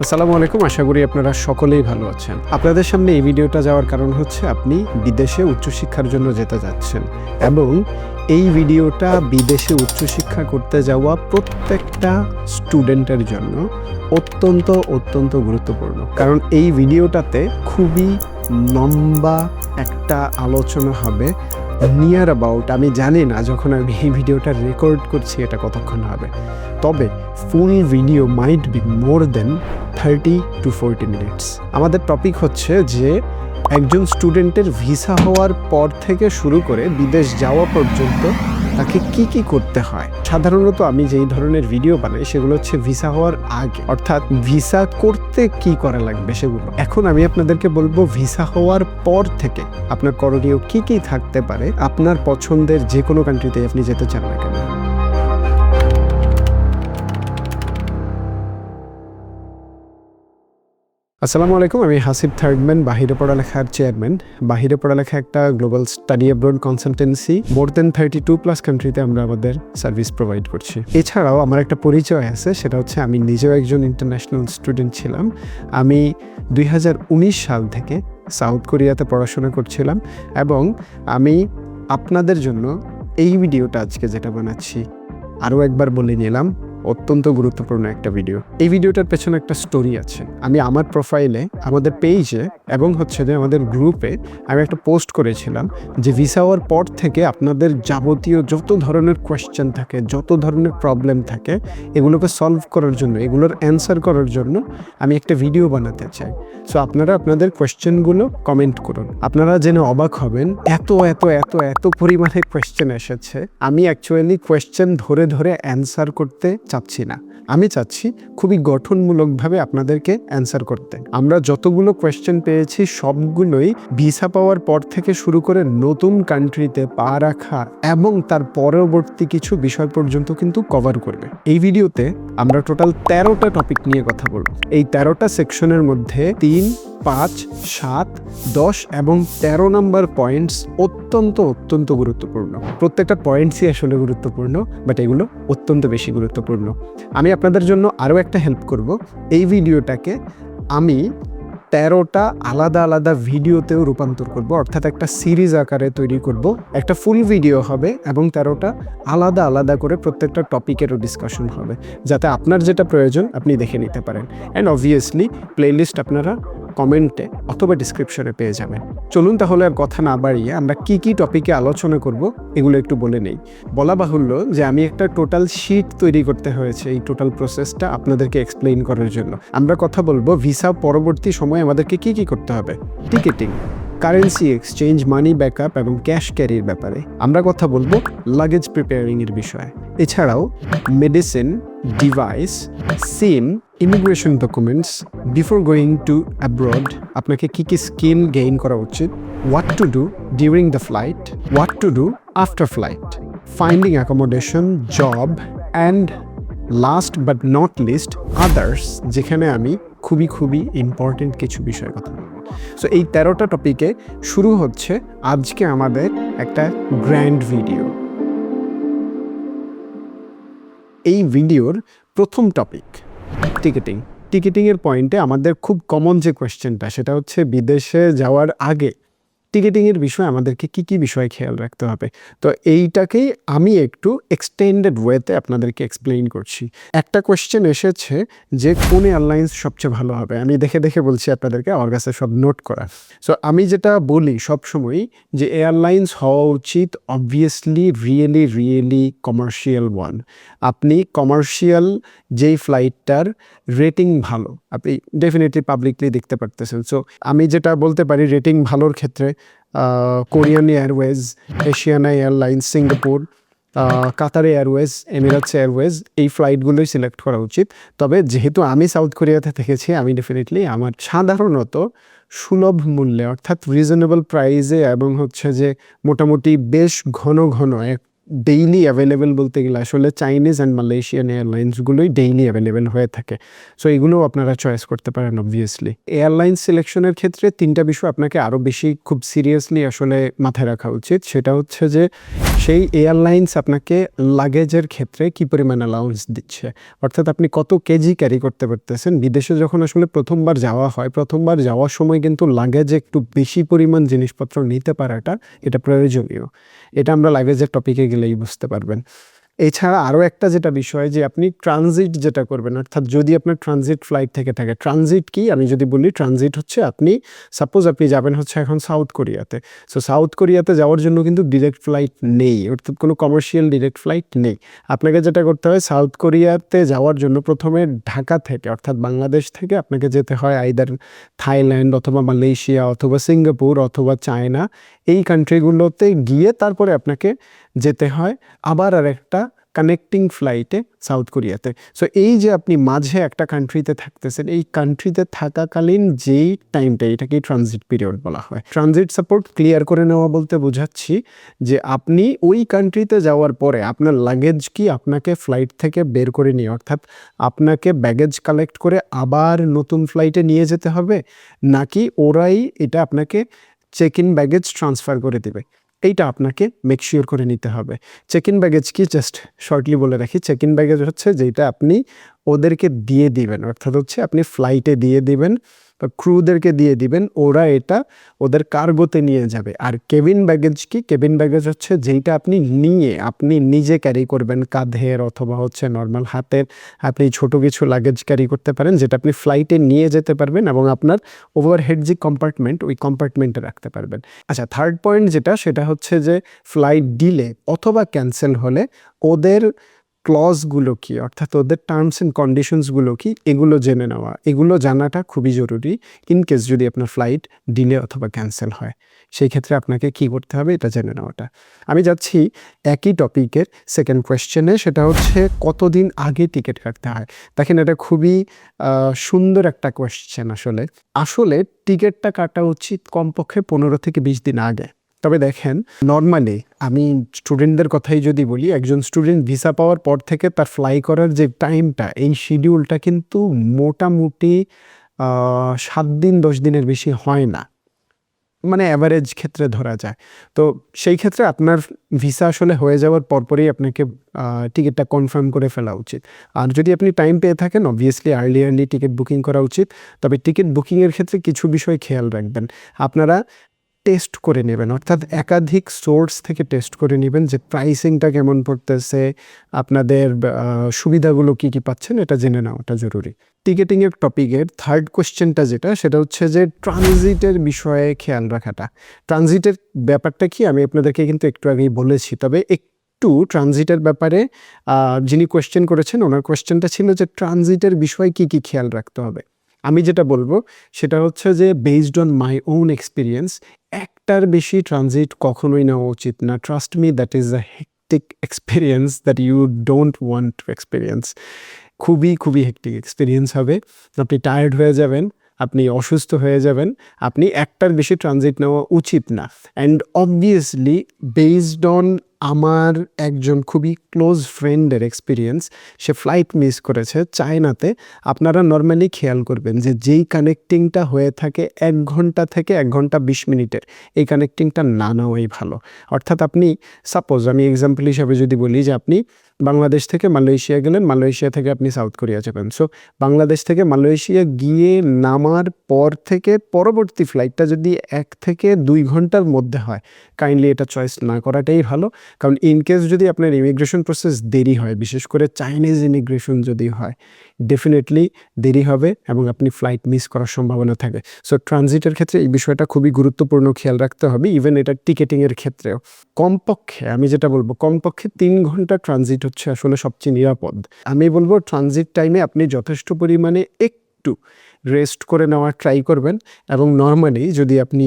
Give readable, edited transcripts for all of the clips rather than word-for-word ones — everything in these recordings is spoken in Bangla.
আসসালামু আলাইকুম, আশা করি আপনারা সকলেই ভালো আছেন। আপনাদের সামনে এই ভিডিওটা যাওয়ার কারণ হচ্ছে আপনি বিদেশে উচ্চশিক্ষার জন্য যেতে যাচ্ছেন এবং এই ভিডিওটা বিদেশে উচ্চশিক্ষা করতে যাওয়া প্রত্যেকটা স্টুডেন্টের জন্য অত্যন্ত গুরুত্বপূর্ণ। কারণ এই ভিডিওটাতে খুবই লম্বা একটা আলোচনা হবে নিয়ার অ্যাবাউট, আমি জানি না যখন আমি এই ভিডিওটা রেকর্ড করছি এটা কতক্ষণ হবে, তবে full video might be more than 30 to 40 minutes. আমাদের টপিক হচ্ছে যে একজন স্টুডেন্টের ভিসা হওয়ার পর থেকে শুরু করে বিদেশ যাওয়া পর্যন্ত তাকে কি করতে হয়। সাধারণত আমি যেই ধরনের ভিডিও বানাই সেগুলো হচ্ছে ভিসা হওয়ার আগে, অর্থাৎ ভিসা করতে কি করা লাগবে সেগুলো। এখন আমি আপনাদেরকে বলবো ভিসা হওয়ার পর থেকে আপনার করণীয় কি থাকতে পারে আপনার পছন্দের যে কোনো কান্ট্রিতে আপনি যেতে চান না কেন। আসসালামু আলাইকুম, আমি হাসিব থার্ডম্যান, বাহিরে পড়ালেখার চেয়ারম্যান। বাহিরে পড়ালেখা একটা গ্লোবাল স্টাডি অ্যাব্রড কনসালটেন্সি। মোর দেন 32+ কান্ট্রিতে আমরা আমাদের সার্ভিস প্রোভাইড করছি। এছাড়াও আমার একটা পরিচয় আছে, সেটা হচ্ছে আমি নিজেও একজন ইন্টারন্যাশনাল স্টুডেন্ট ছিলাম। আমি 2019 সাল থেকে সাউথ কোরিয়াতে পড়াশোনা করছিলাম এবং আমি আপনাদের জন্য এই ভিডিওটা আজকে যেটা বানাচ্ছি আরও একবার বলে নিলাম, অত্যন্ত গুরুত্বপূর্ণ একটা ভিডিও। এই ভিডিওটার পেছনে একটা স্টোরি আছে। আমি আমার প্রোফাইলে, আমাদের পেজে এবং হচ্ছে যে আমাদের গ্রুপে আমি একটা পোস্ট করেছিলাম যে ভিসা হওয়ার পর থেকে আপনাদের যাবতীয় যত ধরনের কোয়েশ্চেন থাকে, যত ধরনের প্রবলেম থাকে, এগুলোকে সলভ করার জন্য, এগুলোর অ্যান্সার করার জন্য আমি একটা ভিডিও বানাতে চাই। সো আপনারা আপনাদের কোয়েশ্চেনগুলো কমেন্ট করুন। আপনারা জেনে অবাক হবেন এত পরিমাণে কোয়েশ্চেন এসেছে। আমি অ্যাকচুয়ালি কোয়েশ্চেন ধরে অ্যান্সার করতে চাচ্ছি না, আমি চাচ্ছি খুবই গঠনমূলকভাবে আপনাদেরকে অ্যান্সার করতে। আমরা যতগুলো কোয়েশ্চেন পেয়েছি সবগুলোই ভিসা পাওয়ার পর থেকে শুরু করে নতুন কান্ট্রিতে পা রাখা এবং তার পরবর্তী কিছু বিষয় পর্যন্ত কিন্তু কভার করবে। এই ভিডিওতে আমরা টোটাল 13টা টপিক নিয়ে কথা বলবো। এই 13টা সেকশনের মধ্যে 3, 5, 7, 10 এবং 13 নম্বর পয়েন্টস অত্যন্ত গুরুত্বপূর্ণ। প্রত্যেকটা পয়েন্টসই আসলে গুরুত্বপূর্ণ, বাট এগুলো অত্যন্ত বেশি গুরুত্বপূর্ণ। আমি আপনাদের জন্য আরও একটা হেল্প করব। এই ভিডিওটাকে আমি 13টা আলাদা ভিডিওতেও রূপান্তর করব, অর্থাৎ একটা সিরিজ আকারে তৈরি করব। একটা ফুল ভিডিও হবে এবং 13টা আলাদা করে প্রত্যেকটা টপিকেরও ডিসকাশন হবে, যাতে আপনার যেটা প্রয়োজন আপনি দেখে নিতে পারেন। অ্যান্ড অবভিয়াসলি প্লেলিস্ট আপনারা কমেন্টে অথবা ডিসক্রিপশনে পেয়ে যাবেন। চলুন তাহলে আর কথা না বাড়িয়ে আমরা কি টপিকে আলোচনা করব এগুলো একটু বলে নেই। বলা বাহুল্য যে আমি একটা টোটাল শিট তৈরি করতে হয়েছে এই টোটাল প্রসেসটা আপনাদেরকে এক্সপ্লেইন করার জন্য। আমরা কথা বলবো ভিসা পরবর্তী সময়ে আমাদেরকে কি করতে হবে, টিকেটিং, কারেন্সি এক্সচেঞ্জ, মানি ব্যাকআপ এবং ক্যাশ ক্যারির ব্যাপারে। আমরা কথা বলবো লাগেজ প্রিপেয়ারিংয়ের বিষয়ে। এছাড়াও medicine, device, SIM, immigration documents, before going to abroad আপনাকে কি স্কিল গেইন করা উচিত, what to do during the flight, what to do after flight, finding accommodation, job and last but not list others, যেখানে আমি খুবই ইম্পর্টেন্ট কিছু বিষয়ের কথা বলবো। সো এই 13টা টপিকে শুরু হচ্ছে আজকে আমাদের একটা গ্র্যান্ড ভিডিও। এই ভিডিওর প্রথম টপিক টিকেটিংয়ের পয়েন্টে আমাদের খুব কমন যে কোয়েশ্চেনটা, সেটা হচ্ছে বিদেশে যাওয়ার আগে টিকেটিংয়ের বিষয়ে আমাদেরকে কি বিষয়ে খেয়াল রাখতে হবে। তো এইটাকেই আমি একটু এক্সটেন্ডেড ওয়েতে আপনাদেরকে এক্সপ্লেইন করছি। একটা কোয়েশ্চেন এসেছে যে কোন এয়ারলাইন্স সবচেয়ে ভালো হবে। আমি দেখে বলছি আপনাদেরকে, আমার কাছে সব নোট করা। সো আমি যেটা বলি সবসময়ই যে এয়ারলাইন্স হওয়া উচিত অবভিয়াসলি রিয়েলি কমার্শিয়াল ওয়ান। আপনি কমার্শিয়াল যেই ফ্লাইটটার রেটিং ভালো, আপনি ডেফিনেটলি পাবলিকলি দেখতে পারতেছেন। সো আমি যেটা বলতে পারি রেটিং ভালোর ক্ষেত্রে Korean Airways, Asiana airlines, Singapore, Qatar Airways, Emirates Airways, এই ফ্লাইটগুলোই সিলেক্ট করা উচিত। তবে যেহেতু আমি সাউথ কোরিয়াতে থেকেছি, আমি ডেফিনেটলি আমার সাধারণত সুলভ মূল্যে, অর্থাৎ রিজনেবল প্রাইসে এবং হচ্ছে যে মোটামুটি বেশ ঘন ডেইলি অ্যাভেলেবেল বলতে গেলে আসলে চাইনিজ অ্যান্ড মালয়েশিয়ান এয়ারলাইন্সগুলোই ডেইলি অ্যাভেলেবেল হয়ে থাকে। সো এগুলোও আপনারা চয়েস করতে পারেন অবভিয়াসলি। এয়ারলাইন্স সিলেকশনের ক্ষেত্রে 3টা বিষয় আপনাকে আরও বেশি খুব সিরিয়াসলি আসলে মাথায় রাখা উচিত। সেটা হচ্ছে যে সেই এয়ারলাইন্স আপনাকে লাগেজের ক্ষেত্রে কী পরিমাণ অ্যালাউন্স দিচ্ছে, অর্থাৎ আপনি কত কেজি ক্যারি করতে পারতেছেন। বিদেশে যখন আসলে প্রথমবার যাওয়া হয়, প্রথমবার যাওয়ার সময় কিন্তু লাগেজে একটু বেশি পরিমাণ জিনিসপত্র নিতে পারাটা এটা প্রয়োজনীয়। এটা আমরা লাগেজের টপিকে গেলেই বুঝতে পারবেন। এছাড়া আরও একটা যেটা বিষয় যে আপনি ট্রানজিট যেটা করবেন, অর্থাৎ যদি আপনার ট্রানজিট ফ্লাইট থেকে থাকে। ট্রানজিট কি আমি যদি বলি, ট্রানজিট হচ্ছে আপনি সাপোজ আপনি যাবেন হচ্ছে এখন সাউথ কোরিয়াতে। সো সাউথ কোরিয়াতে যাওয়ার জন্য কিন্তু ডিরেক্ট ফ্লাইট নেই, অর্থাৎ কোনো কমার্শিয়াল ডিরেক্ট ফ্লাইট নেই। আপনাকে যেটা করতে হয়, সাউথ কোরিয়াতে যাওয়ার জন্য প্রথমে ঢাকা থেকে অর্থাৎ বাংলাদেশ থেকে আপনাকে যেতে হয় আইদার থাইল্যান্ড অথবা মালয়েশিয়া অথবা সিঙ্গাপুর অথবা চায়না, এই কান্ট্রিগুলোতে গিয়ে তারপরে আপনাকে যেতে হয় আবার আরেকটা কানেক্টিং ফ্লাইটে সাউথ কোরিয়াতে। সো এই যে আপনি মাঝে একটা কান্ট্রিতে থাকতেছেন, এই কান্ট্রিতে থাকাকালীন যেই টাইমটা, এটাকেই ট্রানজিট পিরিয়ড বলা হয়। ট্রানজিট সাপোর্ট ক্লিয়ার করে নেওয়া বলতে বোঝাচ্ছি যে আপনি ওই কান্ট্রিতে যাওয়ার পরে আপনার লাগেজ কি আপনাকে ফ্লাইট থেকে বের করে নিয়ে, অর্থাৎ আপনাকে ব্যাগেজ কালেক্ট করে আবার নতুন ফ্লাইটে নিয়ে যেতে হবে, নাকি ওরাই এটা আপনাকে চেক ইন ব্যাগেজ ট্রান্সফার করে দেবে, এইটা আপনাকে মেক শিওর করে নিতে হবে। চেক ইন ব্যাগেজ কি, জাস্ট শর্টলি বলে রাখি, চেক ইন ব্যাগেজ হচ্ছে যেটা আপনি ওদেরকে দিয়ে দিবেন, অর্থাৎ হচ্ছে আপনি ফ্লাইটে দিয়ে দিবেন বা ক্রুদেরকে দিয়ে দিবেন, ওরা এটা ওদের কার্গোতে নিয়ে যাবে। আর কেবিন ব্যাগেজ কি, কেবিন ব্যাগেজ হচ্ছে যেইটা আপনি নিয়ে আপনি নিজে ক্যারি করবেন, কাঁধের অথবা হচ্ছে নর্মাল হাতের, আপনি ছোট কিছু লাগেজ ক্যারি করতে পারেন যেটা আপনি ফ্লাইটে নিয়ে যেতে পারবেন এবং আপনার ওভারহেড যে কম্পার্টমেন্ট ওই কম্পার্টমেন্টে রাখতে পারবেন। আচ্ছা, থার্ড পয়েন্ট যেটা, সেটা হচ্ছে যে ফ্লাইট ডিলে অথবা ক্যান্সেল হলে ওদের ক্লজগুলো কি, অর্থাৎ ওদের টার্মস অ্যান্ড কন্ডিশনসগুলো কি, এগুলো জেনে নেওয়া, এগুলো জানাটা খুবই জরুরি। ইনকেস যদি আপনার ফ্লাইট ডিলে অথবা ক্যান্সেল হয়, সেই ক্ষেত্রে আপনাকে কি করতে হবে এটা জেনে নেওয়াটা। আমি যাচ্ছি একই টপিকের সেকেন্ড কোয়েশ্চেনে, সেটা হচ্ছে কতদিন আগে টিকিট কাটতে হয়। দেখেন, এটা খুবই সুন্দর একটা কোয়েশ্চেন। আসলে টিকিটটা কাটা উচিত কমপক্ষে 15 থেকে 20 দিন আগে। তবে দেখেন, নর্মালি আমি স্টুডেন্টদের কথাই যদি বলি, একজন স্টুডেন্ট ভিসা পাওয়ার পর থেকে তার ফ্লাই করার যে টাইমটা, এই শিডিউলটা কিন্তু মোটামুটি 7 দিন 10 দিনের বেশি হয় না, মানে অ্যাভারেজ ক্ষেত্রে ধরা যায়। তো সেই ক্ষেত্রে আপনার ভিসা আসলে হয়ে যাওয়ার পরপরই আপনাকে টিকিটটা কনফার্ম করে ফেলা উচিত। আর যদি আপনি টাইম পেয়ে থাকেন, অবভিয়াসলি আর্লি টিকিট বুকিং করা উচিত। তবে টিকিট বুকিংয়ের ক্ষেত্রে কিছু বিষয় খেয়াল রাখবেন। আপনারা টেস্ট করে নেবেন, অর্থাৎ একাধিক সোর্স থেকে টেস্ট করে নেবেন যে প্রাইসিংটা কেমন পড়তেছে, আপনাদের সুবিধাগুলো কী কী পাচ্ছেন, এটা জেনে নেওয়াটা জরুরি। টিকেটিংয়ের টপিকের থার্ড কোয়েশ্চেনটা যেটা, সেটা হচ্ছে যে ট্রানজিটের বিষয়ে খেয়াল রাখাটা। ট্রানজিটের ব্যাপারটা কি আমি আপনাদেরকে কিন্তু একটু আগেই বলেছি, তবে একটু ট্রানজিটের ব্যাপারে যিনি কোয়েশ্চেন করেছেন ওনার কোয়েশ্চেনটা ছিল যে ট্রানজিটের বিষয়ে কী কী খেয়াল রাখতে হবে। আমি যেটা বলবো সেটা হচ্ছে যে based on my own experience, একটার বেশি ট্রানজিট কখনোই নেওয়া উচিত না। Trust me, that is a hectic experience that you don't want to experience. খুবই হেক্টিক এক্সপিরিয়েন্স হবে। আপনি টায়ার্ড হয়ে যাবেন, আপনি অসুস্থ হয়ে যাবেন। আপনি একটার বেশি ট্রানজিট নেওয়া উচিত না। অ্যান্ড অবভিয়াসলি বেসড অন আমার একজন খুবই ক্লোজ ফ্রেন্ডের এক্সপিরিয়েন্স, সে ফ্লাইট মিস করেছে চায়নাতে। আপনারা নর্মালি খেয়াল করবেন যে যেই কানেক্টিংটা হয়ে থাকে 1 ঘন্টা থেকে 1 ঘন্টা 20 মিনিটের, এই কানেক্টিংটা না নেওয়াই ভালো। অর্থাৎ আপনি সাপোজ, আমি এক্সাম্পল হিসাবে যদি বলি যে আপনি বাংলাদেশ থেকে মালয়েশিয়া গেলেন, মালয়েশিয়া থেকে আপনি সাউথ কোরিয়া যাবেন। সো বাংলাদেশ থেকে মালয়েশিয়া গিয়ে নামার পর থেকে পরবর্তী ফ্লাইটটা যদি 1 থেকে 2 ঘন্টার মধ্যে হয়, কাইন্ডলি এটা চয়েস না করাটাই ভালো। কারণ ইনকেস যদি আপনার ইমিগ্রেশন প্রসেস দেরি হয়, বিশেষ করে চাইনিজ ইমিগ্রেশন যদি হয়, ডেফিনেটলি দেরি হবে এবং আপনি ফ্লাইট মিস করার সম্ভাবনা থাকে। সো ট্রানজিটের ক্ষেত্রে এই বিষয়টা খুবই গুরুত্বপূর্ণ, খেয়াল রাখতে হবে। ইভেন এটা টিকেটিংয়ের ক্ষেত্রেও কমপক্ষে আমি যেটা বলবো, কমপক্ষে 3 ঘন্টা ট্রানজিট হচ্ছে আসলে সবচেয়ে নিরাপদ। আমি বলবো ট্রানজিট টাইমে আপনি যথেষ্ট পরিমাণে একটু রেস্ট করে নেওয়ার ট্রাই করবেন। এবং নর্মালি যদি আপনি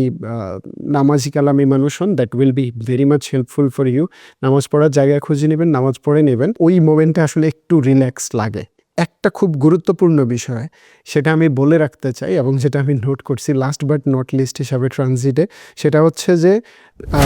নামাজি কালামি মানুষ হন, that will be very much helpful for you. নামাজ পড়ার জায়গা খুঁজে নেবেন, নামাজ পড়ে নেবেন। ওই মোমেন্টে আসলে একটু রিল্যাক্স লাগে। একটা খুব গুরুত্বপূর্ণ বিষয়, সেটা আমি বলে রাখতে চাই এবং যেটা আমি নোট করছি লাস্ট বাট নট লিস্ট হিসাবে ট্রানজিটে, সেটা হচ্ছে যে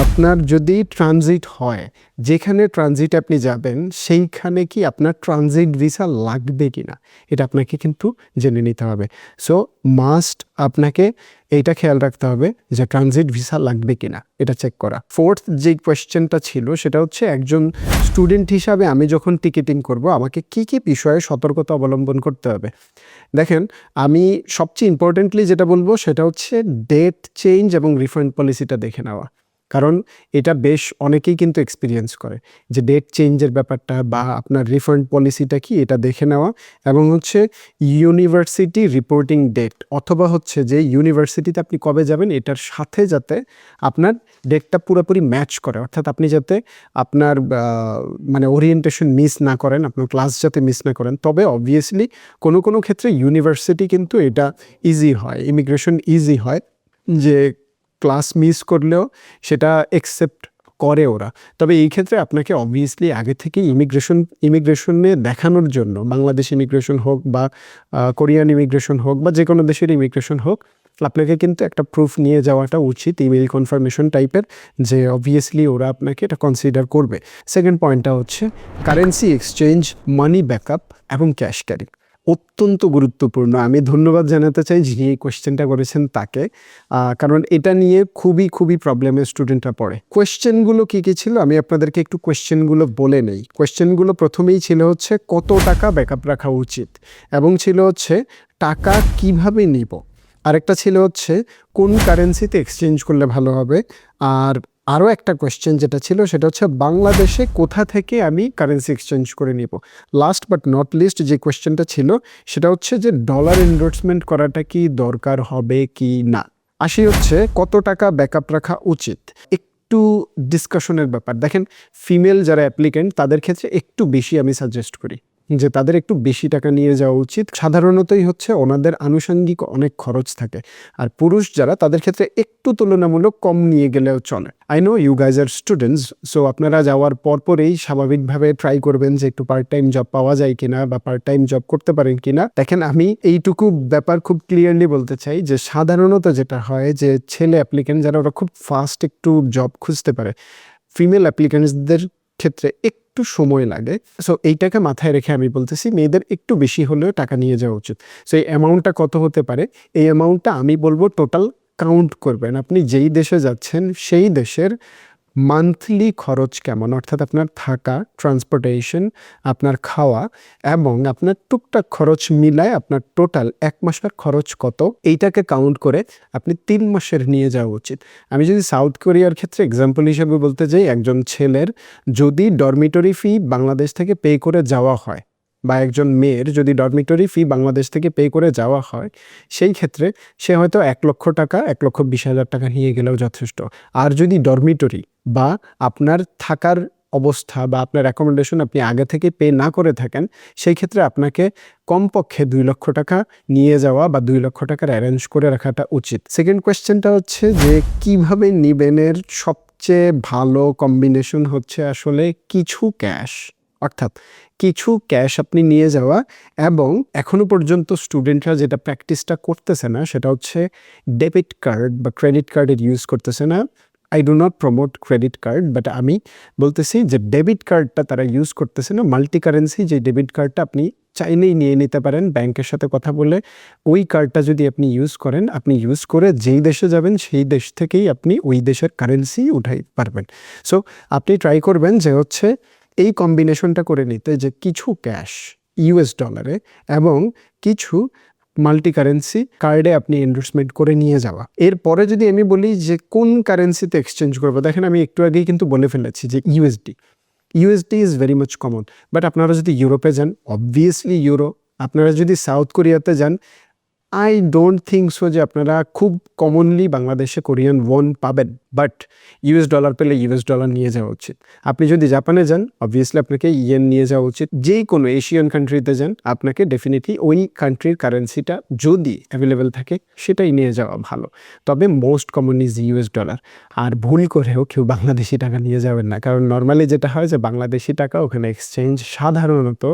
আপনার যদি ট্রানজিট হয় যেখানে ট্রানজিটে আপনি যাবেন সেইখানে কি আপনার ট্রানজিট ভিসা লাগবে কি না, এটা আপনাকে কিন্তু জেনে নিতে হবে। সো মাস্ট আপনাকে এইটা খেয়াল রাখতে হবে যে ট্রানজিট ভিসা লাগবে কি না, এটা চেক করা। ফোর্থ যে কোয়েশ্চেনটা ছিল সেটা হচ্ছে একজন স্টুডেন্ট হিসাবে আমি যখন টিকিটিং করব আমাকে কি কি বিষয়ে সতর্কতা অবলম্বন করতে হবে। দেখেন, আমি সবচেয়ে ইম্পর্টেন্টলি যেটা বলবো সেটা হচ্ছে ডেট চেঞ্জ এবং রিফান্ড পলিসিটা দেখে নেওয়া। কারণ এটা বেশ অনেকেই কিন্তু এক্সপিরিয়েন্স করে যে ডেট চেঞ্জের ব্যাপারটা বা আপনার রিফান্ড পলিসিটা কি এটা দেখে নেওয়া, এবং হচ্ছে ইউনিভার্সিটি রিপোর্টিং ডেট অথবা হচ্ছে যে ইউনিভার্সিটিতে আপনি কবে যাবেন এটার সাথে যাতে আপনার ডেটটা পুরোপুরি ম্যাচ করে, অর্থাৎ আপনি যাতে আপনার মানে ওরিয়েন্টেশন মিস না করেন, আপনার ক্লাস যাতে মিস না করেন। তবে অবভিয়াসলি কোনো ক্ষেত্রে ইউনিভার্সিটি কিন্তু এটা ইজি হয়, ইমিগ্রেশন ইজি হয় যে ক্লাস মিস করলেও সেটা অ্যাকসেপ্ট করে ওরা। তবে এই ক্ষেত্রে আপনাকে অবভিয়াসলি আগে থেকে ইমিগ্রেশনে দেখানোর জন্য, বাংলাদেশ ইমিগ্রেশন হোক বা কোরিয়ান ইমিগ্রেশন হোক বা যে কোনো দেশের ইমিগ্রেশন হোক, আপনাকে কিন্তু একটা প্রুফ নিয়ে যাওয়াটা উচিত, ইমেইল কনফার্মেশন টাইপের, যে অবভিয়াসলি ওরা আপনাকে এটা কনসিডার করবে। সেকেন্ড পয়েন্টটা হচ্ছে কারেন্সি এক্সচেঞ্জ, মানি ব্যাকআপ এবং ক্যাশ ক্যারি, অত্যন্ত গুরুত্বপূর্ণ। আমি ধন্যবাদ জানাতে চাই যিনি এই কোয়েশ্চেনটা করেছেন তাকে, কারণ এটা নিয়ে খুবই প্রবলেমের স্টুডেন্টরা পড়ে। কোয়েশ্চেনগুলো কী কী ছিল আমি আপনাদেরকে একটু কোয়েশ্চেনগুলো বলে নেই। কোয়েশ্চেনগুলো প্রথমেই ছিল হচ্ছে কত টাকা ব্যাকআপ রাখা উচিত, এবং ছিল হচ্ছে টাকা কিভাবে নিব, আরেকটা ছিল হচ্ছে কোন কারেন্সিতে এক্সচেঞ্জ করলে ভালো হবে, আর আরও একটা কোয়েশ্চেন যেটা ছিল সেটা হচ্ছে বাংলাদেশে কোথা থেকে আমি কারেন্সি এক্সচেঞ্জ করে নিব। লাস্ট বাট নট লিস্ট যে কোয়েশ্চেনটা ছিল সেটা হচ্ছে যে ডলার এন্ডোর্সমেন্ট করাটা কি দরকার হবে কি না। আসি হচ্ছে কত টাকা ব্যাকআপ রাখা উচিত, একটু ডিসকাশনের ব্যাপার। দেখেন, ফিমেল যারা অ্যাপ্লিকেন্ট তাদের ক্ষেত্রে একটু বেশি আমি সাজেস্ট করি যে তাদের একটু বেশি টাকা নিয়ে যাওয়া উচিত। সাধারণতই হচ্ছে ওনাদের আনুষঙ্গিক অনেক খরচ থাকে, আর পুরুষ যারা তাদের ক্ষেত্রে একটু তুলনামূলক কম নিয়ে গেলেও চলে। I know you guys are students, so আপনারা যাওয়ার পরেই স্বাভাবিকভাবে ট্রাই করবেন যে একটু পার্ট টাইম জব পাওয়া যায় কিনা বা পার্ট টাইম জব করতে পারেন কিনা। দেখেন, আমি এইটুকু ব্যাপার খুব ক্লিয়ারলি বলতে চাই যে সাধারণত যেটা হয় যে ছেলে অ্যাপ্লিকেন্ট যারা ওরা খুব ফাস্ট একটু জব খুঁজতে পারে, ফিমেল অ্যাপ্লিকেন্টসদের ক্ষেত্রে একটু সময় লাগে। সো এইটাকে মাথায় রেখে আমি বলতেছি মেয়েদের একটু বেশি হলেও টাকা নিয়ে যাওয়া উচিত। সো এই অ্যামাউন্টটা কত হতে পারে, এই অ্যামাউন্টটা আমি বলবো টোটাল কাউন্ট করবেন। আপনি যেই দেশে যাচ্ছেন সেই দেশের মান্থলি খরচ কেমন, অর্থাৎ আপনার থাকা, ট্রান্সপোর্টেশন, আপনার খাওয়া এবং আপনার টুকটাক খরচ মিলায় আপনার টোটাল এক মাসের খরচ কত, এইটাকে কাউন্ট করে আপনি 3 মাসের নিয়ে যাওয়া উচিত। আমি যদি সাউথ কোরিয়ার ক্ষেত্রে এক্সাম্পল হিসেবে বলতে যাই, একজন ছেলের যদি ডরমিটরি ফি বাংলাদেশ থেকে পে করে যাওয়া হয় বা একজন মেয়ের যদি ডরমিটরি ফি বাংলাদেশ থেকে পে করে যাওয়া হয়, সেই ক্ষেত্রে সে হয়তো 1 লক্ষ টাকা, 1,20,000 টাকা নিয়ে গেলেও যথেষ্ট। আর যদি ডরমিটরি বা আপনার থাকার অবস্থা বা আপনার অ্যাকোমোডেশন আপনি আগে থেকে পে না করে থাকেন, সেই ক্ষেত্রে আপনাকে কমপক্ষে 2 লক্ষ টাকা নিয়ে যাওয়া বা 2 লক্ষ টাকার অ্যারেঞ্জ করে রাখাটা উচিত। সেকেন্ড কোয়েশ্চেনটা হচ্ছে যে কিভাবে নিবেনের সবচেয়ে ভালো কম্বিনেশন হচ্ছে আসলে কিছু ক্যাশ, অর্থাৎ কিছু ক্যাশ আপনি নিয়ে যাওয়া। এবং এখনো পর্যন্ত স্টুডেন্টরা যেটা প্র্যাকটিসটা করতেছে না সেটা হচ্ছে ডেবিট কার্ড বা ক্রেডিট কার্ডের ইউজ করতেছে না। I do not promote credit card, but আমি বলতেছি যে ডেবিট কার্ডটা তারা ইউজ করতেছে না। মাল্টি কারেন্সি যে ডেবিট কার্ডটা আপনি চাইলেই নিয়ে নিতে পারেন ব্যাংকের সাথে কথা বলে। ওই কার্ডটা যদি আপনি ইউজ করেন, আপনি ইউজ করে যেই দেশে যাবেন সেই দেশ থেকেই আপনি ওই দেশের কারেন্সি উঠাই পারবেন। সো আপনি ট্রাই করবেন যে হচ্ছে এই কম্বিনেশনটা করে নিতে, যে কিছু ক্যাশ ইউএস ডলারে এবং কিছু মাল্টি কারেন্সি কার্ডে আপনি এন্ডোর্সমেন্ট করে নিয়ে যাওয়া। এরপরে যদি আমি বলি যে কোন কারেন্সিতে এক্সচেঞ্জ করবো, দেখেন আমি একটু আগেই কিন্তু বলে ফেলেছি যে USD is very much common. But আপনারা যদি ইউরোপে যান, অবভিয়াসলি ইউরো। আপনারা যদি সাউথ কোরিয়াতে যান, আই ডোন্ট থিঙ্ক সো যে আপনারা খুব কমনলি বাংলাদেশে কোরিয়ান ওয়ান পাবেন, বাট ইউএস ডলার পেলে ইউএস ডলার নিয়ে যাওয়া উচিত। আপনি যদি জাপানে যান, অবভিয়াসলি আপনাকে ইয়েন নিয়ে যাওয়া উচিত। যেই কোনো এশিয়ান কান্ট্রিতে যান, আপনাকে ডেফিনেটলি ওই কান্ট্রির কারেন্সিটা যদি অ্যাভেলেবেল থাকে সেটাই নিয়ে যাওয়া ভালো। তবে most common is US dollar. আর ভুল করেও কেউ বাংলাদেশি টাকা নিয়ে যাবেন না, কারণ নর্মালি যেটা হয় যে বাংলাদেশি টাকা ওখানে এক্সচেঞ্জ সাধারণত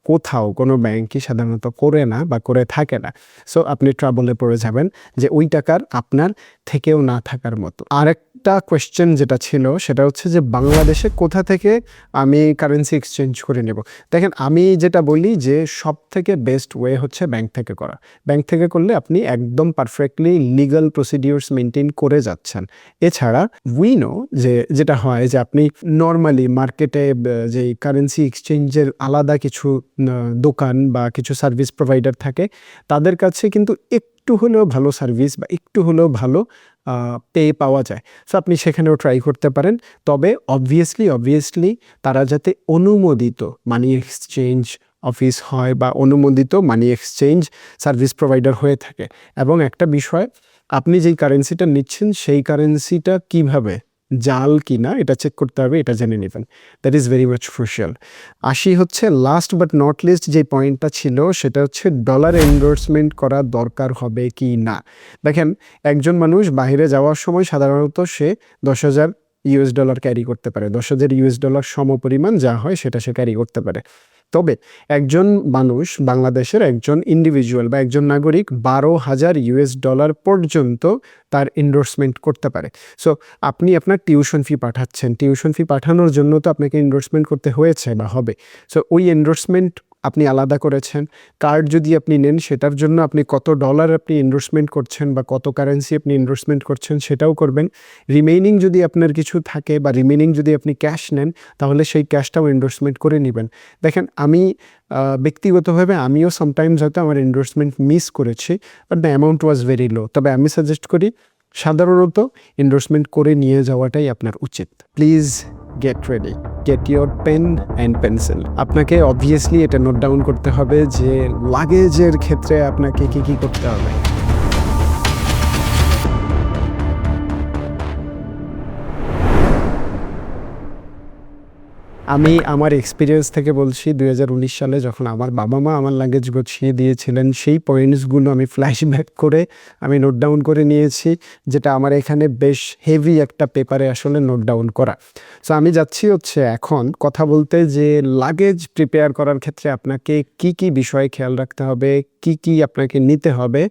কোথাও কোনো ব্যাংকই সাধারণত করে না বা করে থাকে না। সো আপনি ট্রাবলে পড়ে যাবেন যে ওই টাকার আপনার থেকেও না থাকার মতো। আরেকটা কোয়েশ্চেন যেটা ছিল সেটা হচ্ছে যে বাংলাদেশে কোথা থেকে আমি কারেন্সি এক্সচেঞ্জ করে নেব। দেখেন, আমি যেটা বলি যে সবথেকে বেস্ট ওয়ে হচ্ছে ব্যাংক থেকে করা। ব্যাংক থেকে করলে আপনি একদম পারফেক্টলি লিগ্যাল প্রসিডিওর্স মেনটেন করে যাচ্ছেন। এছাড়া উই নো যে যেটা হয় যে আপনি নর্মালি মার্কেটে যেই কারেন্সি এক্সচেঞ্জের আলাদা কিছু দোকান বা কিছু সার্ভিস প্রোভাইডার থাকে, তাদের কাছে কিন্তু একটু হলেও ভালো সার্ভিস বা একটু হলেও ভালো পে পাওয়া যায়। সো আপনি সেখানেও ট্রাই করতে পারেন। তবে অবভিয়াসলি তারা যাতে অনুমোদিত মানি এক্সচেঞ্জ অফিস হয় বা অনুমোদিত মানি এক্সচেঞ্জ সার্ভিস প্রোভাইডার হয়ে থাকে। এবং একটা বিষয়, আপনি যেই কারেন্সিটা নিচ্ছেন সেই কারেন্সিটা কিভাবে জাল কিনা এটা চেক করতে হবে, এটা জেনে নেবেন। That is very much crucial. হচ্ছে লাস্ট বাট নট লিস্ট যে পয়েন্টটা ছিল সেটা হচ্ছে ডলার এন্ডোর্সমেন্ট করা দরকার হবে কি না। দেখেন, একজন মানুষ বাইরে যাওয়ার সময় সাধারণত সে $10,000 ক্যারি করতে পারে। $10,000 সমপরিমাণ যা হয় সেটা সে ক্যারি করতে পারে। তবে একজন মানুষ, বাংলাদেশের একজন ইন্ডিভিজুয়াল বা একজন নাগরিক $12,000 পর্যন্ত তার এন্ডোর্সমেন্ট করতে পারে। সো আপনি আপনার টিউশন ফি পাঠাচ্ছেন, টিউশন ফি পাঠানোর জন্য তো আপনাকে এন্ডোর্সমেন্ট করতে হয়েছে বা হবে। সো ওই এন্ডোর্সমেন্ট আপনি আলাদা করেছেন। কার্ড যদি আপনি নেন সেটার জন্য আপনি কত ডলার আপনি এন্ডোর্সমেন্ট করছেন বা কত কারেন্সি আপনি এন্ডোর্সমেন্ট করছেন সেটাও করবেন। রিমেইনিং যদি আপনার কিছু থাকে বা রিমেইনিং যদি আপনি ক্যাশ নেন তাহলে সেই ক্যাশটাও এন্ডোর্সমেন্ট করে নেবেন। দেখেন, আমি ব্যক্তিগতভাবে আমিও সামটাইমস হয়তো আমার এন্ডোর্সমেন্ট মিস করেছি, but the amount was very low. তবে আমি সাজেস্ট করি সাধারণত এন্ডোর্সমেন্ট করে নিয়ে যাওয়াটাই আপনার উচিত। Please get ready, get your pen and pencil. আপনাকে অবভিয়াসলি এটা নোট ডাউন করতে হবে যে লাগেজের ক্ষেত্রে আপনাকে কী করতে হবে। আমি আমার এক্সপিরিয়েন্স থেকে বলছি, 2019 সালে যখন আমার বাবা মা আমার লাগেজ গুছিয়ে দিয়েছিলেন সেই পয়েন্টসগুলো আমি ফ্ল্যাশব্যাক করে আমি নোট ডাউন করে নিয়েছি, যেটা আমার এখানে বেশ হেভি একটা পেপারে আসলে নোট ডাউন করা। সো আমি যাচ্ছি হচ্ছে এখন কথা বলতে যে লাগেজ প্রিপেয়ার করার ক্ষেত্রে আপনাকে কি বিষয়ে খেয়াল রাখতে হবে, কি আপনাকে নিতে হবে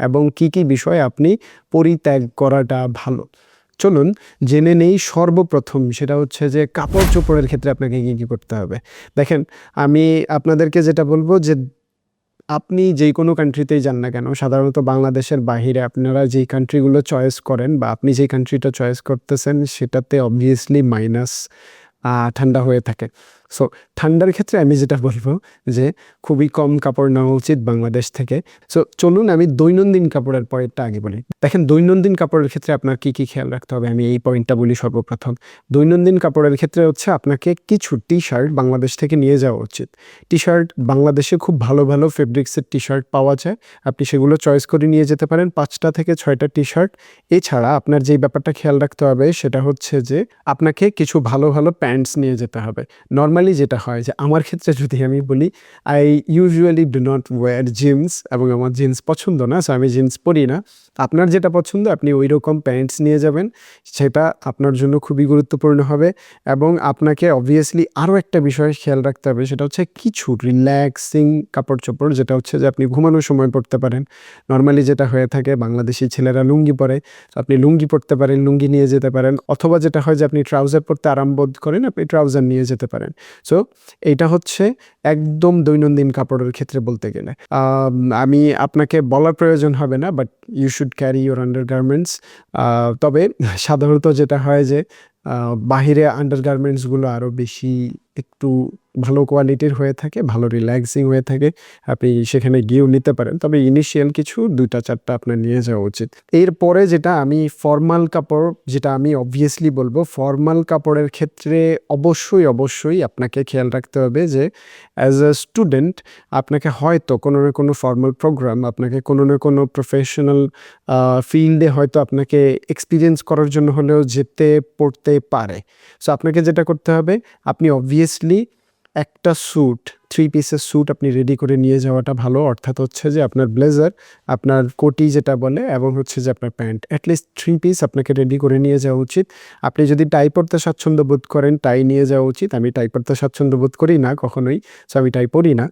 এবং কি বিষয়ে আপনি পরিত্যাগ করাটা ভালো। চলুন জেনে নেই সর্বপ্রথম, সেটা হচ্ছে যে কাপড় চোপড়ের ক্ষেত্রে আপনাকে কী করতে হবে। দেখেন, আমি আপনাদেরকে যেটা বলবো যে আপনি যেই কোনো কান্ট্রিতেই যান না কেন, সাধারণত বাংলাদেশের বাহিরে আপনারা যেই কান্ট্রিগুলো চয়েস করেন বা আপনি যেই কান্ট্রিটা চয়েস করতেছেন সেটাতে অবভিয়াসলি মাইনাস ঠান্ডা হয়ে থাকে। সো ঠান্ডার ক্ষেত্রে আমি যেটা বলবো যে খুবই কম কাপড় নেওয়া উচিত বাংলাদেশ থেকে। সো চলুন আমি দৈনন্দিন কাপড়ের পয়েন্টটা আগে বলি। দেখেন, দৈনন্দিন কাপড়ের ক্ষেত্রে আপনার কি খেয়াল রাখতে হবে আমি এই পয়েন্টটা বলি সর্বপ্রথম। দৈনন্দিন কাপড়ের ক্ষেত্রে হচ্ছে আপনাকে কিছু টি শার্ট বাংলাদেশ থেকে নিয়ে যাওয়া উচিত। টি শার্ট বাংলাদেশে খুব ভালো ফেব্রিক্সের টি শার্ট পাওয়া যায়, আপনি সেগুলো চয়েস করে নিয়ে যেতে পারেন, 5টা থেকে 6টা টি শার্ট। এছাড়া আপনার যেই ব্যাপারটা খেয়াল রাখতে হবে সেটা হচ্ছে যে আপনাকে কিছু ভালো প্যান্টস নিয়ে যেতে হবে। নর্মালি যেটা হয় যে আমার ক্ষেত্রে যদি আমি বলি, I usually do not wear jeans এবং আমার জিন্স পছন্দ না, সো আমি জিন্স পরি না। আপনার যেটা পছন্দ আপনি ওই রকম প্যান্টস নিয়ে যাবেন, সেটা আপনার জন্য খুবই গুরুত্বপূর্ণ হবে। এবং আপনাকে অবভিয়াসলি আরও একটা বিষয় খেয়াল রাখতে হবে, সেটা হচ্ছে কিছু রিল্যাক্সিং কাপড় চোপড়, যেটা হচ্ছে যে আপনি ঘুমানোর সময় পরতে পারেন। নর্মালি যেটা হয়ে থাকে বাংলাদেশি ছেলেরা লুঙ্গি পরে, আপনি লুঙ্গি পরতে পারেন, লুঙ্গি নিয়ে যেতে পারেন। অথবা যেটা হয় যে আপনি ট্রাউজার পরতে আরাম বোধ করেন, আপনি ট্রাউজার নিয়ে যেতে পারেন। সো এইটা হচ্ছে একদম দৈনন্দিন কাপড়ের ক্ষেত্রে বলতে গেলে। আমি আপনাকে বলার প্রয়োজন হবে না, but you should carry your undergarments. তবে সাধারণত যেটা হয় যে বাহিরে আন্ডারগার্মেন্টসগুলো আরও বেশি একটু ভালো কোয়ালিটির হয়ে থাকে, ভালো রিল্যাক্সিং হয়ে থাকে, আপনি সেখানে গিয়েও নিতে পারেন। তবে ইনিশিয়াল কিছু 2টা-4টা আপনার নিয়ে যাওয়া উচিত। এরপরে যেটা আমি ফর্মাল কাপড়, যেটা আমি অবভিয়াসলি বলবো, ফর্মাল কাপড়ের ক্ষেত্রে অবশ্যই আপনাকে খেয়াল রাখতে হবে যে অ্যাজ আ স্টুডেন্ট আপনাকে হয়তো কোনো না কোনো ফর্মাল প্রোগ্রাম, আপনাকে কোনো না কোনো প্রফেশনাল ফিল্ডে হয়তো আপনাকে এক্সপিরিয়েন্স করার জন্য হলেও যেতে পড়তে পারে। সো আপনাকে যেটা করতে হবে, আপনি অবভিয়াসলি একটা স্যুট 3 পিসের স্যুট আপনি রেডি করে নিয়ে যাওয়াটা ভালো। অর্থাৎ হচ্ছে যে আপনার ব্লেজার, আপনার কোটি যেটা বলে এবং হচ্ছে যে আপনার প্যান্ট, অ্যাটলিস্ট 3 পিস আপনাকে রেডি করে নিয়ে যাওয়া উচিত। আপনি যদি টাই পরতে স্বাচ্ছন্দ্য বোধ করেন, টাই নিয়ে যাওয়া উচিত। আমি টাই পরতে স্বাচ্ছন্দ্য বোধ করি না কখনোই, সো আমি টাই পরি না।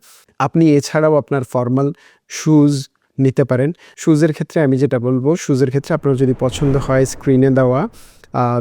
আপনি এছাড়াও আপনার ফর্মাল শুজ নিতে পারেন। শুজের ক্ষেত্রে আমি যেটা বলবো, শুজের ক্ষেত্রে আপনার যদি পছন্দ হয়, স্ক্রিনে দেওয়া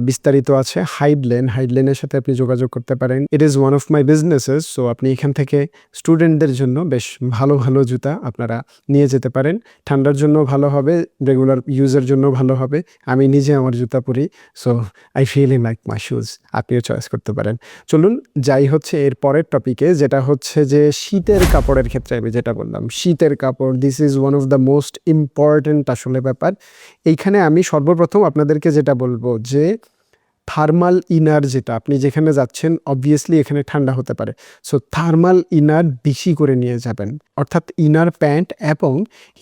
বিস্তারিত আছে হাইডলেনের সাথে আপনি যোগাযোগ করতে পারেন। It is one of my businesses, so আপনি এখান থেকে স্টুডেন্টদের জন্য বেশ ভালো ভালো জুতা আপনারা নিয়ে যেতে পারেন। ঠান্ডার জন্য ভালো হবে, রেগুলার ইউজের জন্য ভালো হবে। আমি নিজে আমার জুতা পরি, so I really like my shoes. আপনিও চয়েস করতে পারেন। চলুন যাই হচ্ছে এর পরের টপিকে, যেটা হচ্ছে যে শীতের কাপড়ের ক্ষেত্রে আমি যেটা বললাম, শীতের কাপড়, this is one of the most important আসলে ব্যাপার। এইখানে আমি সর্বপ্রথম আপনাদেরকে যেটা বলবো যে থার্মাল ইনার, যেটা আপনি যেখানে যাচ্ছেন অবভিয়াসলি এখানে ঠান্ডা হতে পারে, সো থার্মাল ইনার বেশি করে নিয়ে যাবেন। অর্থাৎ ইনার প্যান্ট এবং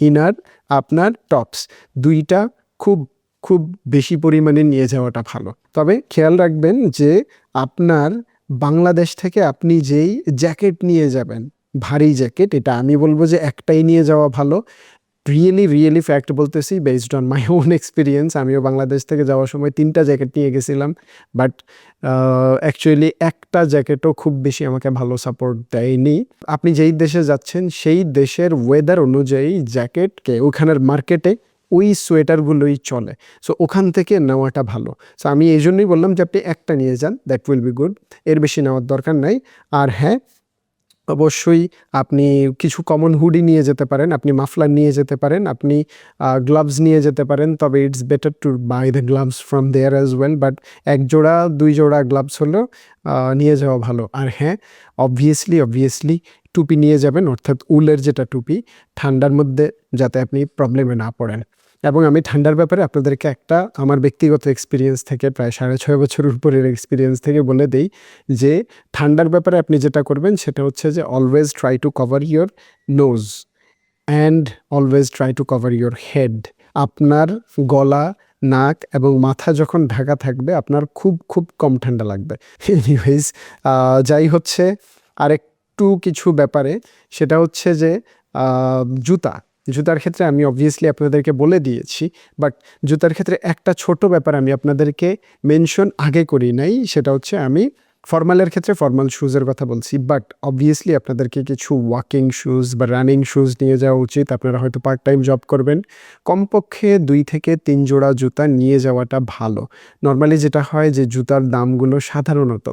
ইনার আপনার টপস দুইটা খুব খুব বেশি পরিমাণে নিয়ে যাওয়াটা ভালো। তবে খেয়াল রাখবেন যে আপনার বাংলাদেশ থেকে আপনি যেই জ্যাকেট নিয়ে যাবেন, ভারী জ্যাকেট, এটা আমি বলবো যে একটাই নিয়ে যাওয়া ভালো। রিয়েলি ফ্যাক্ট বলতেছি, based on my own experience. আমিও বাংলাদেশ থেকে যাওয়ার সময় 3টা জ্যাকেট নিয়ে গেছিলাম, বাট অ্যাকচুয়ালি একটা জ্যাকেটও খুব বেশি আমাকে ভালো সাপোর্ট দেয়নি। আপনি যেই দেশে যাচ্ছেন সেই দেশের ওয়েদার অনুযায়ী জ্যাকেটকে ওখানের মার্কেটে ওই সোয়েটারগুলোই চলে, সো ওখান থেকে নেওয়াটা ভালো। সো আমি এই জন্যই বললাম যে আপনি একটা নিয়ে যান, দ্যাট উইল বি গুড। এর বেশি নেওয়ার দরকার নাই। আর হ্যাঁ, অবশ্যই আপনি কিছু কমন হুডি নিয়ে যেতে পারেন, আপনি মাফলার নিয়ে যেতে পারেন, আপনি গ্লাভস নিয়ে যেতে পারেন। তবে it's better to buy the gloves from there as well, but 1 জোড়া 2 জোড়া গ্লাভস হলেও নিয়ে যাওয়া ভালো। আর হ্যাঁ, অবভিয়াসলি টুপি নিয়ে যাবেন, অর্থাৎ উলের যেটা টুপি, ঠান্ডার মধ্যে যাতে আপনি প্রবলেমে না পড়েন। এবং আমি ঠান্ডার ব্যাপারে আপনাদেরকে একটা আমার ব্যক্তিগত এক্সপিরিয়েন্স থেকে, প্রায় 6.5 বছরের উপরের এক্সপিরিয়েন্স থেকে বলে দেই যে ঠান্ডার ব্যাপারে আপনি যেটা করবেন সেটা হচ্ছে যে always try to cover your nose and always try to cover your head. আপনার গলা, নাক এবং মাথা যখন ঢাকা থাকবে আপনার খুব খুব কম ঠান্ডা লাগবে। এনিওয়েজ, যাই হচ্ছে আরেকটু কিছু ব্যাপারে, সেটা হচ্ছে যে জুতার ক্ষেত্রে আমি অবভিয়াসলি আপনাদেরকে বলে দিয়েছি, বাট জুতার ক্ষেত্রে একটা ছোট ব্যাপার আমি আপনাদেরকে মেনশন আগে করি নাই, সেটা হচ্ছে আমি ফর্মালের ক্ষেত্রে ফর্মাল শুজের কথা বলছি, বাট অবভিয়াসলি আপনাদেরকে কিছু ওয়াকিং শুজ বা রানিং শুজ নিয়ে যাওয়া উচিত। আপনারা হয়তো পার্ট টাইম জব করবেন, কমপক্ষে 2 থেকে 3 জোড়া জুতা নিয়ে যাওয়াটা ভালো। নর্মালি যেটা হয় যে জুতার দামগুলো সাধারণত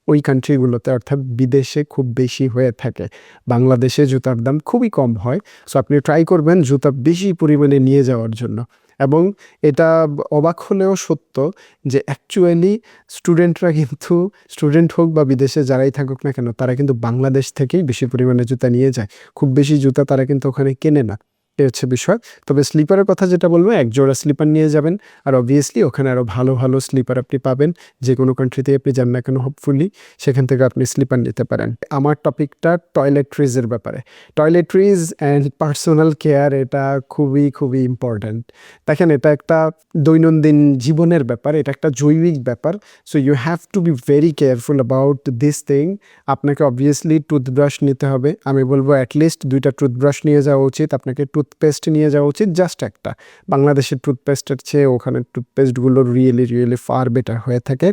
ওই কান্ট্রিগুলোতে, অর্থাৎ বিদেশে খুব বেশি হয়ে থাকে, বাংলাদেশে জুতার দাম খুবই কম হয়। সো আপনি ট্রাই করবেন জুতা বেশি পরিমাণে নিয়ে যাওয়ার জন্য। এবং এটা অবাক হলেও সত্য যে অ্যাকচুয়ালি স্টুডেন্টরা কিন্তু, স্টুডেন্ট হোক বা বিদেশে যারাই থাকুক না কেন, তারা কিন্তু বাংলাদেশ থেকেই বেশি পরিমাণে জুতা নিয়ে যায়। খুব বেশি জুতা তারা কিন্তু ওখানে কেনে না, এ হচ্ছে বিষয়। তবে স্লিপারের কথা যেটা বলবো, 1 জোড়া স্লিপার নিয়ে যাবেন। আর অবভিয়াসলি ওখানে আরও ভালো ভালো স্লিপার আপনি পাবেন, যে কোনো কান্ট্রিতে আপনি যান না কেন, হোপফুলি সেখান থেকে আপনি স্লিপার নিতে পারেন। আমার টপিকটা টয়লেট্রিজের ব্যাপারে। টয়লেট্রিজ অ্যান্ড পার্সোনাল কেয়ার, এটা খুবই ইম্পর্ট্যান্ট। দেখেন, এটা একটা দৈনন্দিন জীবনের ব্যাপার, এটা একটা জৈবিক ব্যাপার। So you have to be very careful about this thing. আপনাকে অবভিয়াসলি টুথব্রাশ নিতে হবে। আমি বলবো অ্যাটলিস্ট 2টা টুথব্রাশ নিয়ে যাওয়া উচিত। আপনাকে টুথপেস্ট নিয়ে যাওয়া উচিত, জাস্ট একটা। বাংলাদেশের টুথপেস্টের চেয়ে ওখানে টুথপেস্টগুলো রিয়েলি ফার বেটার হয়ে থাকে।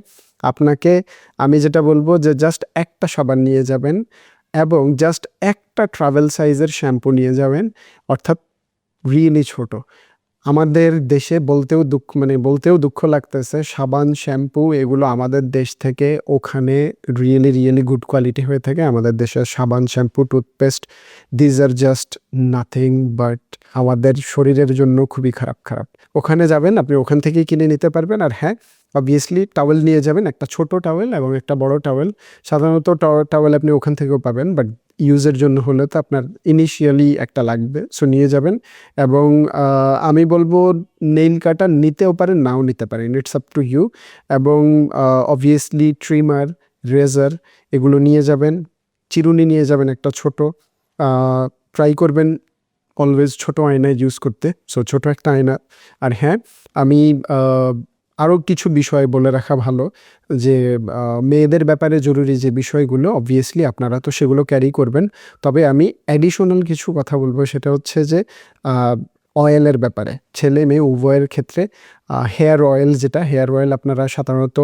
আপনাকে আমি যেটা বলবো যে জাস্ট একটা সাবান নিয়ে যাবেন এবং জাস্ট একটা ট্রাভেল সাইজের শ্যাম্পু নিয়ে যাবেন, অর্থাৎ রিয়েলি ছোট। আমাদের দেশে বলতেও দুঃখ লাগতেছে, সাবান, শ্যাম্পু এগুলো আমাদের দেশ থেকে ওখানে রিয়েলি গুড কোয়ালিটি হয়ে থাকে। আমাদের দেশের সাবান, shampoo, toothpaste, these are just nothing but আমাদের শরীরের জন্য খুবই খারাপ। ওখানে যাবেন, আপনি ওখান থেকেই কিনে নিতে পারবেন। আর হ্যাঁ, অবভিয়াসলি টাওয়েল নিয়ে যাবেন, একটা ছোট টাওয়েল এবং একটা বড় টাওয়েল। সাধারণত টাওয়েল আপনি ওখান থেকেও পাবেন, বাট ইউজের জন্য হলে তো আপনার ইনিশিয়ালি একটা লাগবে, সো নিয়ে যাবেন। এবং আমি বলবো নেইল কাটার নিতেও পারেন, নাও নিতে পারেন, ইটস আপ টু ইউ। এবং অবভিয়াসলি ট্রিমার, রেজার এগুলো নিয়ে যাবেন। চিরুনি নিয়ে যাবেন একটা ছোট। ট্রাই করবেন অলওয়েজ ছোট আয়না ইউজ করতে, সো ছোট একটা আয়না। আর হ্যাঁ, আমি আরও কিছু বিষয় বলে রাখা ভালো যে মেয়েদের ব্যাপারে জরুরি যে বিষয়গুলো অবভিয়াসলি আপনারা তো সেগুলো ক্যারি করবেন, তবে আমি অ্যাডিশনাল কিছু কথা বলবো, সেটা হচ্ছে যে অয়েলের ব্যাপারে ছেলে মেয়ে উভয়ের ক্ষেত্রে হেয়ার অয়েল, যেটা হেয়ার অয়েল আপনারা সাধারণত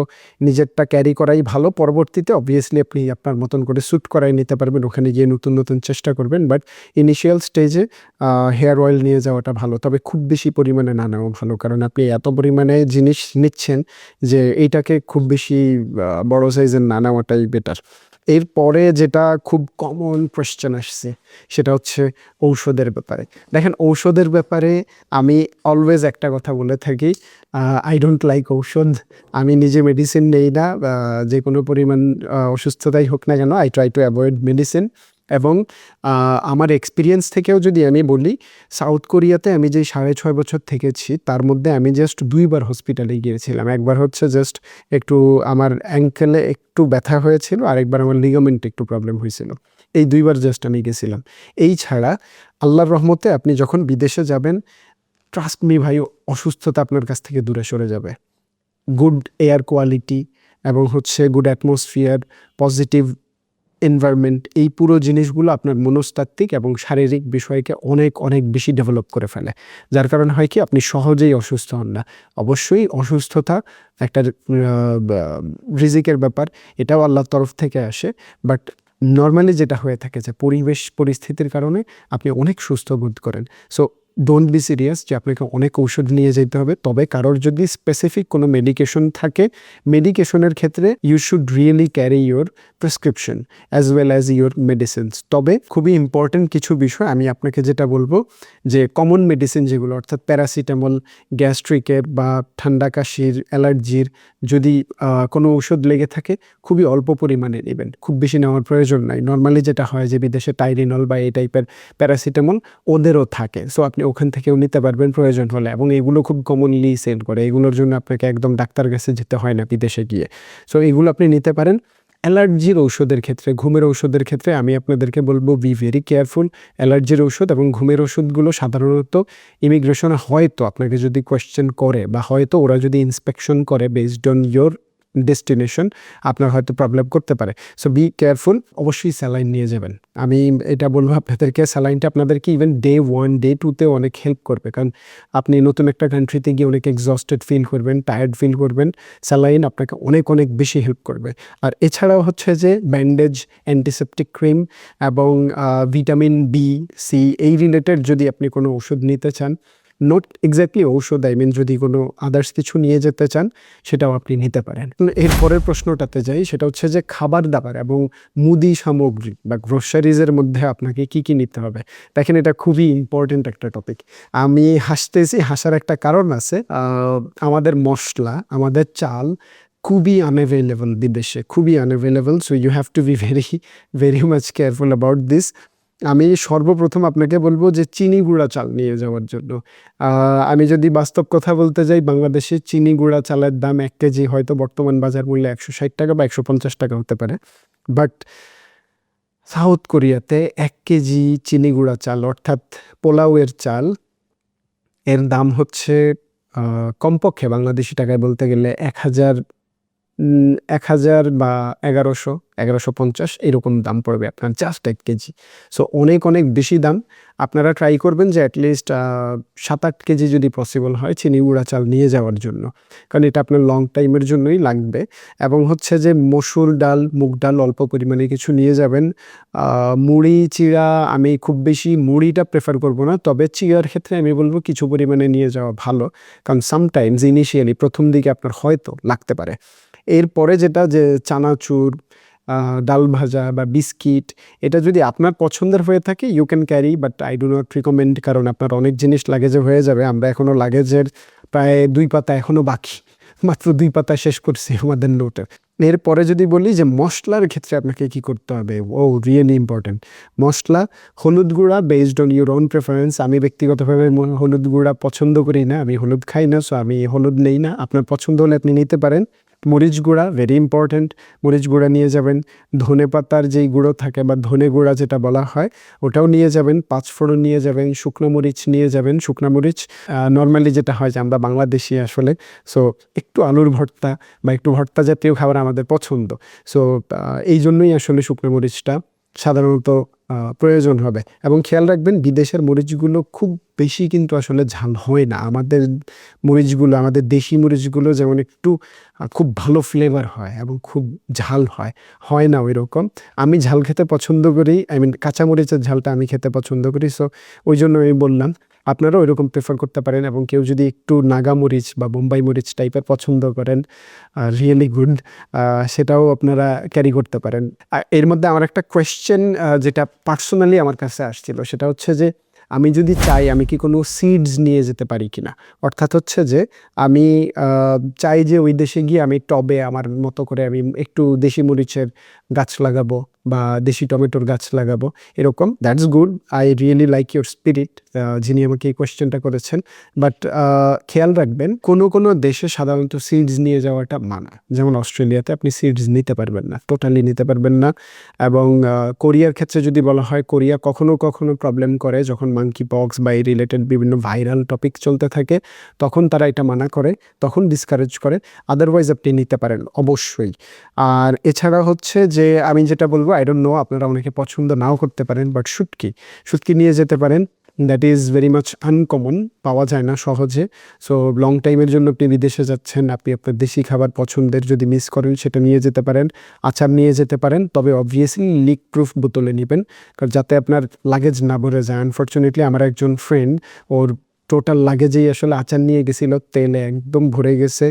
নিজেরটা ক্যারি করাই ভালো, পরবর্তীতে অবভিয়াসলি আপনি আপনার মতন করে স্যুট করাই নিতে পারবেন, ওখানে গিয়ে নতুন নতুন চেষ্টা করবেন, বাট ইনিশিয়াল স্টেজে হেয়ার অয়েল নিয়ে যাওয়াটা ভালো, তবে খুব বেশি পরিমাণে না নেওয়া ভালো, কারণ আপনি এত পরিমাণে জিনিস নিচ্ছেন যে এইটাকে খুব বেশি বড় সাইজের না নেওয়াটাই বেটার। এরপরে যেটা খুব কমন কোয়েশ্চেন আসছে সেটা হচ্ছে ঔষধের ব্যাপারে। দেখেন, ঔষধের ব্যাপারে আমি অলওয়েজ একটা কথা বলে থাকি, আই ডোন্ট লাইক ঔষধ। আমি নিজে মেডিসিন নেই না, যে কোনো পরিমাণ অসুস্থতাই হোক না কেন, I try to avoid medicine. এবং আমার এক্সপিরিয়েন্স থেকেও যদি আমি বলি, সাউথ কোরিয়াতে আমি যে 6.5 বছর থেকেছি তার মধ্যে আমি জাস্ট 2বার হসপিটালে গিয়েছিলাম। একবার হচ্ছে জাস্ট একটু আমার অ্যাঙ্কেলে একটু ব্যথা হয়েছিল, আরেকবার আমার লিগামেন্টে একটু প্রবলেম হয়েছিল। এই 2বার জাস্ট আমি গেছিলাম। এই ছাড়া আল্লাহর রহমতে আপনি যখন বিদেশে যাবেন, ট্রাস্ট মি ভাই, অসুস্থতা আপনার কাছ থেকে দূরে সরে যাবে। গুড এয়ার কোয়ালিটি এবং হচ্ছে গুড অ্যাটমসফিয়ার, পজিটিভ এনভায়রনমেন্ট, এই পুরো জিনিসগুলো আপনার মনস্তাত্ত্বিক এবং শারীরিক বিষয়কে অনেক অনেক বেশি ডেভেলপ করে ফেলে, যার কারণে হয় কি আপনি সহজেই অসুস্থ হন না। অবশ্যই অসুস্থতা একটা রিজিকের ব্যাপার, এটাও আল্লাহর তরফ থেকে আসে, বাট নর্মালি যেটা হয়ে থাকে যে পরিবেশ পরিস্থিতির কারণে আপনি অনেক সুস্থ বোধ করেন। সো ডোন্ট বি সিরিয়াস যে আপনাকে অনেক ঔষধ নিয়ে যেতে হবে, তবে কারোর যদি স্পেসিফিক কোনো মেডিকেশন থাকে, মেডিকেশনের ক্ষেত্রে you should really carry your prescription as well as your medicines. তবে খুবই ইম্পর্টেন্ট কিছু বিষয় আমি আপনাকে যেটা বলবো, যে কমন মেডিসিন যেগুলো, অর্থাৎ প্যারাসিটামল, গ্যাস্ট্রিকের বা ঠান্ডা কাশির, অ্যালার্জির, যদি কোনো ঔষধ লেগে থাকে খুবই অল্প পরিমাণে নেবেন, খুব বেশি নেওয়ার প্রয়োজন নাই। নর্মালি যেটা হয় যে বিদেশে টাইরিনল বা এই টাইপের প্যারাসিটামল ওদেরও থাকে, সো আপনি ওখান থেকেও নিতে পারবেন প্রয়োজন হলে, এবং এগুলো খুব কমনলি সেল করে, এগুলোর জন্য আপনাকে একদম ডাক্তার কাছে যেতে হয় না বিদেশে গিয়ে, সো এগুলো আপনি নিতে পারেন। অ্যালার্জির ঔষধের ক্ষেত্রে, ঘুমের ঔষধের ক্ষেত্রে আমি আপনাদেরকে বলবো বি ভেরি কেয়ারফুল। অ্যালার্জির ঔষধ এবং ঘুমের ওষুধগুলো সাধারণত ইমিগ্রেশনে হয়তো আপনাকে যদি কোয়েশ্চেন করে, বা হয়তো ওরা যদি ইন্সপেকশন করে বেসড অন ইয়োর ডেস্টিনেশন, আপনার হয়তো প্রবলেম করতে পারে, সো বি কেয়ারফুল। অবশ্যই স্যালাইন নিয়ে যাবেন। আমি এটা বলবো আপনাদেরকে, স্যালাইনটা আপনাদেরকে ইভেন ডে 1 ডে 2তে অনেক হেল্প করবে, কারণ আপনি নতুন একটা কান্ট্রিতে গিয়ে অনেক এক্সস্টেড ফিল করবেন, টায়ার্ড ফিল করবেন, স্যালাইন আপনাকে অনেক অনেক বেশি হেল্প করবে। আর এছাড়াও হচ্ছে যে ব্যান্ডেজ, অ্যান্টিসেপটিক ক্রিম এবং ভিটামিন বি, সি, এই রিলেটেড যদি আপনি কোনো ওষুধ নিতে চান, নট এক্স্যাক্টলি ঔষধ, আই মিন যদি কোনো আদার্স কিছু নিয়ে যেতে চান সেটাও আপনি নিতে পারেন। এর পরের প্রশ্নটাতে যাই, সেটা হচ্ছে যে খাবার দাবার এবং মুদি সামগ্রী বা গ্রোসারিজের মধ্যে আপনাকে কি কি নিতে হবে। দেখেন, এটা খুবই ইম্পর্টেন্ট একটা টপিক। আমি হাসতেছি, হাসার একটা কারণ আছে। আমাদের মশলা, আমাদের চাল খুবই আনঅ্যাভেলেবল বিদেশে, খুবই unavailable, so you have to be very very much careful about this. আমি সর্বপ্রথম আপনাকে বলবো যে চিনি গুঁড়া চাল নিয়ে যাওয়ার জন্য। আমি যদি বাস্তব কথা বলতে যাই, বাংলাদেশে চিনি গুঁড়া চালের দাম 1 কেজি হয়তো বর্তমান বাজার মূল্যে 160 টাকা বা 150 টাকা হতে পারে, বাট সাউথ কোরিয়াতে 1 কেজি চিনি গুঁড়া চাল, অর্থাৎ পোলাওয়ের চাল, এর দাম হচ্ছে কমপক্ষে বাংলাদেশি টাকায় বলতে গেলে 1000 বা 1150 এরকম দাম পড়বে আপনার জাস্ট 1 কেজি। সো অনেক অনেক বেশি দাম। আপনারা ট্রাই করবেন যে অ্যাটলিস্ট 7-8 কেজি যদি পসিবল হয় চিনি গুঁড়া চাল নিয়ে যাওয়ার জন্য, কারণ এটা আপনার লং টাইমের জন্যই লাগবে। এবং হচ্ছে যে মসুর ডাল, মুগ ডাল অল্প পরিমাণে কিছু নিয়ে যাবেন। মুড়ি, চিড়া, আমি খুব বেশি মুড়িটা প্রেফার করব না, তবে চিড়ার ক্ষেত্রে আমি বলবো কিছু পরিমাণে নিয়ে যাওয়া ভালো, কারণ সামটাইমস ইনিশিয়ালি প্রথম দিকে আপনার হয়তো লাগতে পারে। এরপরে যেটা, যে চানাচুর, ডাল ভাজা বা বিস্কিট, এটা যদি আপনার পছন্দের হয়ে থাকে you can carry, but I do not recommend, কারণ আপনার অনেক জিনিস লাগেজে হয়ে যাবে। আমরা এখনও লাগেজের প্রায় 2 পাতা এখনও বাকি, মাত্র 2 পাতা শেষ করছি আমাদের নোটের। এরপরে যদি বলি যে মশলার ক্ষেত্রে আপনাকে কি করতে হবে, ও রিয়েলি ইম্পর্টেন্ট। মশলা, হলুদ গুঁড়া based on your own preference. আমি ব্যক্তিগতভাবে হলুদ গুঁড়া পছন্দ করি না, আমি হলুদ খাই না, সো আমি হলুদ নেই না। আপনার পছন্দ হলে আপনি নিতে পারেন, মরিচ গুঁড়া ভেরি ইম্পর্ট্যান্ট, মরিচ গুঁড়া নিয়ে যাবেন। ধনে পাতার যেই গুঁড়ো থাকে বা ধনে গুঁড়া যেটা বলা হয় ওটাও নিয়ে যাবেন। পাঁচফোড়ন নিয়ে যাবেন, শুকনো মরিচ নিয়ে যাবেন। শুকনো মরিচ নর্মালি যেটা হয় যে আমরা বাংলাদেশি আসলে, সো একটু আলুর ভর্তা বা একটু ভর্তা জাতীয় খাবার আমাদের পছন্দ। সো এই জন্যই আসলে শুকনো মরিচটা সাধারণত প্রয়োজন হবে। এবং খেয়াল রাখবেন বিদেশের মরিচগুলো খুব বেশি কিন্তু আসলে ঝাল হয় না। আমাদের মরিচগুলো, আমাদের দেশি মরিচগুলো যেমন একটু খুব ভালো ফ্লেভার হয় এবং খুব ঝাল হয় না ওই রকম। আমি ঝাল খেতে পছন্দ করি, কাঁচা মরিচের ঝালটা আমি খেতে পছন্দ করি। সো ওই জন্য আমি বললাম আপনারা ওইরকম প্রেফার করতে পারেন। এবং কেউ যদি একটু নাগা মরিচ বা বোম্বাই মরিচ টাইপের পছন্দ করেন, রিয়েলি গুড, সেটাও আপনারা ক্যারি করতে পারেন। এর মধ্যে আমার একটা কোয়েশ্চেন যেটা পার্সোনালি আমার কাছে আসছিল সেটা হচ্ছে যে আমি যদি চাই আমি কি কোনো সিডস নিয়ে যেতে পারি কিনা। অর্থাৎ হচ্ছে যে আমি চাই যে ওই দেশে গিয়ে আমি টবে আমার মতো করে আমি একটু দেশি মরিচের গাছ লাগাবো বা দেশি টমেটোর গাছ লাগাবো, এরকম। That's good, I really like your spirit, যিনি আমাকে এই কোয়েশ্চেনটা করেছেন। বাট খেয়াল রাখবেন কোনো কোনো দেশে সাধারণত সিডস নিয়ে যাওয়াটা মানা। যেমন অস্ট্রেলিয়াতে আপনি সিডস নিতে পারবেন না, টোটালি নিতে পারবেন না। এবং কোরিয়ার ক্ষেত্রে যদি বলা হয়, কোরিয়া কখনো কখনো প্রবলেম করে যখন মাঙ্কি পক্স বা এই রিলেটেড বিভিন্ন ভাইরাল টপিক চলতে থাকে, তখন তারা এটা মানা করে, তখন ডিসকারেজ করে। আদারওয়াইজ আপনি নিতে পারেন অবশ্যই। আর এছাড়া হচ্ছে যে আমি যেটা বলবো, আই ডোন্ট নো, আপনারা অনেকে পছন্দ নাও করতে পারেন, বাট শুটকি নিয়ে যেতে পারেন। That is very much uncommon, পাওয়া যায় না সহজে। সো লং টাইমের জন্য আপনি বিদেশে যাচ্ছেন, আপনি আপনার দেশি খাবার পছন্দের যদি মিস করেন সেটা নিয়ে যেতে পারেন। আচার নিয়ে যেতে পারেন, তবে অবভিয়াসলি লিক প্রুফ বোতলে নেবেন, কারণ যাতে আপনার লাগেজ না ভরে যায়। আনফর্চুনেটলি আমার একজন ফ্রেন্ড, ওর টোটাল লাগেজেই আসলে আচার নিয়ে গেছিলো, তেলে একদম ভরে গেছে,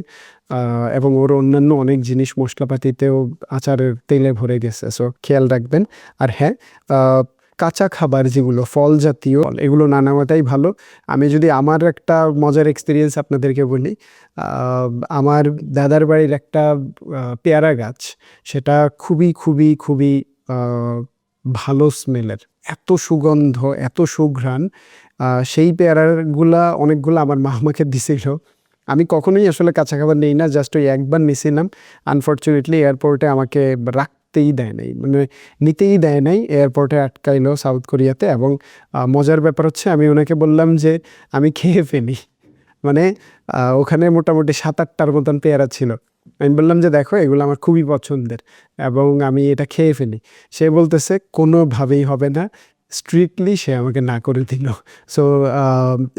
এবং ওর অন্যান্য অনেক জিনিস মশলাপাতিতেও আচারের তেলে ভরে গেছে। সো খেয়াল রাখবেন। আর হ্যাঁ, কাঁচা খাবার যেগুলো ফল জাতীয়, এগুলো না নেওয়াটাই ভালো। আমি যদি আমার একটা মজার এক্সপিরিয়েন্স আপনাদেরকে বলি, আমার দাদার বাড়ির একটা পেয়ারা গাছ, সেটা খুবই খুবই খুবই ভালো স্মেলের, এত সুগন্ধ, এত সুঘ্রাণ। সেই পেয়ারাগুলা অনেকগুলো আমার মা আমাকে দিছিল। আমি কখনোই আসলে কাঁচা খাবার নেই না, জাস্ট ওই একবার নিছিলাম। আনফর্চুনেটলি এয়ারপোর্টে আমাকে রাখতেই দেয় নাই, মানে নিতেই দেয় নাই, এয়ারপোর্টে আটকাইলো সাউথ কোরিয়াতে। এবং মজার ব্যাপার হচ্ছে আমি ওনাকে বললাম যে আমি খেয়ে ফেলি, মানে ওখানে মোটামুটি 7-8টার মতন পেয়ারা ছিল। আমি বললাম যে দেখো এগুলো আমার খুবই পছন্দের এবং আমি এটা খেয়ে ফেলি। সে বলতেছে কোনোভাবেই হবে না, স্ট্রিক্টলি সে আমাকে না করে দিল। সো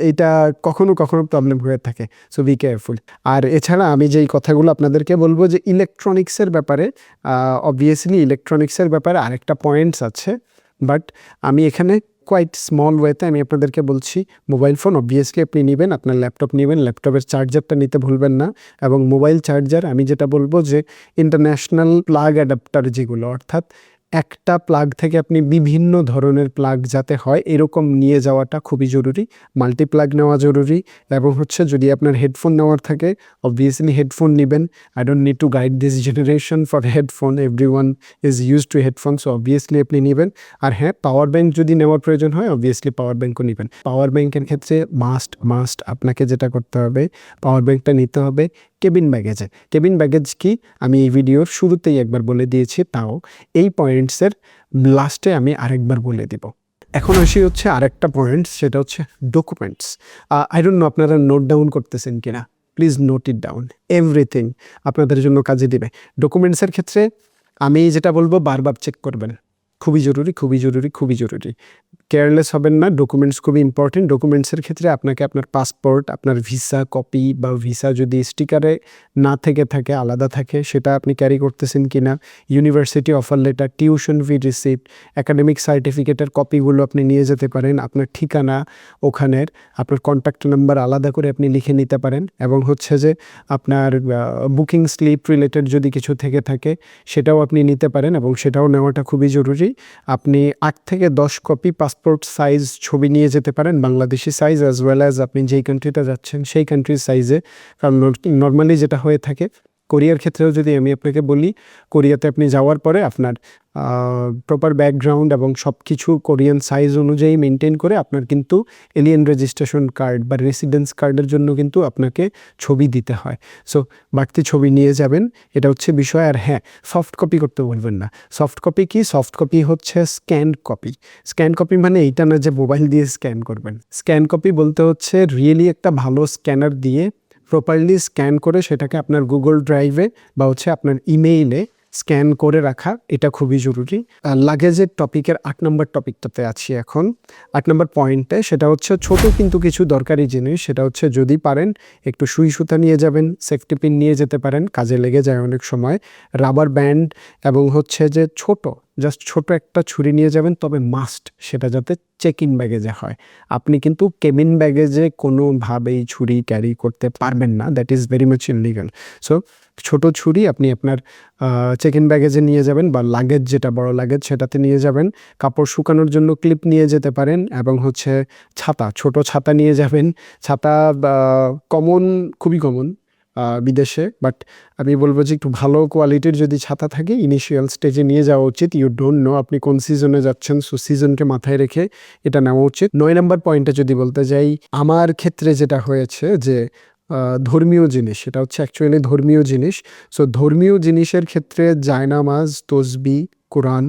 এইটা কখনো কখনো প্রবলেম হয়ে থাকে, সো বি কেয়ারফুল। আর এছাড়া আমি যেই কথাগুলো আপনাদেরকে বলবো যে ইলেকট্রনিক্সের ব্যাপারে, অবভিয়াসলি ইলেকট্রনিক্সের ব্যাপারে আরেকটা পয়েন্টস আছে, বাট আমি এখানে কোয়াইট স্মল ওয়েতে আমি আপনাদেরকে বলছি। মোবাইল ফোন অবভিয়াসলি আপনি নেবেন, আপনার ল্যাপটপ নেবেন, ল্যাপটপের চার্জারটা নিতে ভুলবেন না। এবং মোবাইল চার্জার আমি যেটা বলবো যে ইন্টারন্যাশনাল প্লাগ অ্যাডাপ্টার যেগুলো, অর্থাৎ একটা প্লাগ থেকে আপনি বিভিন্ন ধরনের প্লাগ যাতে হয় এরকম নিয়ে যাওয়াটা খুবই জরুরি। মাল্টি প্লাগ নেওয়া জরুরি। এবং হচ্ছে যদি আপনার হেডফোন নেওয়ার থাকে, অবভিয়াসলি হেডফোন নেবেন। I don't need to guide this generation for headphone, everyone is use to headphone, so obviously আপনি নেবেন। আর হ্যাঁ, পাওয়ার ব্যাঙ্ক যদি নেওয়ার প্রয়োজন হয় অবভিয়াসলি পাওয়ার ব্যাঙ্কও নেবেন। পাওয়ার ব্যাঙ্কের ক্ষেত্রে মাস্ট আপনাকে যেটা করতে হবে, পাওয়ার ব্যাঙ্কটা নিতে হবে কেবিন ব্যাগেজে। কেবিন ব্যাগেজ কি আমি এই ভিডিওর শুরুতেই একবার বলে দিয়েছি, তাও এই পয়েন্টসের লাস্টে আমি আরেকবার বলে দিব। এখন আসি হচ্ছে আরেকটা পয়েন্ট, সেটা হচ্ছে ডকুমেন্টস। আই ডোন্ট নো আপনারা নোট ডাউন করতেছেন কিনা, please note it down, everything আপনাদের জন্য কাজে দিবে। ডকুমেন্টসের ক্ষেত্রে আমি যেটা বলবো বারবার চেক করবেন, খুবই জরুরি, খুবই জরুরি, খুবই জরুরি। কেয়ারলেস হবেন না, ডকুমেন্টস খুবই ইম্পর্টেন্ট। ডকুমেন্টসের ক্ষেত্রে আপনাকে আপনার পাসপোর্ট, আপনার ভিসা কপি বা ভিসা যদি স্টিকারে না থেকে থাকে, আলাদা থাকে, সেটা আপনি ক্যারি করতেছেন কিনা, university offer letter, tuition fee receipt, academic সার্টিফিকেটের কপিগুলো আপনি নিয়ে যেতে পারেন। আপনার ঠিকানা ওখানের, আপনার কন্ট্যাক্ট নাম্বার আলাদা করে আপনি লিখে নিতে পারেন। এবং হচ্ছে যে আপনার বুকিং স্লিপ রিলেটেড যদি কিছু থেকে থাকে সেটাও আপনি নিতে পারেন, এবং সেটাও নেওয়াটা খুবই জরুরি। আপনি 8 থেকে 10 কপি পাসপোর্ট সাইজ ছবি নিয়ে যেতে পারেন, Bangladeshi size, as well as আপনি যেই কান্ট্রিতে যাচ্ছেন সেই কান্ট্রির সাইজে। কারণ নর্মালি যেটা হয়ে থাকে কোরিয়ার ক্ষেত্রেও যদি আমি আপনাকে বলি, কোরিয়াতে আপনি যাওয়ার পরে আপনার প্রপার ব্যাকগ্রাউন্ড এবং সব কিছু কোরিয়ান সাইজ অনুযায়ী মেনটেন করে আপনার কিন্তু এলিয়েন রেজিস্ট্রেশন কার্ড বা রেসিডেন্স কার্ডের জন্য কিন্তু আপনাকে ছবি দিতে হয়। সো বাড়তি ছবি নিয়ে যাবেন, এটা হচ্ছে বিষয়। আর হ্যাঁ, সফট কপি করতে বলবেন না। সফট কপি কি? সফট কপি হচ্ছে স্ক্যান কপি। স্ক্যান কপি মানে এইটা না যে মোবাইল দিয়ে স্ক্যান করবেন। স্ক্যান কপি বলতে হচ্ছে রিয়েলি একটা ভালো স্ক্যানার দিয়ে প্রপারলি স্ক্যান করে সেটাকে আপনার গুগল ড্রাইভে বা হচ্ছে আপনার ইমেইলে স্ক্যান করে রাখা, এটা খুবই জরুরি। লাগেজের টপিকের 8 নম্বর টপিকটাতে আছি এখন, 8 নম্বর পয়েন্টে। সেটা হচ্ছে ছোট কিন্তু কিছু দরকারি জিনিস। সেটা হচ্ছে যদি পারেন একটু সুই সুতা নিয়ে যাবেন, সেফটি পিন নিয়ে যেতে পারেন, কাজে লেগে যায় অনেক সময়, রাবার ব্যান্ড, এবং হচ্ছে যে জাস্ট ছোট একটা ছুরি নিয়ে যাবেন, তবে মাস্ট সেটা যাতে চেক ইন ব্যাগেজে হয়। আপনি কিন্তু কেবিন ব্যাগেজে কোনোভাবেই ছুরি ক্যারি করতে পারবেন না, that is very much illegal. So ছোট ছুরি আপনি আপনার চেক ইন ব্যাগেজে নিয়ে যাবেন, বা লাগেজ যেটা বড় লাগেজ সেটাতে নিয়ে যাবেন। কাপড় শুকানোর জন্য ক্লিপ নিয়ে যেতে পারেন, এবং হচ্ছে ছাতা, ছোট ছাতা নিয়ে যাবেন। ছাতা খুবই কমন বিদেশে, বাট আমি বলবো যে একটু ভালো কোয়ালিটির যদি ছাতা থাকে ইনিশিয়াল স্টেজে নিয়ে যাওয়া উচিত। ইউ ডোন্ট নো আপনি কোন সিজনে যাচ্ছেন, সো সিজনকে মাথায় রেখে এটা নেওয়া উচিত। 9 নম্বর পয়েন্টে যদি বলতে যাই, আমার ক্ষেত্রে যেটা হয়েছে যে ধর্মীয় জিনিস, সেটা হচ্ছে অ্যাকচুয়ালি ধর্মীয় জিনিস। সো ধর্মীয় জিনিসের ক্ষেত্রে জায়নামাজ, তসবি, কোরআন,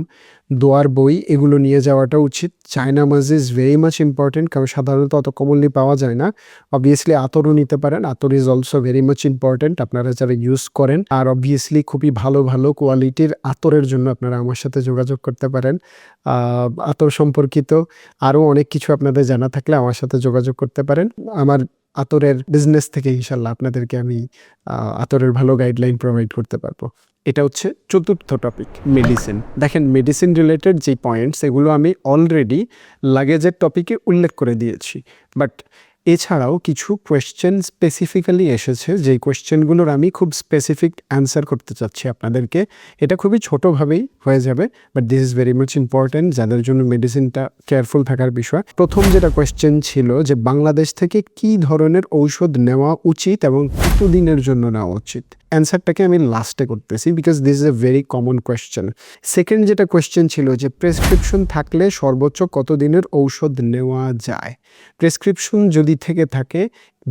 দোয়ার বই, এগুলো নিয়ে যাওয়াটা উচিত। জায়নামাজ ইজ ভেরি মাচ ইম্পর্টেন্ট, কারণ সাধারণত অত কমনলি পাওয়া যায় না। অবভিয়াসলি আতরও নিতে পারেন, আতর is also very much important আপনারা যারা ইউজ করেন। আর অবভিয়াসলি খুবই ভালো ভালো কোয়ালিটির আতরের জন্য আপনারা আমার সাথে যোগাযোগ করতে পারেন। আতর সম্পর্কিত আরও অনেক কিছু আপনাদের জানা থাকলে আমার সাথে যোগাযোগ করতে পারেন। আমার আতরের বিজনেস থেকে ইনশাল্লাহ আপনাদেরকে আমি আতরের ভালো গাইডলাইন প্রোভাইড করতে পারবো। এটা হচ্ছে 4র্থ টপিক, মেডিসিন। দেখেন, মেডিসিন রিলেটেড যে পয়েন্টস, এগুলো আমি অলরেডি লাগেজের টপিকে উল্লেখ করে দিয়েছি, বাট এছাড়াও কিছু কোয়েশ্চেন স্পেসিফিক্যালি এসেছে, যেই কোয়েশ্চেনগুলোর আমি খুব স্পেসিফিক অ্যান্সার করতে চাচ্ছি আপনাদেরকে। এটা খুবই ছোটোভাবেই হয়ে যাবে, but this is very much important, যাদের জন্য মেডিসিনটা কেয়ারফুল থাকার বিষয়। প্রথম যেটা কোয়েশ্চেন ছিল যে বাংলাদেশ থেকে কী ধরনের ঔষধ নেওয়া উচিত এবং কতদিনের জন্য নেওয়া উচিত। অ্যান্সারটাকে আমি লাস্টে করতেছি, because this is a very common question. Second যেটা কোয়েশ্চেন ছিল যে প্রেসক্রিপশন থাকলে সর্বোচ্চ কতদিনের ঔষধ নেওয়া যায়। প্রেসক্রিপশন যদি থেকে থাকে,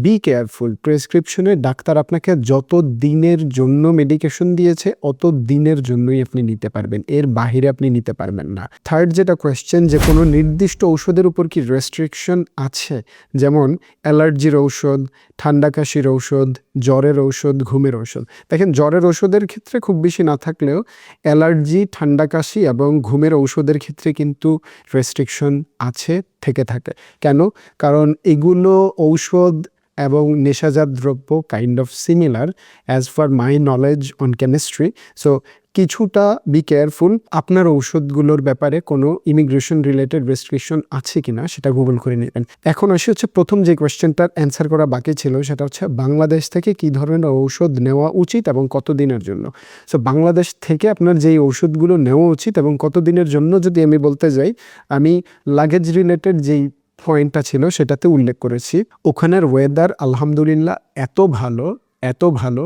বি কেয়ারফুল। প্রেসক্রিপশনে ডাক্তার আপনাকে যত দিনের জন্য মেডিকেশন দিয়েছে অত দিনের জন্যই আপনি নিতে পারবেন, এর বাহিরে আপনি নিতে পারবেন না। থার্ড যেটা কোয়েশ্চেন, যে কোনো নির্দিষ্ট ঔষধের উপর কি রেস্ট্রিকশন আছে, যেমন অ্যালার্জির ঔষধ, ঠান্ডা কাশির ঔষধ, জ্বরের ঔষধ, ঘুমের ঔষধ। দেখেন, জ্বরের ঔষধের ক্ষেত্রে খুব বেশি না থাকলেও অ্যালার্জি, ঠান্ডা কাশি এবং ঘুমের ঔষধের ক্ষেত্রে কিন্তু রেস্ট্রিকশন আছে, থেকে থাকে। কেন? কারণ এগুলো ঔষধ এবং নেশাজাত দ্রব্য kind of similar as far my knowledge on chemistry. So কিছুটা বি কেয়ারফুল। আপনার ঔষধগুলোর ব্যাপারে কোনো ইমিগ্রেশন রিলেটেড রেস্ট্রিকশন আছে কিনা সেটা গুগল করে নেবেন। এখন আসি হচ্ছে প্রথম যে কোয়েশ্চেনটার অ্যান্সার করা বাকি ছিল, সেটা হচ্ছে বাংলাদেশ থেকে কী ধরনের ঔষধ নেওয়া উচিত এবং কতদিনের জন্য। সো বাংলাদেশ থেকে আপনার যেই ঔষধগুলো নেওয়া উচিত এবং কতদিনের জন্য যদি আমি বলতে যাই, আমি লাগেজ রিলেটেড যেই পয়েন্টটা ছিল সেটাতে উল্লেখ করেছি। ওখানের ওয়েদার আলহামদুলিল্লাহ এত ভালো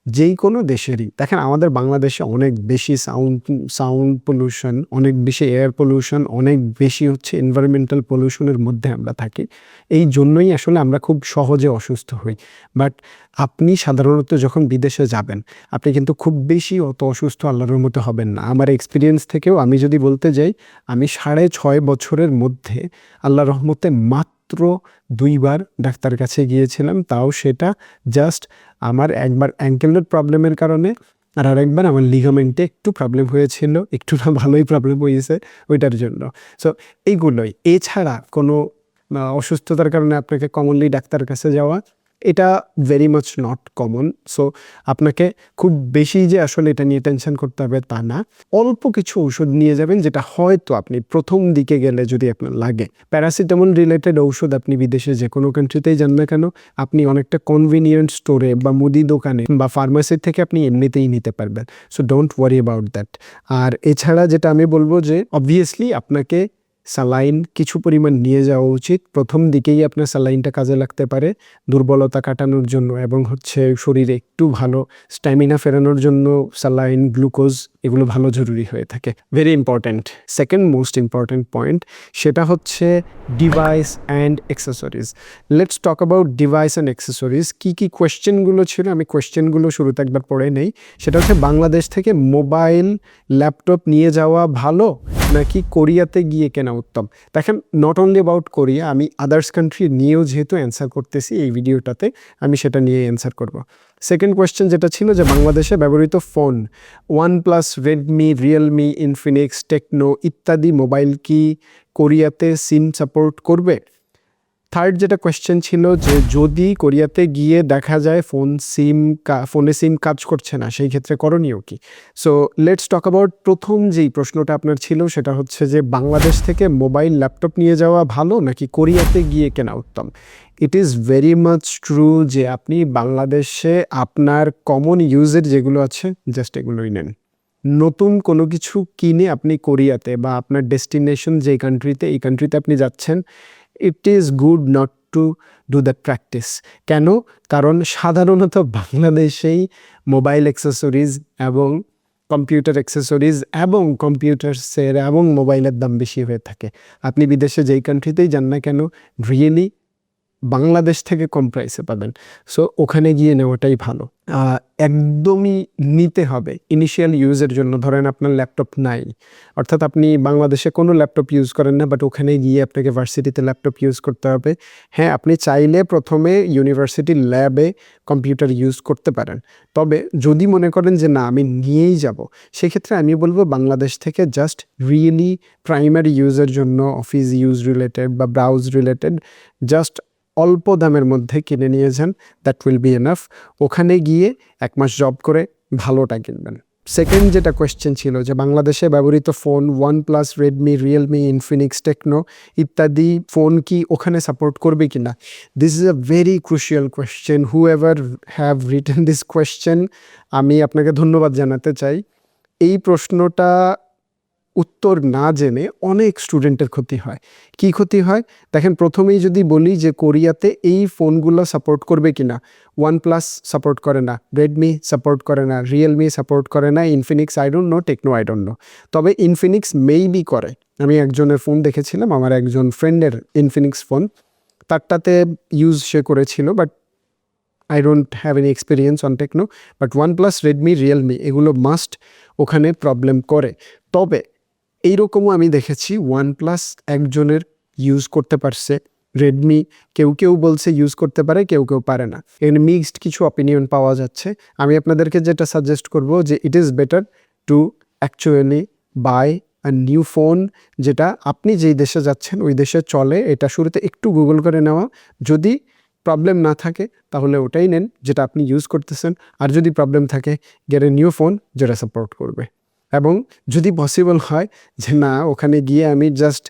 যেই কোনো দেশেরই। দেখেন, আমাদের বাংলাদেশে অনেক বেশি সাউন্ড পলিউশন, অনেক বেশি এয়ার পলিউশন, অনেক বেশি হচ্ছে এনভায়রনমেন্টাল পলিউশনের মধ্যে আমরা থাকি। এই জন্যই আসলে আমরা খুব সহজে অসুস্থ হই। বাট আপনি সাধারণত যখন বিদেশে যাবেন, আপনি কিন্তু খুব বেশি অত অসুস্থ আল্লাহর মতো হবেন না। আমার এক্সপিরিয়েন্স থেকেও আমি যদি বলতে যাই, আমি 6.5 বছরের মধ্যে আল্লাহর রহমতে মাত্র 2 বার ডাক্তার কাছে গিয়েছিলাম, তাও সেটা জাস্ট আমার একবার অ্যাঙ্কেলের প্রবলেমের কারণে, আর আরেকবার আমার লিগামেন্টে একটু প্রবলেম হয়েছিল, একটু না ভালোই প্রবলেম হয়েছে ওইটার জন্য। সো এইগুলোই। এছাড়া কোনো অসুস্থতার কারণে আপনাকে কমনলি ডাক্তার কাছে যাওয়া, এটা very much not common. So আপনাকে খুব বেশি যে আসলে এটা নিয়ে টেনশন করতে হবে তা না। অল্প কিছু ঔষধ নিয়ে যাবেন, যেটা হয়তো আপনি প্রথম দিকে গেলে যদি আপনার লাগে। প্যারাসিটামল রিলেটেড ঔষধ আপনি বিদেশে যে কোনো কান্ট্রিতেই যান না কেন, আপনি অনেকটা কনভিনিয়েন্ট স্টোরে বা মুদি দোকানে বা ফার্মেসির থেকে আপনি এমনিতেই নিতে পারবেন। So don't worry about that. আর এছাড়া যেটা আমি বলবো যে অবভিয়াসলি আপনাকে স্যালাইন কিছু পরিমাণ নিয়ে যাওয়া উচিত। প্রথম দিকেই আপনার স্যালাইনটা কাজে লাগতে পারে দুর্বলতা কাটানোর জন্য এবং শরীরে একটু ভালো স্ট্যামিনা ফেরানোর জন্য স্যালাইন, গ্লুকোজ এগুলো ভালো জরুরি হয়ে থাকে। Very important. Second most important point সেটা হচ্ছে device and accessories. Let's talk about device and accessories. কী কী কোয়েশ্চেনগুলো ছিল আমি কোয়েশ্চেনগুলো শুরুতে একবার পড়ে নেই। সেটা হচ্ছে বাংলাদেশ থেকে মোবাইল, ল্যাপটপ নিয়ে যাওয়া ভালো নাকি কোরিয়াতে গিয়ে কেনা উত্তম? দেখেন, নট অনলি অ্যাবাউট কোরিয়া, আমি আদার্স কান্ট্রি নিয়েও যেহেতু অ্যান্সার করতেছি এই ভিডিওটাতে, আমি সেটা নিয়ে অ্যান্সার করব। সেকেন্ড কোয়েশ্চেন যেটা ছিল যে বাংলাদেশে ব্যবহৃত phone OnePlus, Redmi, Realme, Infinix, Tecno ইত্যাদি মোবাইল কি কোরিয়াতে সিম সাপোর্ট করবে? থার্ড যেটা কোয়েশ্চেন ছিল যে যদি কোরিয়াতে গিয়ে দেখা যায় ফোনে সিম কাজ করছে না, সেই ক্ষেত্রে করণীয় কি? সো লেটস টক অ্যাবাউট প্রথম যেই প্রশ্নটা আপনার ছিল সেটা হচ্ছে যে বাংলাদেশ থেকে মোবাইল, ল্যাপটপ নিয়ে যাওয়া ভালো নাকি কোরিয়াতে গিয়ে কেনা উত্তম? It is very much true যে আপনি বাংলাদেশে আপনার কমন ইউজের যেগুলো আছে জাস্ট এগুলোই নেন। নতুন কোনো কিছু কিনে আপনি কোরিয়াতে বা আপনার ডেস্টিনেশন যে কান্ট্রিতে, এই কান্ট্রিতে আপনি যাচ্ছেন, it is good not to do that practice. কেন? কারণ সাধারণত বাংলাদেশেই মোবাইল অ্যাক্সেসরিজ এবং কম্পিউটার অ্যাক্সেসরিজ এবং কম্পিউটার্সের এবং মোবাইলের দাম বেশি হয়ে থাকে। আপনি বিদেশে যেই কান্ট্রিতেই যান না কেন, রিয়েলি বাংলাদেশ থেকে কম প্রাইসে পাবেন। সো ওখানে গিয়ে নেওয়াটাই ভালো। একদমই নিতে হবে ইনিশিয়াল ইউজের জন্য। ধরেন আপনার ল্যাপটপ নাই, অর্থাৎ আপনি বাংলাদেশে কোনো ল্যাপটপ ইউজ করেন না, বাট ওখানে গিয়ে আপনাকে ভার্সিটিতে ল্যাপটপ ইউজ করতে হবে। হ্যাঁ, আপনি চাইলে প্রথমে ইউনিভার্সিটির ল্যাবে কম্পিউটার ইউজ করতে পারেন। তবে যদি মনে করেন যে না আমি নিয়েই যাব, সেক্ষেত্রে আমি বলবো বাংলাদেশ থেকে জাস্ট রিয়েলি প্রাইমারি ইউজের জন্য, অফিস ইউজ রিলেটেড বা ব্রাউজ রিলেটেড জাস্ট অল্প দামের মধ্যে কিনে নিয়ে যান, দ্যাট উইল বি এনাফ। ওখানে গিয়ে 1 মাস জব করে ভালোটা কিনবেন। সেকেন্ড যেটা কোয়েশ্চেন ছিল যে বাংলাদেশে ব্যবহৃত phone OnePlus, Redmi, Realme, Infinix, Tecno ইত্যাদি ফোন কি ওখানে সাপোর্ট করবে কি না? This is a very crucial question. Whoever have written this question, আমি আপনাকে ধন্যবাদ জানাতে চাই। এই প্রশ্নটা উত্তর না জেনে অনেক স্টুডেন্টের ক্ষতি হয়। কি ক্ষতি হয়? দেখেন, প্রথমেই যদি বলি যে কোরিয়াতে এই ফোনগুলো সাপোর্ট করবে কি না, OnePlus সাপোর্ট করে না, রেডমি সাপোর্ট করে না, রিয়েলমি সাপোর্ট করে না, Infinix I don't know, Tecno I don't know. তবে ইনফিনিক্স মেবি করে। আমি একজনের ফোন দেখেছিলাম, আমার একজন ফ্রেন্ডের ইনফিনিক্স ফোন, তারটাতে ইউজ সে করেছিল, but I don't have any experience on Tecno. But OnePlus, Redmi, Realme এগুলো মাস্ট ওখানে প্রবলেম করে। তবে এইরকমও আমি দেখেছি OnePlus একজনের ইউজ করতে পারছে, রেডমি কেউ বলছে ইউজ করতে পারে, কেউ পারে না। এর মিক্সড কিছু অপিনিয়ন পাওয়া যাচ্ছে। আমি আপনাদেরকে যেটা সাজেস্ট করব যে it is better to actually buy a new phone, যেটা আপনি যেই দেশে যাচ্ছেন ওই দেশে চলে। এটা শুরুতে একটু গুগল করে নেওয়া, যদি প্রবলেম না থাকে তাহলে ওটাই নেন যেটা আপনি ইউজ করতেছেন, আর যদি প্রবলেম থাকে গেট এ নিউ ফোন যেটা সাপোর্ট করবে। এবং যদি পসিবল হয় যে না ওখানে গিয়ে আমি জাস্ট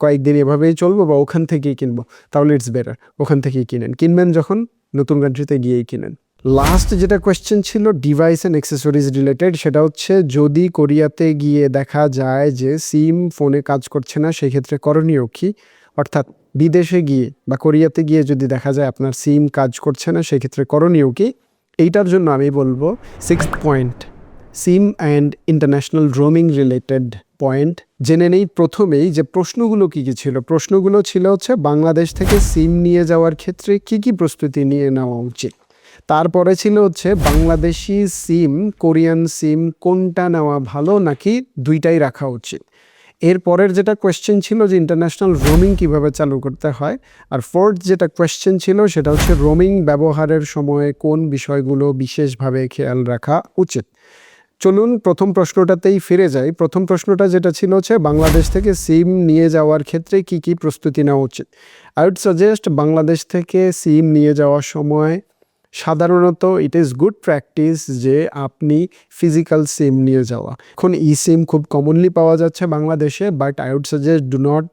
কয়েকদিন এভাবেই চলবো বা ওখান থেকেই কিনবো, তাহলে ইটস বেটার ওখান থেকেই কিনবেন যখন নতুন কান্ট্রিতে গিয়েই কিনেন। লাস্ট যেটা কোয়েশ্চেন ছিল ডিভাইস অ্যান্ড অ্যাক্সেসরিজ রিলেটেড, সেটা হচ্ছে যদি কোরিয়াতে গিয়ে দেখা যায় যে সিম ফোনে কাজ করছে না, সেক্ষেত্রে করণীয় কি? অর্থাৎ বিদেশে গিয়ে বা কোরিয়াতে গিয়ে যদি দেখা যায় আপনার সিম কাজ করছে না, সেক্ষেত্রে করণীয় কি? এইটার জন্য আমি বলবো 6th point, SIM and international roaming related point জেনে নেই। প্রথমেই যে প্রশ্নগুলো কী ছিল, প্রশ্নগুলো ছিল হচ্ছে বাংলাদেশ থেকে সিম নিয়ে যাওয়ার ক্ষেত্রে কি প্রস্তুতি নিয়ে নেওয়া উচিত। তারপরে ছিল হচ্ছে বাংলাদেশি সিম, কোরিয়ান সিম কোনটা নেওয়া ভালো নাকি দুইটাই রাখা উচিত। এরপরের যেটা কোয়েশ্চেন ছিল যে ইন্টারন্যাশনাল রোমিং কিভাবে চালু করতে হয়। আর ফোর্থ যেটা কোয়েশ্চেন ছিল সেটা হচ্ছে রোমিং ব্যবহারের সময় কোন বিষয়গুলো বিশেষভাবে খেয়াল রাখা উচিত। চলুন প্রথম প্রশ্নটাতেই ফিরে যাই। প্রথম প্রশ্নটা যেটা ছিল হচ্ছে বাংলাদেশ থেকে সিম নিয়ে যাওয়ার ক্ষেত্রে কি প্রস্তুতি নেওয়া উচিত। আই উড সাজেস্ট বাংলাদেশ থেকে সিম নিয়ে যাওয়ার সময় সাধারণত ইট ইজ গুড প্র্যাকটিস যে আপনি ফিজিক্যাল সিম নিয়ে যাওয়া। এখন ই সিম খুব কমনলি পাওয়া যাচ্ছে বাংলাদেশে, but I would suggest do not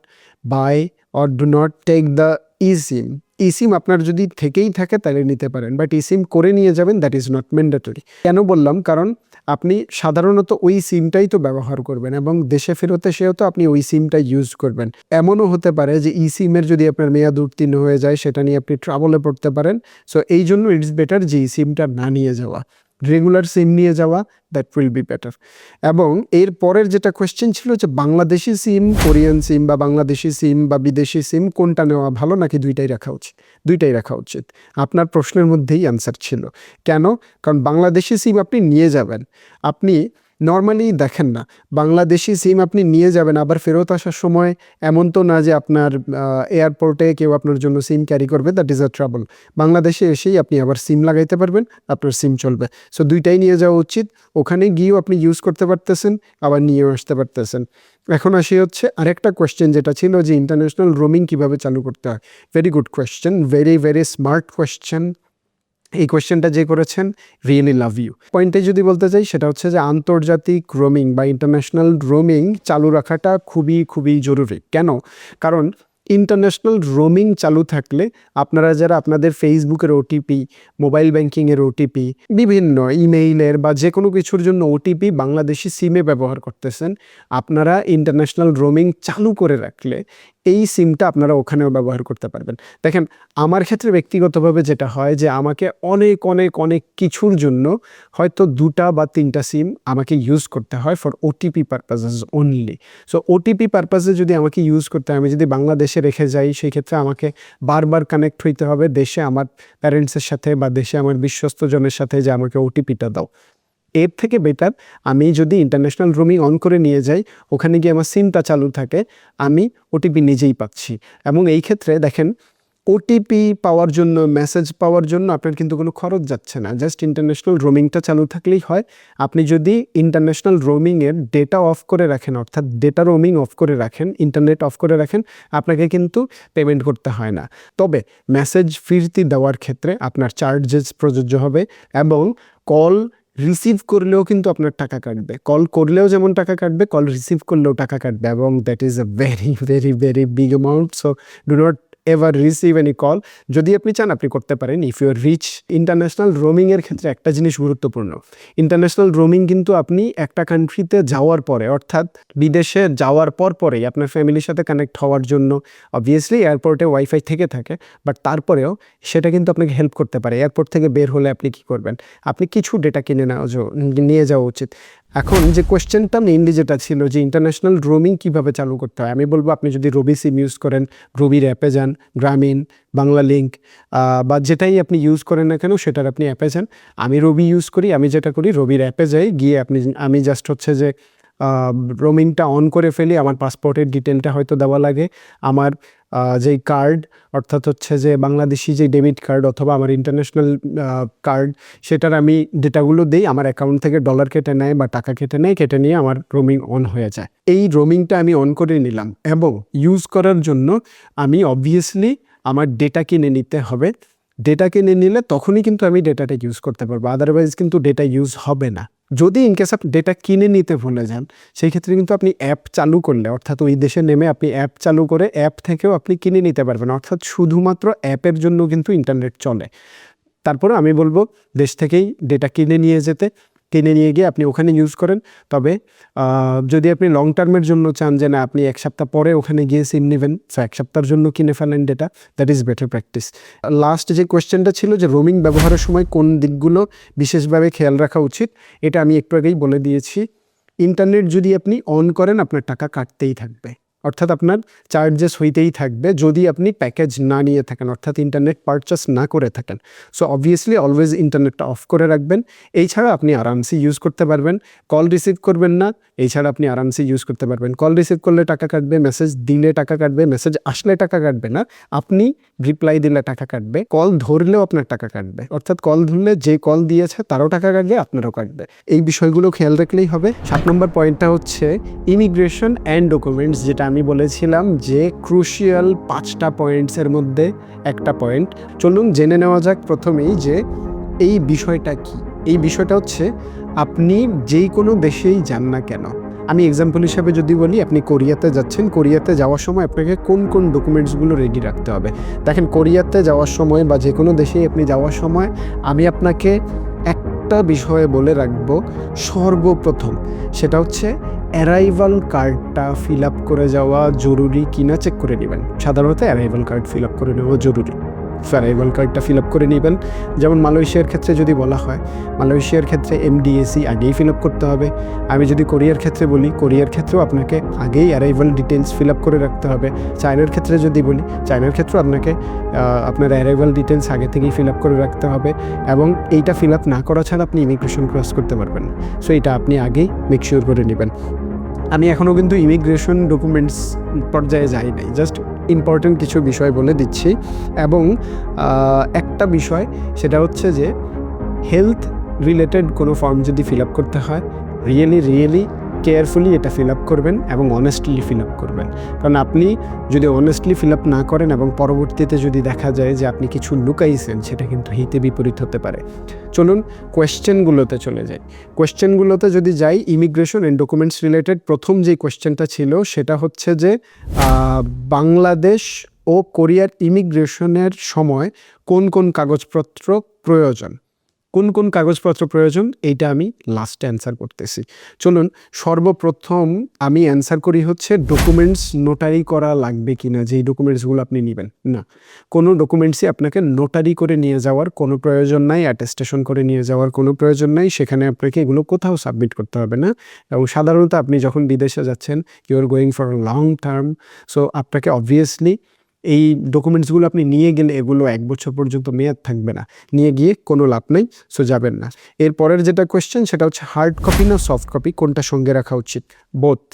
buy or do not take the e SIM. E SIM আপনার যদি থেকেই থাকে তাহলে নিতে পারেন, বাট ই সিম করে নিয়ে যাবেন, দ্যাট ইজ নট ম্যান্ডেটরি। কেন বললাম? কারণ আপনি সাধারণত ওই সিমটাই তো ব্যবহার করবেন এবং দেশে ফেরত এসেও তো আপনি ওই সিমটা ইউজ করবেন। এমনও হতে পারে যে ই সিমের যদি আপনার মেয়াদ উত্তীর্ণ হয়ে যায়, সেটা নিয়ে আপনি ট্রাবলে পড়তে পারেন। সো এই জন্য ইটস বেটার যে ই সিমটা না নিয়ে যাওয়া, রেগুলার সিম নিয়ে যাওয়া, দ্যাট উইল বি বেটার। এবং এর পরের যেটা কোয়েশ্চেন ছিল যে বাংলাদেশি সিম, কোরিয়ান সিম বা বাংলাদেশি সিম বা বিদেশি সিম কোনটা নেওয়া ভালো নাকি দুইটাই রাখা উচিত? দুইটাই রাখা উচিত। আপনার প্রশ্নের মধ্যেই অ্যান্সার ছিল। কেন? কারণ বাংলাদেশি সিম আপনি নিয়ে যাবেন, আপনি নর্মালি দেখেন না, বাংলাদেশি সিম আপনি নিয়ে যাবেন, আবার ফেরত আসার সময় এমন তো না যে আপনার এয়ারপোর্টে কেউ আপনার জন্য সিম ক্যারি করবে, দ্যাট ইজ আ ট্রাবল। বাংলাদেশে এসেই আপনি আবার সিম লাগাইতে পারবেন, আপনার সিম চলবে। সো দুইটাই নিয়ে যাওয়া উচিত। ওখানে গিয়েও আপনি ইউজ করতে পারতেছেন, আবার নিয়েও আসতে পারতেছেন। এখন আসি হচ্ছে আরেকটা কোয়েশ্চেন যেটা ছিল যে ইন্টারন্যাশনাল রোমিং কীভাবে চালু করতে হয়। Very good question, very very smart question. এই কোয়েশ্চেনটা যে করেছেন, রিয়েলি লাভ ইউ। পয়েন্টে যদি বলতে চাই সেটা হচ্ছে যে আন্তর্জাতিক রোমিং বা ইন্টারন্যাশনাল রোমিং চালু রাখাটা খুবই খুবই জরুরি। কেন? কারণ ইন্টারন্যাশনাল রোমিং চালু থাকলে আপনারা যারা আপনাদের ফেসবুকের ওটিপি, মোবাইল ব্যাংকিংয়ের ওটিপি, বিভিন্ন ইমেইলের বা যে কোনো কিছুর জন্য ওটিপি বাংলাদেশি সিমে ব্যবহার করতেছেন, আপনারা ইন্টারন্যাশনাল রোমিং চালু করে রাখলে এই সিমটা আপনারা ওখানেও ব্যবহার করতে পারবেন। দেখেন, আমার ক্ষেত্রে ব্যক্তিগতভাবে যেটা হয় যে আমাকে অনেক অনেক অনেক কিছুর জন্য হয়তো 2টা বা 3টা সিম আমাকে ইউজ করতে হয় for OTP purposes only. So OTP পারপাসে যদি আমাকে ইউজ করতে হয়, আমি যদি বাংলাদেশে রেখে যাই, সেই ক্ষেত্রে আমাকে বারবার কানেক্ট হইতে হবে দেশে আমার প্যারেন্টসের সাথে বা দেশে আমার বিশ্বস্তজনের সাথে যে আমাকে ওটিপিটা দাও। এর থেকে বেটার আমি যদি ইন্টারন্যাশনাল রোমিং অন করে নিয়ে যাই, ওখানে গিয়ে আমার সিমটা চালু থাকে, আমি ওটিপি নিজেই পাচ্ছি। এবং এই ক্ষেত্রে দেখেন, ওটিপি পাওয়ার জন্য, মেসেজ পাওয়ার জন্য আপনার কিন্তু কোনো খরচ যাচ্ছে না, জাস্ট ইন্টারন্যাশনাল রোমিংটা চালু থাকলেই হয়। আপনি যদি ইন্টারন্যাশনাল রোমিংয়ের ডেটা অফ করে রাখেন, অর্থাৎ ডেটা রোমিং অফ করে রাখেন, ইন্টারনেট অফ করে রাখেন, আপনাকে কিন্তু পেমেন্ট করতে হয় না। তবে মেসেজ ফিরতি দেওয়ার ক্ষেত্রে আপনার চার্জেস প্রযোজ্য হবে এবং কল রিসিভ করলেও কিন্তু আপনার টাকা কাটবে। কল করলেও যেমন টাকা কাটবে, কল রিসিভ করলেও টাকা কাটবে, এবং that is a very very very big amount. So do not ever receive any call. যদি আপনি চান আপনি করতে পারেন if you are rich. International রোমিংয়ের ক্ষেত্রে একটা জিনিস গুরুত্বপূর্ণ, ইন্টারন্যাশনাল রোমিং কিন্তু আপনি একটা কান্ট্রিতে যাওয়ার পরে, অর্থাৎ বিদেশে যাওয়ার পরেই আপনার ফ্যামিলির সাথে কানেক্ট হওয়ার জন্য অবভিয়াসলি এয়ারপোর্টে ওয়াইফাই থেকে থাকে, বাট তারপরেও সেটা কিন্তু আপনাকে হেল্প করতে পারে। এয়ারপোর্ট থেকে বের হলে আপনি কী করবেন? আপনি কিছু ডেটা কিনে নিয়ে যাওয়া উচিত। এখন যে কোয়েশ্চেনটা মেইনলি যেটা ছিল যে ইন্টারন্যাশনাল রোমিং কীভাবে চালু করতে হয়, আমি বলবো আপনি যদি রবি সিম ইউজ করেন, রবির অ্যাপে যান, গ্রামীণ, বাংলা লিঙ্ক বা যেটাই আপনি ইউজ করেন না কেন সেটার আপনি অ্যাপে যান। আমি রবি ইউজ করি, আমি যেটা করি রবির অ্যাপে যাই, গিয়ে আমি জাস্ট হচ্ছে যে রোমিংটা অন করে ফেলি। আমার পাসপোর্টের ডিটেলটা হয়তো দেওয়া লাগে, আমার যেই কার্ড, অর্থাৎ হচ্ছে যে বাংলাদেশি যে ডেবিট কার্ড অথবা আমার ইন্টারন্যাশনাল কার্ড, সেটার আমি ডেটাগুলো দিই, আমার অ্যাকাউন্ট থেকে ডলার কেটে নেয় বা টাকা কেটে নেয়, কেটে নিয়ে আমার রোমিং অন হয়ে যায়। এই রোমিংটা আমি অন করে নিলাম এবং ইউজ করার জন্য আমি অবভিয়াসলি আমার ডেটা কিনে নিতে হবে। ডেটা কিনে নিলে তখনই কিন্তু আমি ডেটাটা ইউজ করতে পারবো, আদারওয়াইজ কিন্তু ডেটা ইউজ হবে না। যদি ইনকেস আপনি ডেটা কিনে নিতে ভুলে যান, সেই ক্ষেত্রে কিন্তু আপনি অ্যাপ চালু করলে, অর্থাৎ ওই দেশে নেমে আপনি অ্যাপ চালু করে অ্যাপ থেকেও আপনি কিনে নিতে পারবেন, অর্থাৎ শুধুমাত্র অ্যাপের জন্য কিন্তু ইন্টারনেট চলে। তারপরে আমি বলবো দেশ থেকেই ডেটা কিনে নিয়ে গিয়ে আপনি ওখানে ইউজ করেন। তবে যদি আপনি লং টার্মের জন্য চান যে না আপনি 1 সপ্তাহ পরে ওখানে গিয়ে সিম নেবেন, সো 1 সপ্তাহের জন্য কিনে ফেলেন data, that is better practice. Last যে কোয়েশ্চেনটা ছিল যে রোমিং ব্যবহারের সময় কোন দিকগুলো বিশেষভাবে খেয়াল রাখা উচিত, এটা আমি একটু আগেই বলে দিয়েছি। ইন্টারনেট যদি আপনি অন করেন, আপনার টাকা কাটতেই থাকবে, অর্থাৎ আপনার চার্জেস হইতেই থাকবে যদি আপনি প্যাকেজ না নিয়ে থাকেন, অর্থাৎ ইন্টারনেট পারচেস না করে থাকেন। সো অবভিয়াসলি অলওয়েজ ইন্টারনেটটা অফ করে রাখবেন। এই ছাড়া আপনি আরামসে ইউজ করতে পারবেন। কল রিসিভ করবেন না, এই ছাড়া আপনি আরামসে ইউজ করতে পারবেন। কল রিসিভ করলে টাকা কাটবে, মেসেজ দিলে টাকা কাটবে, মেসেজ আসলে টাকা কাটবে না, আপনি রিপ্লাই দিলে টাকা কাটবে। কল ধরলেও আপনার টাকা কাটবে, অর্থাৎ কল ধরলে যে কল দিয়েছে তারও টাকা কাটবে, আপনারও কাটবে। এই বিষয়গুলো খেয়াল রাখলেই হবে। 7 নম্বর পয়েন্টটা হচ্ছে ইমিগ্রেশন অ্যান্ড ডকুমেন্টস, যেটা আমি বলেছিলাম যে ক্রুশিয়াল 5টা পয়েন্টসের মধ্যে একটা পয়েন্ট। চলুন জেনে নেওয়া যাক প্রথমেই যে এই বিষয়টা কি। এই বিষয়টা হচ্ছে আপনি যেই কোনো দেশেই যান না কেন, আমি এক্সাম্পল হিসাবে যদি বলি, আপনি কোরিয়াতে যাচ্ছেন, কোরিয়াতে যাওয়ার সময় আপনাকে কোন কোন ডকুমেন্টসগুলো রেডি রাখতে হবে। দেখেন, কোরিয়াতে যাওয়ার সময় বা যে কোনো দেশেই আপনি যাওয়ার সময় আমি আপনাকে একটা বিষয়ে বলে রাখবো সর্বপ্রথম, সেটা হচ্ছে অ্যারাইভাল কার্ডটা ফিল আপ করে যাওয়া জরুরি কিনা চেক করে নেবেন। সাধারণত অ্যারাইভাল কার্ড ফিল আপ করে নেওয়া জরুরি। অ্যারাইভাল কার্ডটা ফিল আপ করে নেবেন। যেমন মালয়েশিয়ার ক্ষেত্রে যদি বলা হয়, মালয়েশিয়ার ক্ষেত্রে MDAC আগেই ফিল আপ করতে হবে। আমি যদি কোরিয়ার ক্ষেত্রে বলি, কোরিয়ার ক্ষেত্রেও আপনাকে আগেই অ্যারাইভাল ডিটেলস ফিল আপ করে রাখতে হবে। চায়নার ক্ষেত্রে যদি বলি, চায়নার ক্ষেত্রেও আপনাকে আপনার অ্যারাইভাল ডিটেলস আগে থেকেই ফিল আপ করে রাখতে হবে, এবং এইটা ফিল আপ না করা ছাড়া আপনি ইমিগ্রেশন ক্রস করতে পারবেন না। সো এটা আপনি আগেই মেক শিওর করে নেবেন। আমি এখনও কিন্তু ইমিগ্রেশন ডকুমেন্টস পর্যায়ে যাই নাই, জাস্ট ইম্পর্টেন্ট কিছু বিষয় বলে দিচ্ছি। এবং একটা বিষয়, সেটা হচ্ছে যে হেলথ রিলেটেড কোনো ফর্ম যদি ফিল আপ করতে হয়, রিয়েলি কেয়ারফুলি এটা ফিল আপ করবেন এবং অনেস্টলি ফিল আপ করবেন। কারণ আপনি যদি অনেস্টলি ফিল আপ না করেন এবং পরবর্তীতে যদি দেখা যায় যে আপনি কিছু লুকাইছেন, সেটা কিন্তু হিতে বিপরীত হতে পারে। চলুন কোয়েশ্চেনগুলোতে চলে যাই। কোয়েশ্চেনগুলোতে যদি যাই, ইমিগ্রেশন অ্যান্ড ডকুমেন্টস রিলেটেড প্রথম যেই কোয়েশ্চেনটা ছিল, সেটা হচ্ছে যে বাংলাদেশ ও কোরিয়ার ইমিগ্রেশনের সময় কোন কোন কাগজপত্র প্রয়োজন, কোন কোন কাগজপত্র প্রয়োজন, এইটা আমি লাস্টে অ্যান্সার করতেছি। চলুন সর্বপ্রথম আমি অ্যান্সার করি হচ্ছে ডকুমেন্টস নোটারি করা লাগবে কি না, যেই ডকুমেন্টসগুলো আপনি নেবেন। না, কোনো ডকুমেন্টসই আপনাকে নোটারি করে নিয়ে যাওয়ার কোনো প্রয়োজন নাই, অ্যাটেস্টেশন করে নিয়ে যাওয়ার কোনো প্রয়োজন নাই। সেখানে আপনাকে এগুলো কোথাও সাবমিট করতে হবে না। এবং সাধারণত আপনি যখন বিদেশে যাচ্ছেন, you are going for long term, so আপনাকে অবভিয়াসলি এই ডকুমেন্টসগুলো আপনি নিয়ে গেলে এগুলো 1 বছর পর্যন্ত মেয়াদ থাকবে না, নিয়ে গিয়ে কোনো লাভ নেই, সো যাবেন না। এরপরের যেটা কোয়েশ্চেন, সেটা হচ্ছে হার্ড কপি না সফট কপি, কোনটা সঙ্গে রাখা উচিত? বোথ,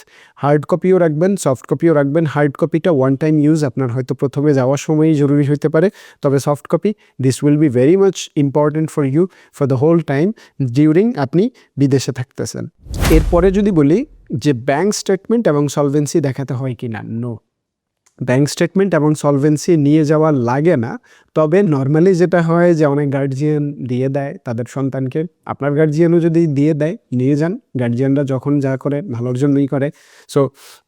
হার্ড কপিও রাখবেন, সফট কপিও রাখবেন। হার্ড কপিটা ওয়ান টাইম ইউজ, আপনার হয়তো প্রথমে যাওয়ার সময়ই জরুরি হতে পারে, তবে soft copy this will be very much important for you for the whole time during আপনি বিদেশে থাকতেছেন। এরপরে যদি বলি যে ব্যাঙ্ক স্টেটমেন্ট এবং সলভেন্সি দেখাতে হয় কি না, নো, ব্যাঙ্ক স্টেটমেন্ট এবং সলভেন্সি নিয়ে যাওয়া লাগে না। তবে নর্মালি যেটা হয় যে অনেক গার্জিয়ান দিয়ে দেয় তাদের সন্তানকে, আপনার গার্জিয়ানও যদি দিয়ে দেয় নিয়ে যান, গার্জিয়ানরা যখন যা করে ভালোর জন্যই করে, সো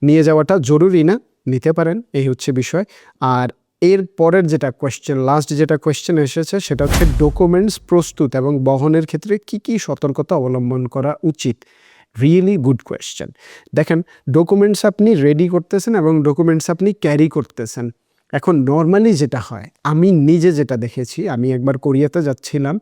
নিয়ে যাওয়াটা জরুরি না, নিতে পারেন, এই হচ্ছে বিষয়। আর এর পরের যেটা কোয়েশ্চেন, লাস্ট যেটা কোয়েশ্চেন এসেছে, সেটা হচ্ছে ডকুমেন্টস প্রস্তুত এবং বহনের ক্ষেত্রে কি কি সতর্কতা অবলম্বন করা উচিত। Really good question. দেখেন, ডকুমেন্টস আপনি রেডি করতেছেন এবং ডকুমেন্টস আপনি ক্যারি করতেছেন। এখন নর্মালি যেটা হয়, আমি নিজে যেটা দেখেছি, আমি একবার কোরিয়াতে যাচ্ছিলাম,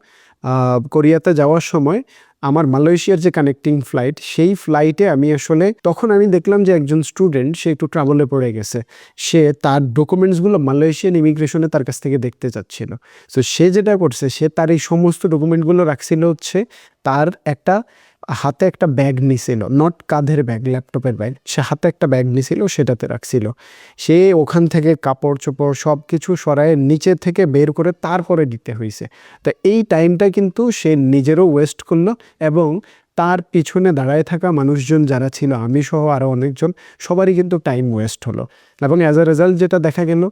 কোরিয়াতে যাওয়ার সময় আমার মালয়েশিয়ার যে কানেক্টিং ফ্লাইট, সেই ফ্লাইটে আমি আসলে তখন আমি দেখলাম যে একজন স্টুডেন্ট, সে একটু ট্রাভেলে পড়ে গেছে, সে তার ডকুমেন্টসগুলো মালয়েশিয়ান ইমিগ্রেশনে তার কাছ থেকে দেখতে চাচ্ছিল। সো সে যেটা করছে, সে তার এই সমস্ত ডকুমেন্টগুলো রাখছিল হচ্ছে তার একটা হাতে একটা ব্যাগ নিছিল, নট কাঁধের ব্যাগ, ল্যাপটপের ব্যাগ, সে হাতে একটা ব্যাগ নিছিল, সেটাতে রাখছিল। সে ওখান থেকে কাপড় চোপড় সব কিছু সরায় নিচে থেকে বের করে তারপরে দিতে হয়েছে। তো এই টাইমটা কিন্তু সে নিজেরও ওয়েস্ট করলো এবং তার পিছনে দাঁড়ায় থাকা মানুষজন যারা ছিল, আমি সহ আরও অনেকজন, সবারই কিন্তু টাইম ওয়েস্ট হলো। এবং অ্যাজ আ রেজাল্ট যেটা দেখা গেল,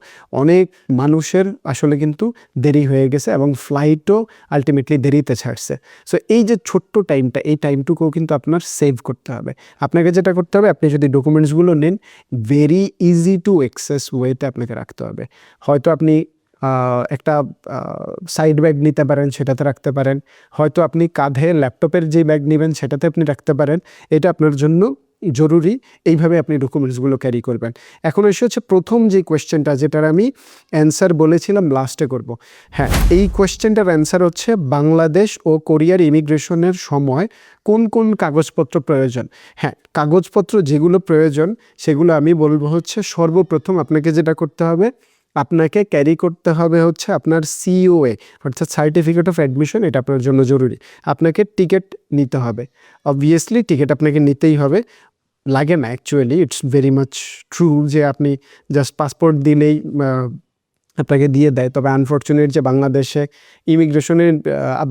অনেক মানুষের আসলে কিন্তু দেরি হয়ে গেছে এবং ফ্লাইটও আলটিমেটলি দেরিতে ছাড়ছে। সো এই যে ছোট্ট টাইমটা, এই টাইমটুকুও কিন্তু আপনার সেভ করতে হবে। আপনাকে যেটা করতে হবে, আপনি যদি ডকুমেন্টসগুলো নেন, ভেরি ইজি টু অ্যাক্সেস ওয়েতে আপনাকে রাখতে হবে। হয়তো আপনি একটা সাইড ব্যাগ নিতে পারেন, সেটাতে রাখতে পারেন। হয়তো আপনি কাঁধে ল্যাপটপের যে ব্যাগ নেবেন, সেটাতে আপনি রাখতে পারেন। এটা আপনার জন্য জরুরি, এইভাবে আপনি ডকুমেন্টসগুলো ক্যারি করবেন। এখন এসে হচ্ছে প্রথম যে কোয়েশ্চেনটা, যেটার আমি অ্যান্সার বলেছিলাম লাস্টে করব। হ্যাঁ, এই কোয়েশ্চেনটার অ্যান্সার হচ্ছে বাংলাদেশ ও কোরিয়ার ইমিগ্রেশনের সময় কোন কোন কাগজপত্র প্রয়োজন। হ্যাঁ, কাগজপত্র যেগুলো প্রয়োজন সেগুলো আমি বলবো হচ্ছে, সর্বপ্রথম আপনাকে যেটা করতে হবে, আপনাকে ক্যারি করতে হবে হচ্ছে আপনার COA, অর্থাৎ সার্টিফিকেট অফ অ্যাডমিশন। এটা আপনার জন্য জরুরি। আপনাকে টিকিট নিতে হবে, অবভিয়াসলি টিকিট আপনাকে নিতেই হবে। লাগে না actually, it's very much true যে আপনি জাস্ট পাসপোর্ট দিলেই আপনাকে দিয়ে দেয়। তবে আনফর্চুনেট যে বাংলাদেশে ইমিগ্রেশনের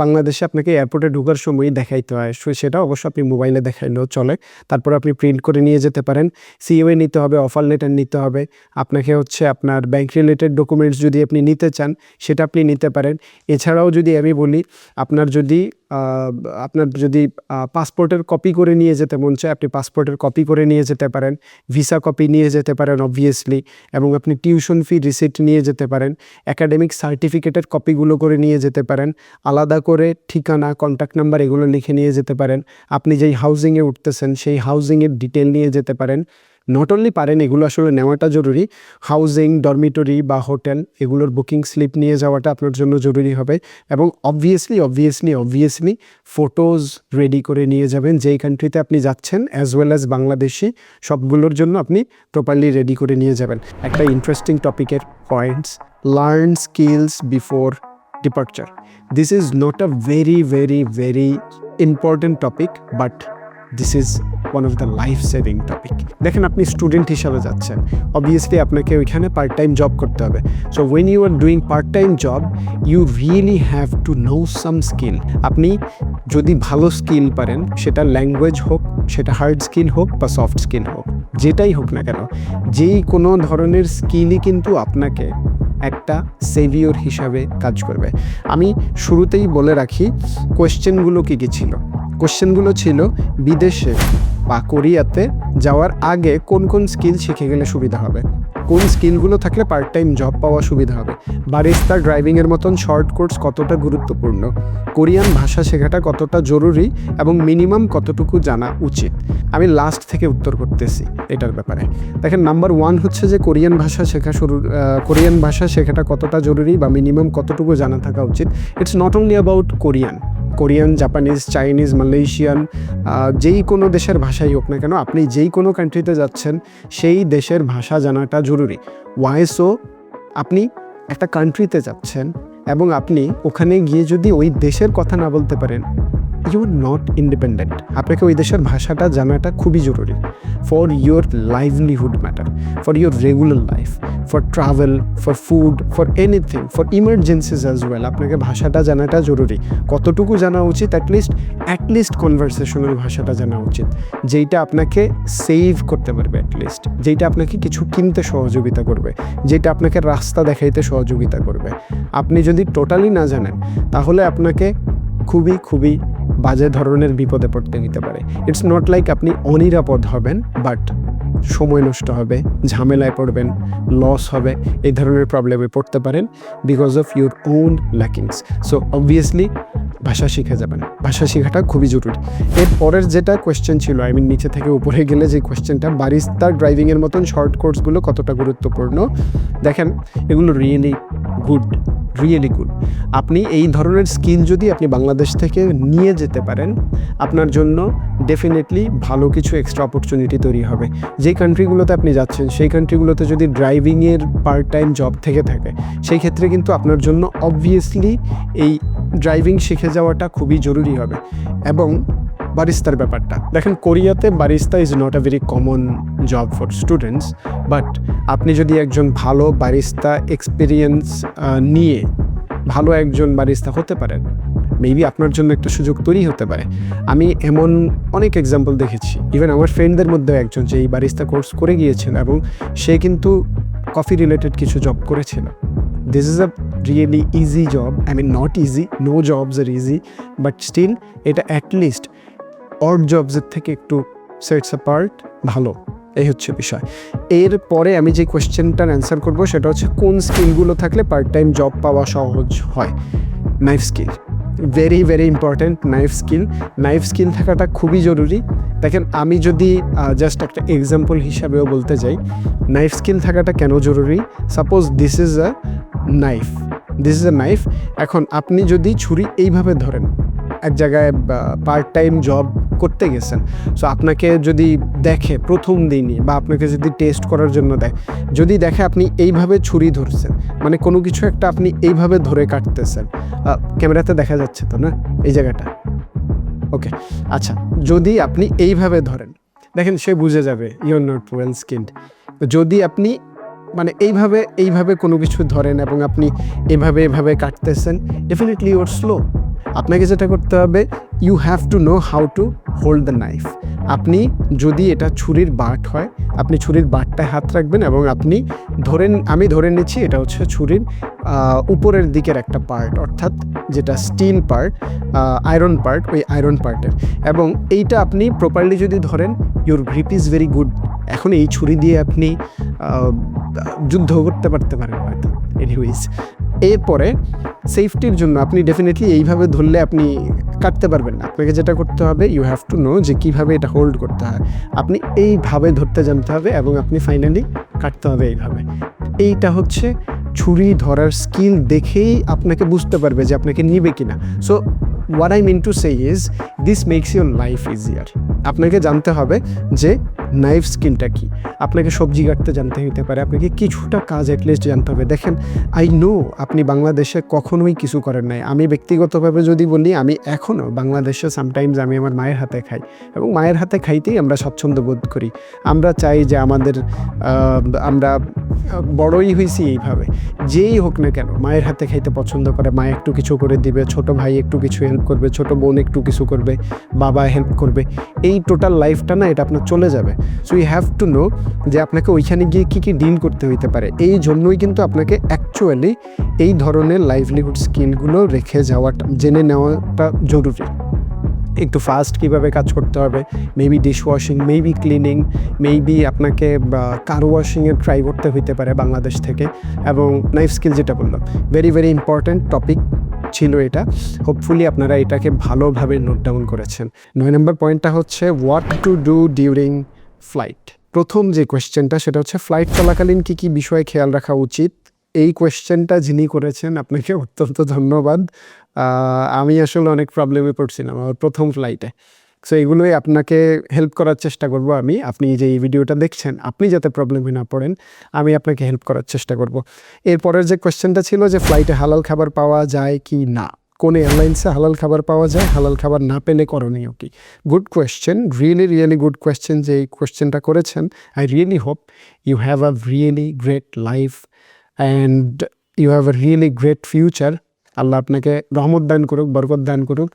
বাংলাদেশে আপনাকে এয়ারপোর্টে ঢোকার সময়ই দেখাইতে হয়, সেটা অবশ্য আপনি মোবাইলে দেখাইলেও চলে। তারপর আপনি প্রিন্ট করে নিয়ে যেতে পারেন। COA নিতে হবে, অফার লেটার নিতে হবে। আপনাকে হচ্ছে আপনার ব্যাংক রিলেটেড ডকুমেন্টস যদি আপনি নিতে চান, সেটা আপনি নিতে পারেন। এছাড়াও যদি আমি বলি, আপনার যদি আপনার যদি পাসপোর্টের কপি করে নিয়ে যেতে মন চায়, আপনি পাসপোর্টের কপি করে নিয়ে যেতে পারেন, ভিসা কপি নিয়ে যেতে পারেন অবভিয়াসলি, এবং আপনি টিউশন ফি রিসিপ্ট নিয়ে যেতে পারেন, একাডেমিক সার্টিফিকেটের কপিগুলো করে নিয়ে যেতে পারেন, আলাদা করে ঠিকানা, কন্ট্যাক্ট নাম্বার এগুলো লিখে নিয়ে যেতে পারেন, আপনি যেই হাউজিংয়ে উঠতেছেন সেই হাউজিংয়ের ডিটেল নিয়ে যেতে পারেন। নট অনলি পারেন, এগুলো আসলে নেওয়াটা জরুরি, হাউজিং, ডরমিটরি বা হোটেল এগুলোর বুকিং স্লিপ নিয়ে যাওয়াটা আপনার জন্য জরুরি হবে। এবং অবভিয়াসলি ফটোজ রেডি করে নিয়ে যাবেন যেই কান্ট্রিতে আপনি যাচ্ছেন, অ্যাজ ওয়েল অ্যাজ বাংলাদেশি, সবগুলোর জন্য আপনি প্রপারলি রেডি করে নিয়ে যাবেন। একটা ইন্টারেস্টিং টপিকের points, learn skills before departure. This is not a very important topic, but this is one of the life saving topic. দেখেন, আপনি স্টুডেন্ট হিসাবে যাচ্ছেন, অবভিয়াসলি আপনাকে ওইখানে পার্ট টাইম জব করতে হবে। So when you are doing part time job, you really have to know some skill. আপনি যদি ভালো স্কিল পারেন, সেটা ল্যাঙ্গুয়েজ হোক, সেটা হার্ড স্কিল হোক বা সফট স্কিল হোক, যেটাই হোক না কেন, যেই কোনো ধরনের স্কিলই কিন্তু আপনাকে একটা সেভিয়র হিসাবে কাজ করবে। আমি শুরুতেই বলে রাখি কোয়েশ্চেনগুলো কী কী ছিল। কোশ্চেনগুলো ছিল বিদেশে বা কোরিয়াতে যাওয়ার আগে কোন কোন স্কিল শিখে গেলে সুবিধা হবে, কোন স্কিলগুলো থাকলে পার্ট টাইম জব পাওয়া সুবিধা হবে, বারিস্তা, ড্রাইভিংয়ের মতন শর্ট কোর্স কতটা গুরুত্বপূর্ণ, কোরিয়ান ভাষা শেখাটা কতটা জরুরি এবং মিনিমাম কতটুকু জানা উচিত। আমি লাস্ট থেকে উত্তর করতেছি এটার ব্যাপারে। দেখেন, নাম্বার 1 হচ্ছে যে কোরিয়ান ভাষা শেখাটা কতটা জরুরি বা মিনিমাম কতটুকু জানা থাকা উচিত। It's not only about Korean, Japanese, Chinese, Malaysian, যেই কোনো দেশের ভাষাই হোক না কেন, আপনি যেই কোনো কান্ট্রিতে যাচ্ছেন সেই দেশের ভাষা জানাটা জরুরি। Why so? আপনি একটা কান্ট্রিতে যাচ্ছেন এবং আপনি ওখানে গিয়ে যদি ওই দেশের কথা না বলতে পারেন, ইউ আর নট ইন্ডিপেন্ডেন্ট। আপনাকে ওই দেশের ভাষাটা জানাটা খুবই জরুরি for your livelihood matter, for your regular life, for travel, for food, for anything, for emergencies as well. আপনাকে ভাষাটা জানাটা জরুরি। কতটুকু জানা উচিত? অ্যাটলিস্ট কনভারসেশনাল ভাষাটা জানা উচিত, যেইটা আপনাকে সেভ করতে পারবে, অ্যাটলিস্ট যেইটা আপনাকে কিছু কিনতে সহযোগিতা করবে, যেটা আপনাকে রাস্তা দেখাইতে সহযোগিতা করবে। আপনি যদি টোটালি না জানেন, তাহলে আপনাকে খুবই বাজে ধরনের বিপদে পড়তে নিতে পারে। ইটস নট লাইক আপনি অনিরাপদ হবেন, বাট সময় নষ্ট হবে, ঝামেলায় পড়বেন, লস হবে, এই ধরনের প্রবলেমে পড়তে পারেন because of your own lackings. So obviously ভাষা শিখে যাবেন, ভাষা শেখাটা খুবই জরুরি। এর পরের যেটা কোয়েশ্চেন ছিল, নিচে থেকে উপরে গেলে যে কোয়েশ্চেনটা, বারিস্তা, ড্রাইভিংয়ের মতন শর্ট কোর্সগুলো কতটা গুরুত্বপূর্ণ। দেখেন, এগুলো রিয়েলি গুড। আপনি এই ধরনের স্কিল যদি আপনি বাংলাদেশ থেকে নিয়ে যেতে পারেন, আপনার জন্য ডেফিনেটলি ভালো কিছু এক্সট্রা অপরচুনিটি তৈরি হবে। যেই কান্ট্রিগুলোতে আপনি যাচ্ছেন সেই কান্ট্রিগুলোতে যদি ড্রাইভিংয়ের পার্ট টাইম জব থেকে থাকে, সেই ক্ষেত্রে কিন্তু আপনার জন্য অবভিয়াসলি এই ড্রাইভিং শিখে যাওয়াটা খুবই জরুরি হবে। এবং বারিস্তার ব্যাপারটা দেখেন, কোরিয়াতে barista is not a very common job for students, but আপনি যদি একজন ভালো বারিস্তা এক্সপিরিয়েন্স নিয়ে ভালো একজন বারিস্তা হতে পারেন, মেবি আপনার জন্য একটা সুযোগ তৈরি হতে পারে। আমি এমন অনেক এক্সাম্পল দেখেছি, ইভেন আমার ফ্রেন্ডদের মধ্যে একজন যে এই বারিস্তা কোর্স করে গিয়েছেন এবং সে কিন্তু কফি রিলেটেড কিছু জব করেছিল। This is a really easy job, not easy, no jobs are easy, but still এটা অ্যাটলিস্ট অড জবসের থেকে একটু সেটস আ পার্ট ভালো। এই হচ্ছে বিষয়। এরপরে আমি যে কোয়েশ্চেনটার অ্যান্সার করবো সেটা হচ্ছে কোন স্কিলগুলো থাকলে পার্ট টাইম জব পাওয়া সহজ হয়। Knife skill, very important. Knife skill থাকাটা খুবই জরুরি। দেখেন, আমি যদি জাস্ট একটা এক্সাম্পল হিসাবেও বলতে যাই, নাইফ স্কিল থাকাটা কেন জরুরি। Suppose this is a knife. এখন আপনি যদি ছুরি এইভাবে ধরেন, এক জায়গায় পার্ট টাইম জব করতে গেছেন, সো আপনাকে যদি দেখে প্রথম দিনই বা আপনাকে যদি টেস্ট করার জন্য যদি দেখে আপনি এইভাবে ছুরি ধরছেন, মানে কোনো কিছু একটা আপনি এইভাবে ধরে কাটতেছেন, ক্যামেরাতে দেখা যাচ্ছে তো না এই জায়গাটা, ওকে আচ্ছা, যদি আপনি এইভাবে ধরেন, দেখেন সে বুঝে যাবে you are not well skilled. যদি আপনি মানে এইভাবে কোনো কিছু ধরেন এবং আপনি এভাবে কাটতেছেন, ডেফিনেটলি ইউ আর স্লো। আপনাকে যেটা করতে হবে, you have to know how to hold the knife. আপনি যদি এটা ছুরির বাট হয়, আপনি ছুরির বাটটায় হাত রাখবেন এবং আপনি আমি ধরে নিচ্ছি এটা হচ্ছে ছুরির উপরের দিকের একটা পার্ট, অর্থাৎ যেটা স্টিল পার্ট, আয়রন পার্ট, ওই আয়রন পার্টের। এবং এইটা আপনি প্রপারলি যদি ধরেন, your grip is very good. এখন এই ছুরি দিয়ে আপনি যুদ্ধ করতে পারেন হয়তো। এনিওয়েজ, এরপরে সেফটির জন্য আপনি ডেফিনেটলি এইভাবে ধরলে আপনি কাটতে পারবেন না। আপনাকে যেটা করতে হবে, ইউ হ্যাভ টু নো যে কীভাবে এটা হোল্ড করতে হয়। আপনি এইভাবে ধরতে জানতে হবে এবং আপনি ফাইনালি কাটতে হবে এইভাবে। এইটা হচ্ছে ছুরি ধরার স্কিল দেখেই আপনাকে বুঝতে পারবে যে আপনাকে নিবে কিনা। So what I mean to say is, this makes your life easier. আপনাকে জানতে হবে যে নাইফ স্কিলটা কী। আপনাকে সবজি কাটতে জানতে হতে পারে, আপনাকে কিছুটা কাজ অ্যাটলিস্ট জানতে হবে। দেখেন, আই নো আপনি বাংলাদেশে কখনোই কিছু করেন নাই। আমি ব্যক্তিগতভাবে যদি বলি, আমি এখনও বাংলাদেশে সামটাইমস আমি আমার মায়ের হাতে খাই, এবং মায়ের হাতে খাইতেই আমরা স্বচ্ছন্দ বোধ করি। আমরা চাই যে আমরা বড়ই হয়েছি এইভাবে। যেই হোক না কেন মায়ের হাতে খাইতে পছন্দ করে। মা একটু কিছু করে দিবে, ছোট ভাই একটু কিছু হেল্প করবে, ছোট বোন একটু কিছু করবে, বাবা হেল্প করবে। এই টোটাল লাইফটা না, এটা আপনার চলে যাবে। So you have to know যে আপনাকে ওইখানে গিয়ে কী কী ডিল করতে হইতে পারে। এই জন্যই কিন্তু আপনাকে অ্যাকচুয়ালি এই ধরনের লাইভলিহুড স্কিলগুলো রেখে যাওয়াটা, জেনে নেওয়াটা জরুরি। একটু ফাস্ট কীভাবে কাজ করতে হবে, maybe dish washing, maybe cleaning, maybe আপনাকে কার ওয়াশিংয়ে ট্রাই করতে হইতে পারে বাংলাদেশ থেকে। এবং নাইফ স্কিল যেটা বললাম, ভেরি ভেরি ইম্পর্ট্যান্ট টপিক ছিল এটা। হোপফুলি আপনারা এটাকে ভালোভাবে নোট ডাউন করেছেন। 9 নম্বর পয়েন্টটা হচ্ছে what to do during flight. প্রথম যে কোয়েশ্চেনটা সেটা হচ্ছে ফ্লাইট চলাকালীন কী কী বিষয়ে খেয়াল রাখা উচিত। এই কোয়েশ্চেনটা যিনি করেছেন আপনাকে অত্যন্ত ধন্যবাদ। আমি আসলে অনেক প্রবলেমে পড়ছিলাম আমার প্রথম ফ্লাইটে। সো এগুলোই আপনাকে হেল্প করার চেষ্টা করব আমি। আপনি যে এই ভিডিওটা দেখছেন, আপনি যাতে প্রবলেমে না পড়েন, আমি আপনাকে হেল্প করার চেষ্টা করব। এরপরের যে কোয়েশ্চেনটা ছিল যে ফ্লাইটে হালাল খাবার পাওয়া যায় কি না, কোন এয়ারলাইন্সে হালাল খাবার পাওয়া যায়, হালাল খাবার না পেলে করণীয় কি। Good question, really good question যে এই কোয়েশ্চেনটা করেছেন। I really hope you have a really great life and you have a really great future. আল্লাহ আপনাকে রহমত দান করুক, বরকত দান করুক।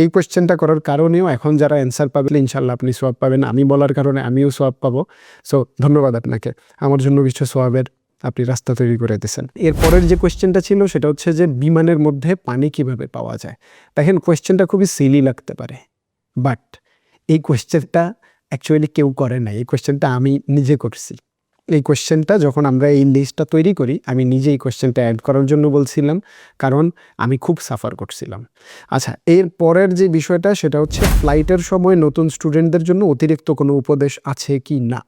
এই কোয়েশ্চেনটা করার কারণেও এখন যারা অ্যান্সার পাবেন, ইনশাল্লাহ আপনি সোয়াব পাবেন। আমি বলার কারণে আমিও সোয়াব পাবো। সো ধন্যবাদ আপনাকে, আমার জন্য কিছু সোয়াবের আপনি রাস্তা তৈরি করে দিয়েছেন। এরপরের যে কোয়েশ্চেনটা ছিল সেটা হচ্ছে যে বিমানের মধ্যে পানি কিভাবে পাওয়া যায়। দেখেন, কোয়েশ্চেনটা খুবই সিলি লাগতে পারে, বাট এই কোয়েশ্চেনটা অ্যাকচুয়ালি কেউ করে নাই। এই কোয়েশ্চেনটা আমি নিজে করছি। এই কোয়েশ্চেনটা যখন আমরা এই লিস্টটা তৈরি করি, আমি নিজে এই কোয়েশ্চেনটা অ্যাড করার জন্য বলছিলাম, কারণ আমি খুব সাফার করছিলাম। আচ্ছা, এর পরের যে বিষয়টা সেটা হচ্ছে ফ্লাইটের সময় নতুন স্টুডেন্টদের জন্য অতিরিক্ত কোনো উপদেশ আছে কি না।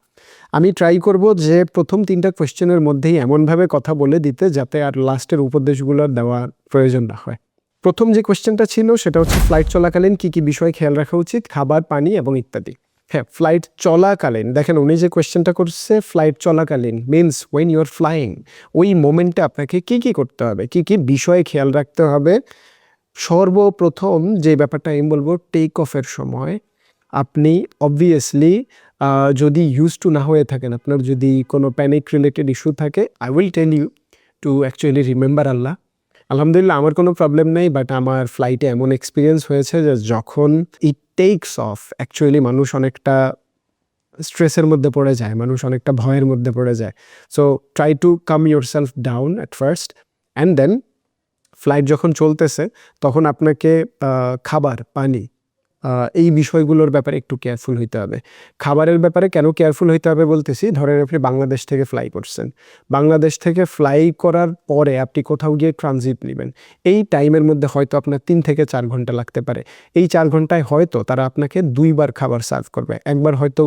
আমি ট্রাই করব যে প্রথম 3টা কোয়েশ্চেনের মধ্যেই এমনভাবে কথা বলে দিতে যাতে আর লাস্টের উপদেশগুলো দেওয়ার প্রয়োজন না হয়। প্রথম যে কোয়েশ্চেনটা ছিল সেটা হচ্ছে ফ্লাইট চলাকালীন কী কী বিষয় খেয়াল রাখা উচিত, খাবার, পানি এবং ইত্যাদি। হ্যাঁ, ফ্লাইট চলাকালীন, দেখেন উনি যে কোয়েশ্চেনটা করছে ফ্লাইট চলাকালীন means when you are flying, ওই মোমেন্টে আপনাকে কী কী করতে হবে, কী কী বিষয়ে খেয়াল রাখতে হবে। সর্বপ্রথম যে ব্যাপারটা আমি বলবো, টেক অফের সময় আপনি অবভিয়াসলি যদি ইউজ টু না হয়ে থাকেন, আপনার যদি কোনো প্যানিক রিলেটেড ইস্যু থাকে, I will tell you to actually remember আল্লাহ। আলহামদুলিল্লাহ আমার কোনো প্রবলেম নেই, বাট আমার ফ্লাইটে এমন এক্সপিরিয়েন্স হয়েছে যে যখন ইট টেকস অফ, অ্যাকচুয়ালি মানুষ অনেকটা স্ট্রেসের মধ্যে পড়ে যায়, মানুষ অনেকটা ভয়ের মধ্যে পড়ে যায়। So try to calm yourself down at first, and then flight যখন চলতেছে তখন আপনাকে খাবার, পানি, এই বিষয়গুলোর ব্যাপারে একটু কেয়ারফুল হইতে হবে। খাবারের ব্যাপারে কেন কেয়ারফুল হইতে হবে বলতেছি, ধরেন আপনি বাংলাদেশ থেকে ফ্লাই করছেন, বাংলাদেশ থেকে ফ্লাই করার পরে আপনি কোথাও গিয়ে ট্রানজিট নেবেন। এই টাইমের মধ্যে হয়তো আপনার 3 থেকে 4 ঘন্টা লাগতে পারে। এই 4 ঘন্টায় হয়তো তারা আপনাকে 2বার খাবার সার্ভ করবে। একবার হয়তো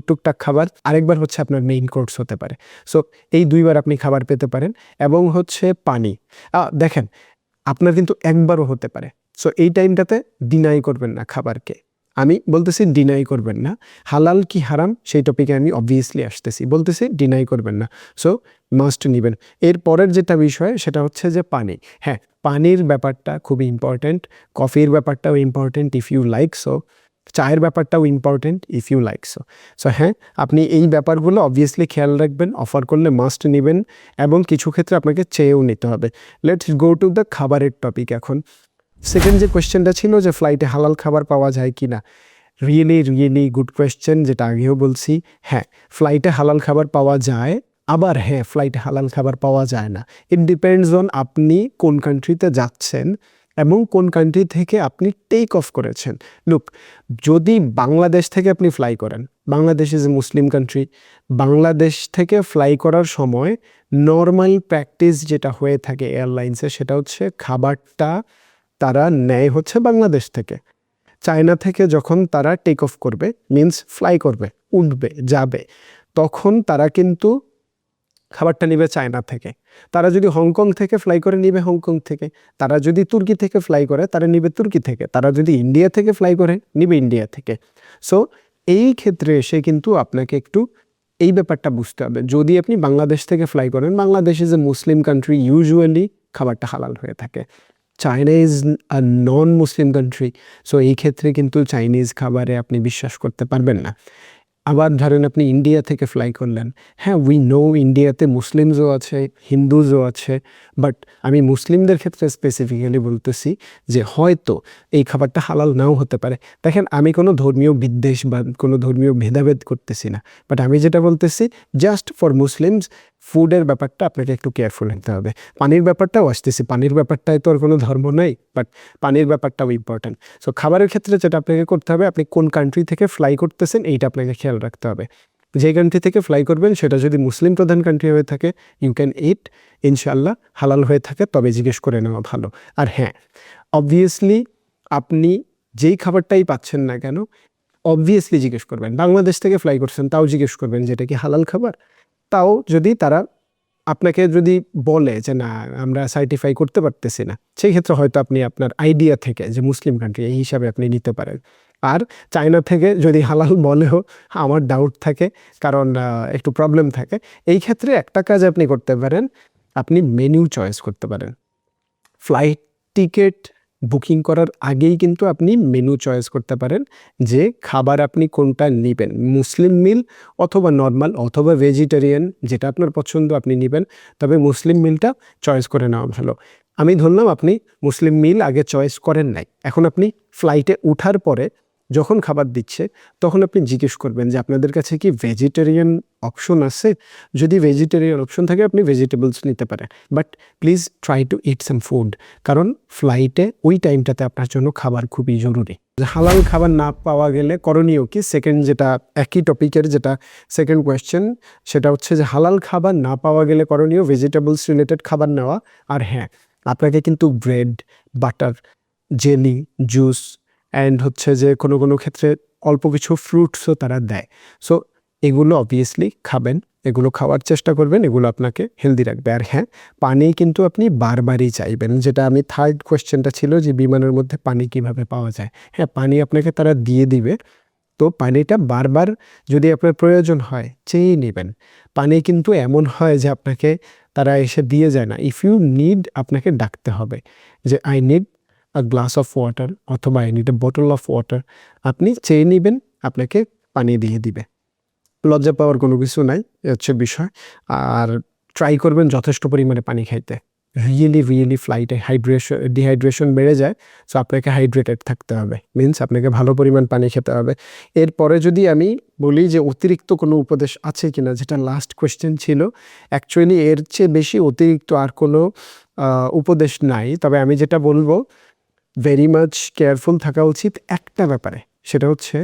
টুকটাক খাবার, আরেকবার হচ্ছে আপনার মেইন কোর্স হতে পারে। সো এই 2বার আপনি খাবার পেতে পারেন। এবং হচ্ছে পানি, দেখেন আপনার কিন্তু একবারও হতে পারে। সো এই টাইমটাতে ডিনাই করবেন না খাবারকে। আমি বলতেছি ডিনাই করবেন না। হালাল কি হারাম সেই টপিকে আমি অবভিয়াসলি আসতেছি, বলতেছি ডিনাই করবেন না। সো মাস্ট নেবেন। এর পরের যেটা বিষয় সেটা হচ্ছে যে পানি। হ্যাঁ, পানির ব্যাপারটা খুবই ইম্পর্ট্যান্ট, কফির ব্যাপারটাও important if you like so, চায়ের ব্যাপারটাও important if you like so. So হ্যাঁ, আপনি এই ব্যাপারগুলো অবভিয়াসলি খেয়াল রাখবেন, অফার করলে মাস্ট নেবেন, এবং কিছু ক্ষেত্রে আপনাকে চেয়েও নিতে হবে। লেটস গো টু দ্য খাবারের টপিক এখন। সেকেন্ড যে কোয়েশ্চেনটা ছিল যে ফ্লাইটে হালাল খাবার পাওয়া যায় কি না, রিয়েলি গুড কোয়েশ্চেন, যেটা আগেও বলছি। হ্যাঁ, ফ্লাইটে হালাল খাবার পাওয়া যায়, আবার হ্যাঁ, ফ্লাইটে হালাল খাবার পাওয়া যায় না। ইট ডিপেন্ডস অন আপনি কোন কান্ট্রিতে যাচ্ছেন এবং কোন কান্ট্রি থেকে আপনি টেক অফ করেছেন। লুক, যদি বাংলাদেশ থেকে আপনি ফ্লাই করেন, Bangladesh is a Muslim country, Bangladesh থেকে ফ্লাই করার সময় নর্মাল প্র্যাকটিস যেটা হয়ে থাকে এয়ারলাইন্সে সেটা হচ্ছে খাবারটা তারা নেয় হচ্ছে বাংলাদেশ থেকে। চায়না থেকে যখন তারা টেক অফ করবে, মিন্স ফ্লাই করবে, উঠবে, যাবে, তখন তারা কিন্তু খাবারটা নিবে চায়না থেকে। তারা যদি হংকং থেকে ফ্লাই করে নিবে হংকং থেকে, তারা যদি তুর্কি থেকে ফ্লাই করে তারা নিবে তুর্কি থেকে, তারা যদি ইন্ডিয়া থেকে ফ্লাই করে নিবে ইন্ডিয়া থেকে। সো এই ক্ষেত্রে এসে কিন্তু আপনাকে একটু এই ব্যাপারটা বুঝতে হবে। যদি আপনি বাংলাদেশ থেকে ফ্লাই করেন, Bangladesh is a Muslim country, usually খাবারটা হালাল হয়ে থাকে। China is a non Muslim country, so এই ক্ষেত্রে কিন্তু চাইনিজ খাবারে আপনি বিশ্বাস করতে পারবেন না। আবার ধরেন আপনি ইন্ডিয়া থেকে ফ্লাই করলেন, হ্যাঁ উই নো ইন্ডিয়াতে মুসলিমসও আছে, হিন্দুজও আছে, বাট আমি মুসলিমদের ক্ষেত্রে স্পেসিফিক্যালি বলতেছি যে হয়তো এই খাবারটা হালাল নাও হতে পারে। দেখেন, আমি কোনো ধর্মীয় বিদ্বেষ বা কোনো ধর্মীয় ভেদাভেদ করতেছি না, বাট আমি যেটা বলতেছি জাস্ট ফর মুসলিমস ফুডের ব্যাপারটা আপনাকে একটু কেয়ারফুল হতে হবে। পানির ব্যাপারটাও আসতেছি, পানির ব্যাপারটায় তো আর কোনো ধর্ম নেই, বাট পানির ব্যাপারটাও ইম্পর্ট্যান্ট। সো খাবারের ক্ষেত্রে যেটা আপনাকে করতে হবে, আপনি কোন কান্ট্রি থেকে ফ্লাই করতেছেন এইটা আপনাকে খেয়াল রাখতে হবে। যে কান্ট্রি থেকে ফ্লাই করবেন সেটা যদি মুসলিম প্রধান কান্ট্রি হয়ে থাকে, ইউ ক্যান ইট, ইনশাল্লাহ হালাল হয়ে থাকে, তবে জিজ্ঞেস করে নেওয়া ভালো। আর হ্যাঁ, অবভিয়াসলি আপনি যেই খাবারটাই পাচ্ছেন না কেন, অবভিয়াসলি জিজ্ঞেস করবেন। বাংলাদেশ থেকে ফ্লাই করছেন, তাও জিজ্ঞেস করবেন যেটা কি হালাল খাবার। তাও যদি তারা আপনাকে যদি বলে যে না আমরা সার্টিফাই করতে পারতেছি না, সেই ক্ষেত্রে হয়তো আপনি আপনার আইডিয়া থেকে যে মুসলিম কান্ট্রি এই হিসাবে আপনি নিতে পারেন। আর চায়না থেকে যদি হালাল বলেও আমার ডাউট থাকে, কারণ একটু প্রবলেম থাকে। এই ক্ষেত্রে একটা কাজ আপনি করতে পারেন, আপনি মেনু চয়েস করতে পারেন। ফ্লাইট টিকিট বুকিং করার আগেই কিন্তু আপনি মেনু চয়েস করতে পারেন যে খাবার আপনি কোনটা নেবেন, মুসলিম মিল অথবা নর্মাল অথবা ভেজিটেরিয়ান, যেটা আপনার পছন্দ আপনি নেবেন। তবে মুসলিম মিলটা চয়েস করে নেওয়া ভালো। আমি ধরলাম আপনি মুসলিম মিল আগে চয়েস করেন নাই, এখন আপনি ফ্লাইটে ওঠার পরে যখন খাবার দিচ্ছে তখন আপনি জিজ্ঞেস করবেন যে আপনাদের কাছে কি ভেজিটেরিয়ান অপশন আছে। যদি ভেজিটেরিয়ান অপশন থাকে আপনি ভেজিটেবলস নিতে পারেন, but please try to it some food, কারণ ফ্লাইটে ওই টাইমটাতে আপনার জন্য খাবার খুবই জরুরি। হালাল খাবার না পাওয়া গেলে করণীয় কি, সেকেন্ড যেটা একই টপিকের যেটা সেকেন্ড কোয়েশ্চেন, সেটা হচ্ছে যে হালাল খাবার না পাওয়া গেলে করণীয় ভেজিটেবলস রিলেটেড খাবার নেওয়া। আর হ্যাঁ, আপনাকে কিন্তু bread, butter, jelly, juice and হচ্ছে যে কোনো কোনো ক্ষেত্রে অল্প কিছু ফ্রুটসও তারা দেয়। সো এগুলো অবভিয়াসলি খাবেন, এগুলো খাওয়ার চেষ্টা করবেন, এগুলো আপনাকে হেলদি রাখবে। আর হ্যাঁ, পানি কিন্তু আপনি বারবারই চাইবেন, যেটা আমি থার্ড কোয়েশ্চেনটা ছিল যে বিমানের মধ্যে পানি কিভাবে পাওয়া যায়। হ্যাঁ, পানি আপনাকে তারা দিয়ে দিবে, তো পানিটা বারবার যদি আপনার প্রয়োজন হয় চেয়েই নেবেন। পানি কিন্তু এমন হয় যে আপনাকে তারা এসে দিয়ে যায় না। ইফ ইউ নিড, আপনাকে ডাকতে হবে যে I need a glass of water অথবা I need a bottle of water. আপনি চেয়ে নেবেন, আপনাকে পানি দিয়ে দিবে। লজ্জা পাওয়ার কোনো কিছু নাই, হচ্ছে বিষয়। আর ট্রাই করবেন যথেষ্ট পরিমাণে পানি খাইতে। রিয়েলি ফ্লাইটে ডিহাইড্রেশন বেড়ে যায়, সো আপনাকে হাইড্রেটেড থাকতে হবে, মিনস আপনাকে ভালো পরিমাণ পানি খেতে হবে। এরপরে যদি আমি বলি যে অতিরিক্ত কোনো উপদেশ আছে কিনা, যেটা লাস্ট কোয়েশ্চেন ছিল, অ্যাকচুয়ালি এর চেয়ে বেশি অতিরিক্ত আর কোনো উপদেশ নাই। তবে আমি যেটা বলবো, ভেরি মাচ কেয়ারফুল থাকা উচিত একটা ব্যাপারে, সেটা হচ্ছে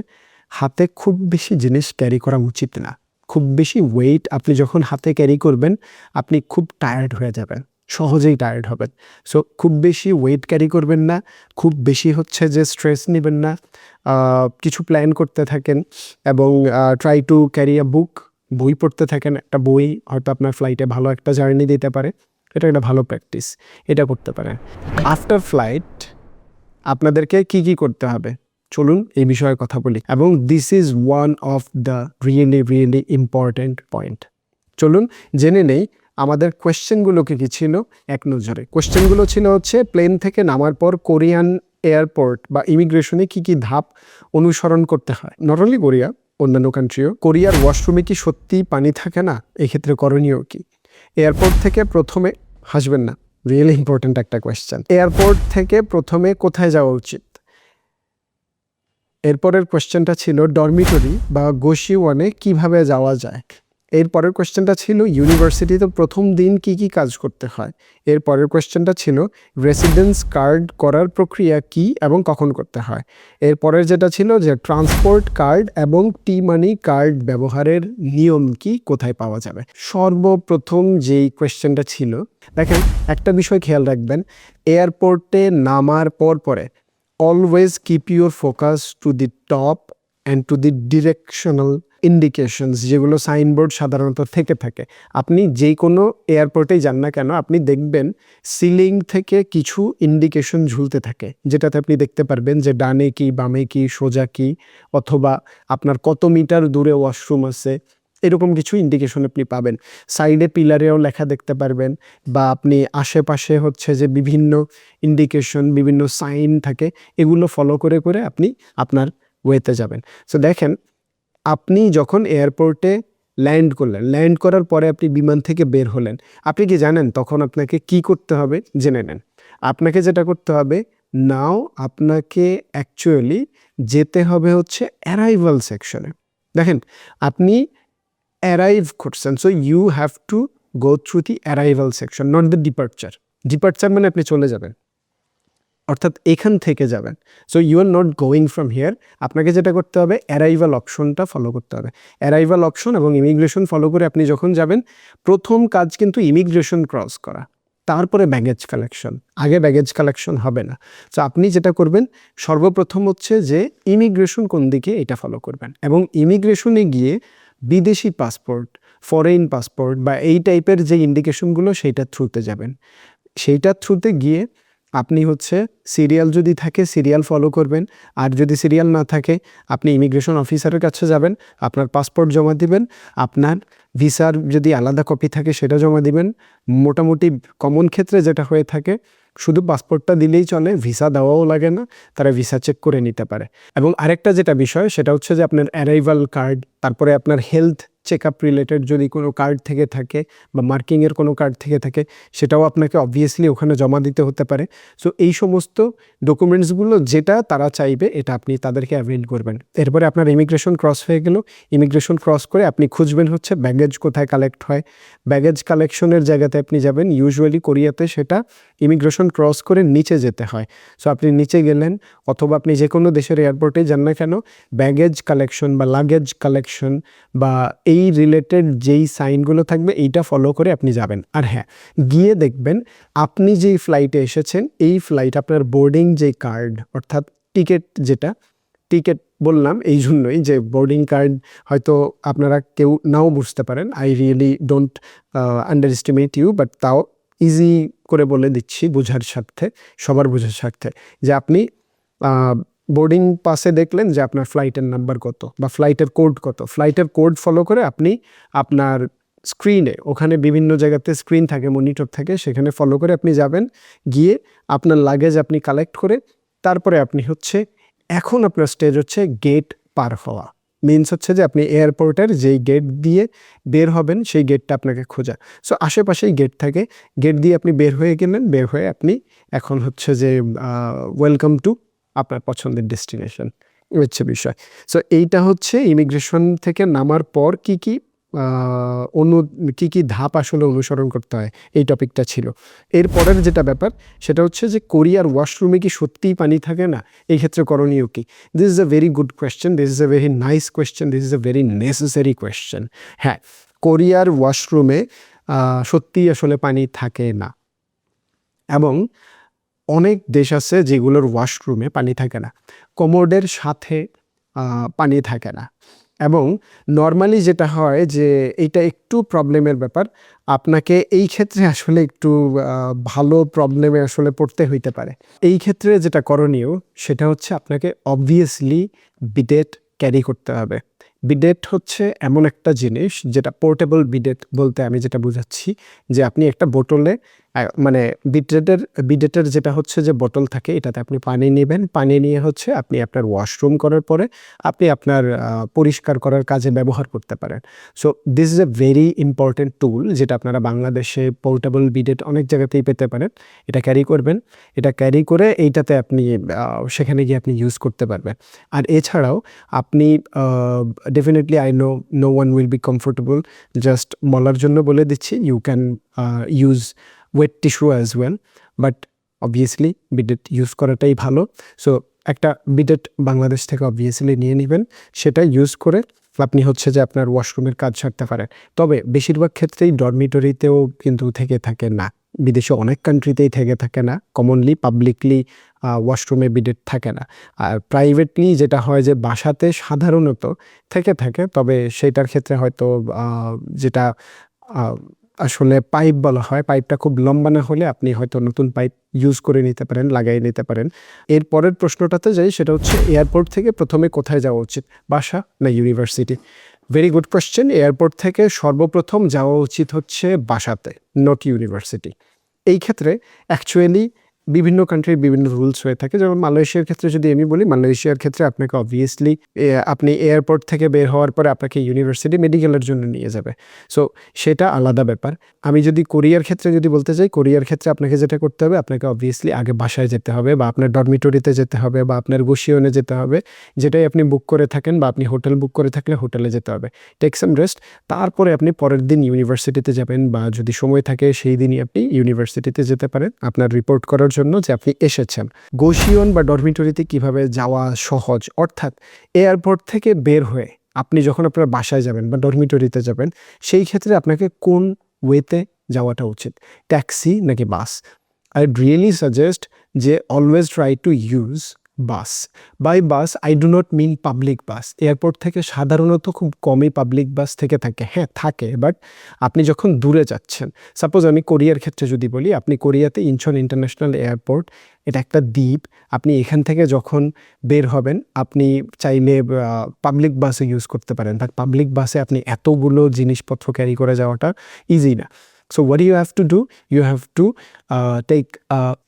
হাতে খুব বেশি জিনিস ক্যারি করা উচিত না। খুব বেশি ওয়েট আপনি যখন হাতে ক্যারি করবেন, আপনি খুব টায়ার্ড হয়ে যাবেন, সহজেই টায়ার্ড হবেন। সো খুব বেশি ওয়েট ক্যারি করবেন না, খুব বেশি হচ্ছে যে স্ট্রেস নেবেন না। কিছু প্ল্যান করতে থাকেন এবং ট্রাই টু ক্যারি আ বুক, বই পড়তে থাকেন। একটা বই হয়তো আপনার ফ্লাইটে ভালো একটা জার্নি দিতে পারে, এটা একটা ভালো প্র্যাকটিস, এটা করতে পারেন। আফটার ফ্লাইট আপনাদেরকে কি করতে হবে, চলুন এই বিষয়ে কথা বলি। এবং this is one of the really important point. চলুন জেনে নেই আমাদের কোয়েশ্চেনগুলো কি ছিল এক নজরে। কোয়েশ্চেনগুলো ছিল হচ্ছে প্লেন থেকে নামার পর কোরিয়ান এয়ারপোর্ট বা ইমিগ্রেশনে কি ধাপ অনুসরণ করতে হয়। নট অনলি কোরিয়া, অন্যান্য কান্ট্রিও। কোরিয়ার ওয়াশরুমে কি সত্যি পানি থাকে না, এক্ষেত্রে করণীয় কি। এয়ারপোর্ট থেকে প্রথমে, হাসবেন না, রিয়েলি ইম্পর্ট্যান্ট একটা কোয়েশ্চেন। এয়ারপোর্ট থেকে প্রথমে কোথায় যাওয়া উচিত। এরপরের কোয়েশ্চেনটা ছিল ডরমিটরি বা গোশিওয়ানে কিভাবে যাওয়া যায়। এর পরের কোয়েশ্চেনটা ছিল ইউনিভার্সিটিতে প্রথম দিন কি কি কাজ করতে হয়। এর পরের কোয়েশ্চেনটা ছিল রেসিডেন্স কার্ড করার প্রক্রিয়া কি এবং কখন করতে হয়। এর পরের যেটা ছিল যে ট্রান্সপোর্ট কার্ড এবং টি মানি কার্ড ব্যবহারের নিয়ম কি, কোথায় পাওয়া যাবে। সর্বপ্রথম যেই কোয়েশ্চেনটা ছিল, দেখেন একটা বিষয় খেয়াল রাখবেন, এয়ারপোর্টে নামার পরে always keep your focus to the top and to the directional indications, যেগুলো সাইনবোর্ড সাধারণত থেকে থাকে। আপনি যেই কোনো এয়ারপোর্টেই যান না কেন, আপনি দেখবেন সিলিং থেকে কিছু ইন্ডিকেশন ঝুলতে থাকে, যেটাতে আপনি দেখতে পারবেন যে ডানে কি, বামে কি, সোজা কি, অথবা আপনার কত মিটার দূরে ওয়াশরুম আছে, এরকম কিছু ইন্ডিকেশন আপনি পাবেন। সাইডে পিলারেও লেখা দেখতে পারবেন, বা আপনি আশেপাশে হচ্ছে যে বিভিন্ন ইন্ডিকেশন, বিভিন্ন সাইন থাকে, এগুলো ফলো করে করে আপনি আপনার ওয়েতে যাবেন। সো দেখেন, আপনি যখন এয়ারপোর্টে ল্যান্ড করলেন, ল্যান্ড করার পরে আপনি বিমান থেকে বের হলেন, আপনি কি জানেন তখন আপনাকে কি করতে হবে? জেনে নেন। আপনাকে যেটা করতে হবে, নাও আপনাকে অ্যাকচুয়ালি যেতে হবে হচ্ছে অ্যারাইভাল সেকশনে। দেখেন, আপনি অ্যারাইভ করছেন, so you have to go through the arrival section, not the departure. Departure মানে আপনি চলে যাবেন, অর্থাৎ এখান থেকে যাবেন। So you are not going from here. আপনাকে যেটা করতে হবে, অ্যারাইভাল অপশনটা ফলো করতে হবে। অ্যারাইভাল অপশন এবং ইমিগ্রেশন ফলো করে আপনি যখন যাবেন, প্রথম কাজ কিন্তু ইমিগ্রেশন ক্রস করা, তারপরে ব্যাগেজ কালেকশন। আগে ব্যাগেজ কালেকশন হবে না। সো আপনি যেটা করবেন, সর্বপ্রথম হচ্ছে যে ইমিগ্রেশন কোন দিকে, এটা ফলো করবেন, এবং ইমিগ্রেশনে গিয়ে বিদেশি পাসপোর্ট, ফরেন পাসপোর্ট বা এই টাইপের যে ইন্ডিকেশনগুলো, সেইটার থ্রুতে যাবেন। সেইটার থ্রুতে গিয়ে আপনি হচ্ছে সিরিয়াল যদি থাকে সিরিয়াল ফলো করবেন, আর যদি সিরিয়াল না থাকে আপনি ইমিগ্রেশন অফিসারের কাছে যাবেন, আপনার পাসপোর্ট জমা দিবেন, আপনার ভিসার যদি আলাদা কপি থাকে সেটা জমা দিবেন। মোটামুটি কমন ক্ষেত্রে যেটা হয়ে থাকে, শুধু পাসপোর্টটা দিলেই চলে, ভিসা দেওয়াও লাগে না, তারা ভিসা চেক করে নিতে পারে। এবং আরেকটা যেটা বিষয়, সেটা হচ্ছে যে আপনার অ্যারাইভাল কার্ড, তারপরে আপনার হেলথ চেক আপ রিলেটেড যদি কোনো কার্ড থেকে থাকে বা মার্কিংয়ের কোনো কার্ড থেকে থাকে, সেটাও আপনাকে অবভিয়াসলি ওখানে জমা দিতে হতে পারে। সো এই সমস্ত ডকুমেন্টসগুলো যেটা তারা চাইবে, এটা আপনি তাদেরকে অ্যাভেল করবেন। এরপরে আপনার ইমিগ্রেশন ক্রস হয়ে গেল। ইমিগ্রেশন ক্রস করে আপনি খুঁজবেন হচ্ছে ব্যাগেজ কোথায় কালেক্ট হয়। ব্যাগেজ কালেকশনের জায়গাতে আপনি যাবেন। ইউজুয়ালি কোরিয়াতে সেটা ইমিগ্রেশন ক্রস করে নিচে যেতে হয়। সো আপনি নিচে গেলেন, অথবা আপনি যে কোনো দেশের এয়ারপোর্টে যান না কেন, ব্যাগেজ কালেকশন বা লাগেজ কালেকশন বা এই রিলেটেড যেই সাইনগুলো থাকবে, এইটা ফলো করে আপনি যাবেন। আর হ্যাঁ, গিয়ে দেখবেন আপনি যেই ফ্লাইটে এসেছেন, এই ফ্লাইট আপনার বোর্ডিং যে কার্ড, অর্থাৎ টিকিট, যেটা টিকিট বললাম এই জন্যই যে বোর্ডিং কার্ড হয়তো আপনারা কেউ নাও বুঝতে পারেন। I really don't underestimate you, but তাও ইজি করে বলে দিচ্ছি বোঝার স্বার্থে, সবার বোঝার স্বার্থে, যে আপনি বোর্ডিং পাসে দেখলেন যে আপনার ফ্লাইটের নাম্বার কত বা ফ্লাইটের কোড কত। ফ্লাইটের কোড ফলো করে আপনি আপনার স্ক্রিনে, ওখানে বিভিন্ন জায়গাতে স্ক্রিন থাকে, মনিটর থাকে, সেখানে ফলো করে আপনি যাবেন। গিয়ে আপনার লাগেজ আপনি কালেক্ট করে তারপরে আপনি হচ্ছে, এখন আপনার স্টেজ হচ্ছে গেট পার হওয়া। মিনস হচ্ছে যে আপনি এয়ারপোর্টের যেই গেট দিয়ে বের হবেন, সেই গেটটা আপনাকে খোঁজা। সো আশেপাশেই গেট থাকে, গেট দিয়ে আপনি বের হয়ে গেলেন, বের হয়ে আপনি এখন হচ্ছে যে ওয়েলকাম টু আপনার পছন্দের ডেস্টিনেশন, হচ্ছে বিষয়। সো এইটা হচ্ছে ইমিগ্রেশন থেকে নামার পর কি কি কি ধাপ আসলে অনুসরণ করতে হয়, এই টপিকটা ছিল। এরপরের যেটা ব্যাপার, সেটা হচ্ছে যে কোরিয়ার ওয়াশরুমে কি সত্যিই পানি থাকে না? এই ক্ষেত্রে করণীয় কি? This is a very good question, this is a very nice question, this is a very necessary question. হ্যাঁ, কোরিয়ার ওয়াশরুমে সত্যিই আসলে পানি থাকে না, এবং অনেক দেশ আছে যেগুলোর ওয়াশরুমে পানি থাকে না, কমোডের সাথে পানি থাকে না। এবং নর্মালি যেটা হয় যে এইটা একটু প্রবলেমের ব্যাপার, আপনাকে এই ক্ষেত্রে আসলে একটু ভালো প্রবলেমে আসলে পড়তে হইতে পারে। এই ক্ষেত্রে যেটা করণীয়, সেটা হচ্ছে আপনাকে অবভিয়াসলি বিডেট ক্যারি করতে হবে। বিডেট হচ্ছে এমন একটা জিনিস, যেটা পোর্টেবল বিডেট বলতে আমি যেটা বুঝাচ্ছি, যে আপনি একটা বোতলে মানে বিডেটের যেটা হচ্ছে যে বোতল থাকে, এটাতে আপনি পানি নেবেন, পানি নিয়ে হচ্ছে আপনি আপনার ওয়াশরুম করার পরে আপনি আপনার পরিষ্কার করার কাজে ব্যবহার করতে পারেন। So this is a very important tool, যেটা আপনারা বাংলাদেশে পোর্টেবল বিডেট অনেক জায়গাতেই পেতে পারেন। এটা ক্যারি করবেন, এটা ক্যারি করে এইটাতে আপনি সেখানে গিয়ে আপনি ইউজ করতে পারবেন। আর এছাড়াও আপনি definitely I know one will be comfortable, just বলার জন্য বলে দিচ্ছি, you can use wet tissue as well, but obviously bidet use করাটাই ভালো। সো একটা বিডেট বাংলাদেশ থেকে অবভিয়াসলি নিয়ে নেবেন, সেটা ইউজ করে আপনি হচ্ছে যে আপনার ওয়াশরুমের কাজ সারতে পারেন। তবে বেশিরভাগ ক্ষেত্রেই ডরমিটরিতেও কিন্তু থেকে থাকে না, বিদেশে অনেক কান্ট্রিতেই থেকে থাকে না, কমনলি পাবলিকলি ওয়াশরুমে বিডেট থাকে না। আর প্রাইভেটলি যেটা হয় যে বাসাতে সাধারণত থেকে থাকে, তবে সেইটার ক্ষেত্রে হয়তো যেটা আসলে পাইপ বলা হয়, পাইপটা খুব লম্বা না হলে আপনি হয়তো নতুন পাইপ ইউজ করে নিতে পারেন, লাগাই নিতে পারেন। এর পরের প্রশ্নটাতে যাই, সেটা হচ্ছে এয়ারপোর্ট থেকে প্রথমে কোথায় যাওয়া উচিত, বাসা না university? Very good question. Airport থেকে সর্বপ্রথম যাওয়া উচিত হচ্ছে বাসাতে, নট ইউনিভার্সিটি। এই ক্ষেত্রে অ্যাকচুয়ালি বিভিন্ন কান্ট্রির বিভিন্ন রুলস হয়ে থাকে। যেমন মালয়েশিয়ার ক্ষেত্রে যদি আমি বলি, মালয়েশিয়ার ক্ষেত্রে আপনাকে অবভিয়াসলি আপনি এয়ারপোর্ট থেকে বের হওয়ার পরে আপনাকে ইউনিভার্সিটি মেডিকেলের জন্য নিয়ে যাবে। সো সেটা আলাদা ব্যাপার। আমি যদি কোরিয়ার ক্ষেত্রে যদি বলতে চাই, কোরিয়ার ক্ষেত্রে আপনাকে যেটা করতে হবে, আপনাকে অবভিয়াসলি আগে বাসায় যেতে হবে, বা আপনার ডরমিটরিতে যেতে হবে, বা আপনার গোশিয়নে যেতে হবে, যেটাই আপনি বুক করে থাকেন, বা আপনি হোটেল বুক করে থাকলে হোটেলে যেতে হবে, টেক সাম রেস্ট। তারপরে আপনি পরের দিন ইউনিভার্সিটিতে যাবেন, বা যদি সময় থাকে সেই দিনই আপনি ইউনিভার্সিটিতে যেতে পারেন আপনার রিপোর্ট করার জন্য যে আপনি এসেছেন। গোশিয়ন বা ডরমিটরিতে কিভাবে যাওয়া সহজ, অর্থাৎ এয়ারপোর্ট থেকে বের হয়ে আপনি যখন আপনার বাসায় যাবেন বা ডরমিটরিতে যাবেন, সেই ক্ষেত্রে আপনাকে কোন ওয়েতে যাওয়াটা উচিত, ট্যাক্সি নাকি বাস? আই রিয়েলি সাজেস্ট যে always try to use bus. By bus I do not mean public bus. Airport থেকে সাধারণত খুব কমই পাবলিক বাস থেকে থাকে, হ্যাঁ থাকে, বাট আপনি যখন দূরে যাচ্ছেন, সাপোজ আমি কোরিয়ার ক্ষেত্রে যদি বলি, আপনি কোরিয়াতে ইনচন ইন্টারন্যাশনাল এয়ারপোর্ট, এটা একটা দ্বীপ। আপনি এখান থেকে যখন বের হবেন, আপনি চাইলে পাবলিক বাসে ইউজ করতে পারেন, বাট পাবলিক বাসে আপনি এতগুলো জিনিসপত্র ক্যারি করে যাওয়াটা ইজি না। So what you have to do, you have to take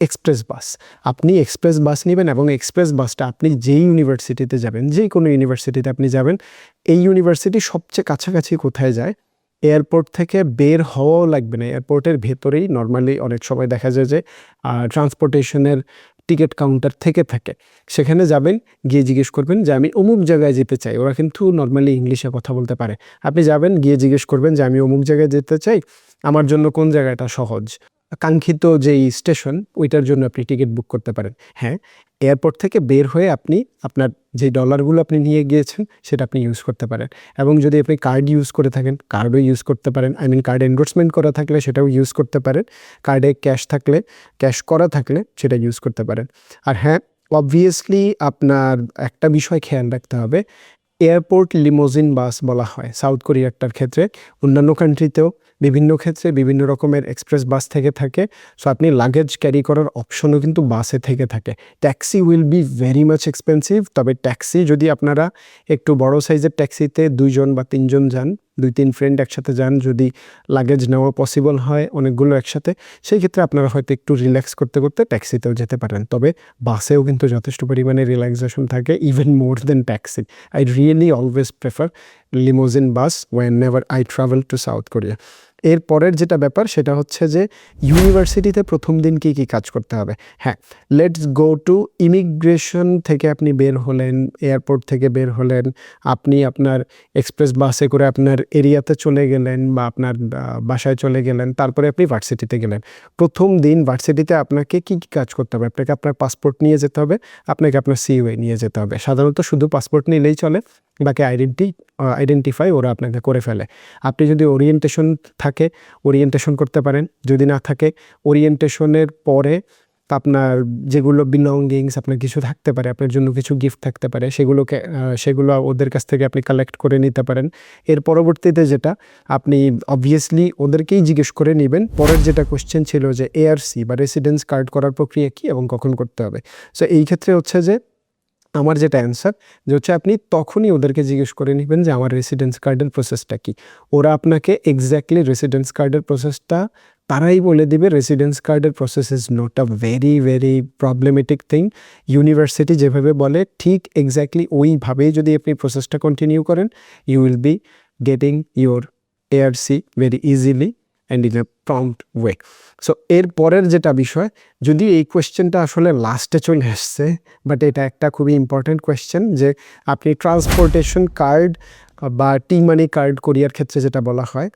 express bus. আপনি এক্সপ্রেস বাস নেবেন, এবং এক্সপ্রেস বাসটা আপনি যেই ইউনিভার্সিটিতে যাবেন, যে কোনো ইউনিভার্সিটিতে আপনি যাবেন, এই ইউনিভার্সিটি সবচেয়ে কাছাকাছি কোথায় যায়, এয়ারপোর্ট থেকে বের হওয়াও লাগবে না, এয়ারপোর্টের ভেতরেই নর্মালি অনেক সময় দেখা যায় যে ট্রান্সপোর্টেশনের টিকিট কাউন্টার থেকে থাকে, সেখানে যাবেন, গিয়ে জিজ্ঞেস করবেন যে আমি অমুক জায়গায় যেতে চাই। ওরা কিন্তু নর্মালি ইংলিশে কথা বলতে পারে। আপনি যাবেন, গিয়ে জিজ্ঞেস করবেন যে আমি অমুক জায়গায় যেতে চাই, আমার জন্য কোন জায়গাটা সহজ, কাঙ্ক্ষিত যেই স্টেশন, ওইটার জন্য আপনি টিকিট বুক করতে পারেন। হ্যাঁ, এয়ারপোর্ট থেকে বের হয়ে আপনি আপনার যে ডলারগুলো আপনি নিয়ে গিয়েছেন সেটা আপনি ইউজ করতে পারেন, এবং যদি আপনি কার্ড ইউজ করে থাকেন কার্ডও ইউজ করতে পারেন। আই মিন কার্ড এন্ডোর্সমেন্ট করা থাকলে সেটাও ইউজ করতে পারেন, কার্ডে ক্যাশ করা থাকলে সেটা ইউজ করতে পারেন। আর হ্যাঁ, অবভিয়াসলি আপনার একটা বিষয় খেয়াল রাখতে হবে, এয়ারপোর্ট লিমোজিন বাস বলা হয় সাউথ কোরিয়াটার ক্ষেত্রে, অন্যান্য কান্ট্রিতেও বিভিন্ন ক্ষেত্রে বিভিন্ন রকমের এক্সপ্রেস বাস থেকে থাকে। সো আপনি লাগেজ ক্যারি করার অপশনও কিন্তু বাসে থেকে থাকে। Taxi will be very much expensive, তবে ট্যাক্সি যদি আপনারা একটু বড় সাইজের ট্যাক্সিতে 2 জন বা 3 জন যান, 2-3 ফ্রেন্ড একসাথে যান, যদি লাগেজ নেওয়া পসিবল হয় অনেকগুলো একসাথে, সেই ক্ষেত্রে আপনারা হয়তো একটু রিল্যাক্স করতে করতে ট্যাক্সিতেও যেতে পারেন। তবে বাসেও কিন্তু যথেষ্ট পরিমাণে রিল্যাক্সেশন থাকে, even more than taxi. I really always prefer limousine bus whenever I travel to South Korea. এর পরের যেটা ব্যাপার সেটা হচ্ছে যে ইউনিভার্সিটিতে প্রথম দিন কী কী কাজ করতে হবে। হ্যাঁ, লেটস গো টু ইমিগ্রেশন থেকে আপনি বের হলেন, এয়ারপোর্ট থেকে বের হলেন, আপনি আপনার এক্সপ্রেস বাসে করে আপনার এরিয়াতে চলে গেলেন বা আপনার বাসায় চলে গেলেন, তারপরে আপনি ভার্সিটিতে গেলেন। প্রথম দিন ভার্সিটিতে আপনাকে কী কী কাজ করতে হবে, আপনাকে আপনার পাসপোর্ট নিয়ে যেতে হবে, আপনাকে আপনার সিইউএ নিয়ে যেতে হবে। সাধারণত শুধু পাসপোর্ট নিলেই চলে, বাকি আইডেন্টিফাই ওরা আপনাকে করে ফেলে। আপনি যদি ওরিয়েন্টেশন থাকে ওরিয়েন্টেশন করতে পারেন, যদি না থাকে ওরিয়েন্টেশনের পরে আপনার যেগুলো বিলঙ্গিংস আপনার কিছু থাকতে পারে, আপনার জন্য কিছু গিফট থাকতে পারে, সেগুলো ওদের কাছ থেকে আপনি কালেক্ট করে নিতে পারেন। এর পরবর্তীতে যেটা আপনি অবভিয়াসলি ওদেরকেই জিজ্ঞেস করে নেবেন। পরের যেটা কোশ্চেন ছিল যে এআরসি বা রেসিডেন্স কার্ড করার প্রক্রিয়া কী এবং কখন করতে হবে। সো এই ক্ষেত্রে হচ্ছে যে আমার যেটা অ্যান্সার যে হচ্ছে আপনি তখনই ওদেরকে জিজ্ঞেস করে নেবেন যে আমার রেসিডেন্স কার্ডের প্রসেসটা কী। ওরা আপনাকে এক্স্যাক্টলি রেসিডেন্স কার্ডের প্রসেসটা তারাই বলে দিবে রেসিডেন্স কার্ডের process is not a very very problematic thing. University যেভাবে বলে ঠিক এক্স্যাক্টলি ওইভাবেই যদি আপনি প্রসেসটা কন্টিনিউ করেন, you will be getting your ARC very easily and in a prompt way. So এর পরের যেটা বিষয়, যদি এই কোয়েশ্চেনটা আসলে লাস্টে চলে আসছে, বাট এটা একটা খুবই ইম্পর্ট্যান্ট কোয়েশ্চেন, যে আপনি ট্রান্সপোর্টেশন কার্ড বা টি মানি কার্ড কোরিয়ার ক্ষেত্রে যেটা বলা হয়,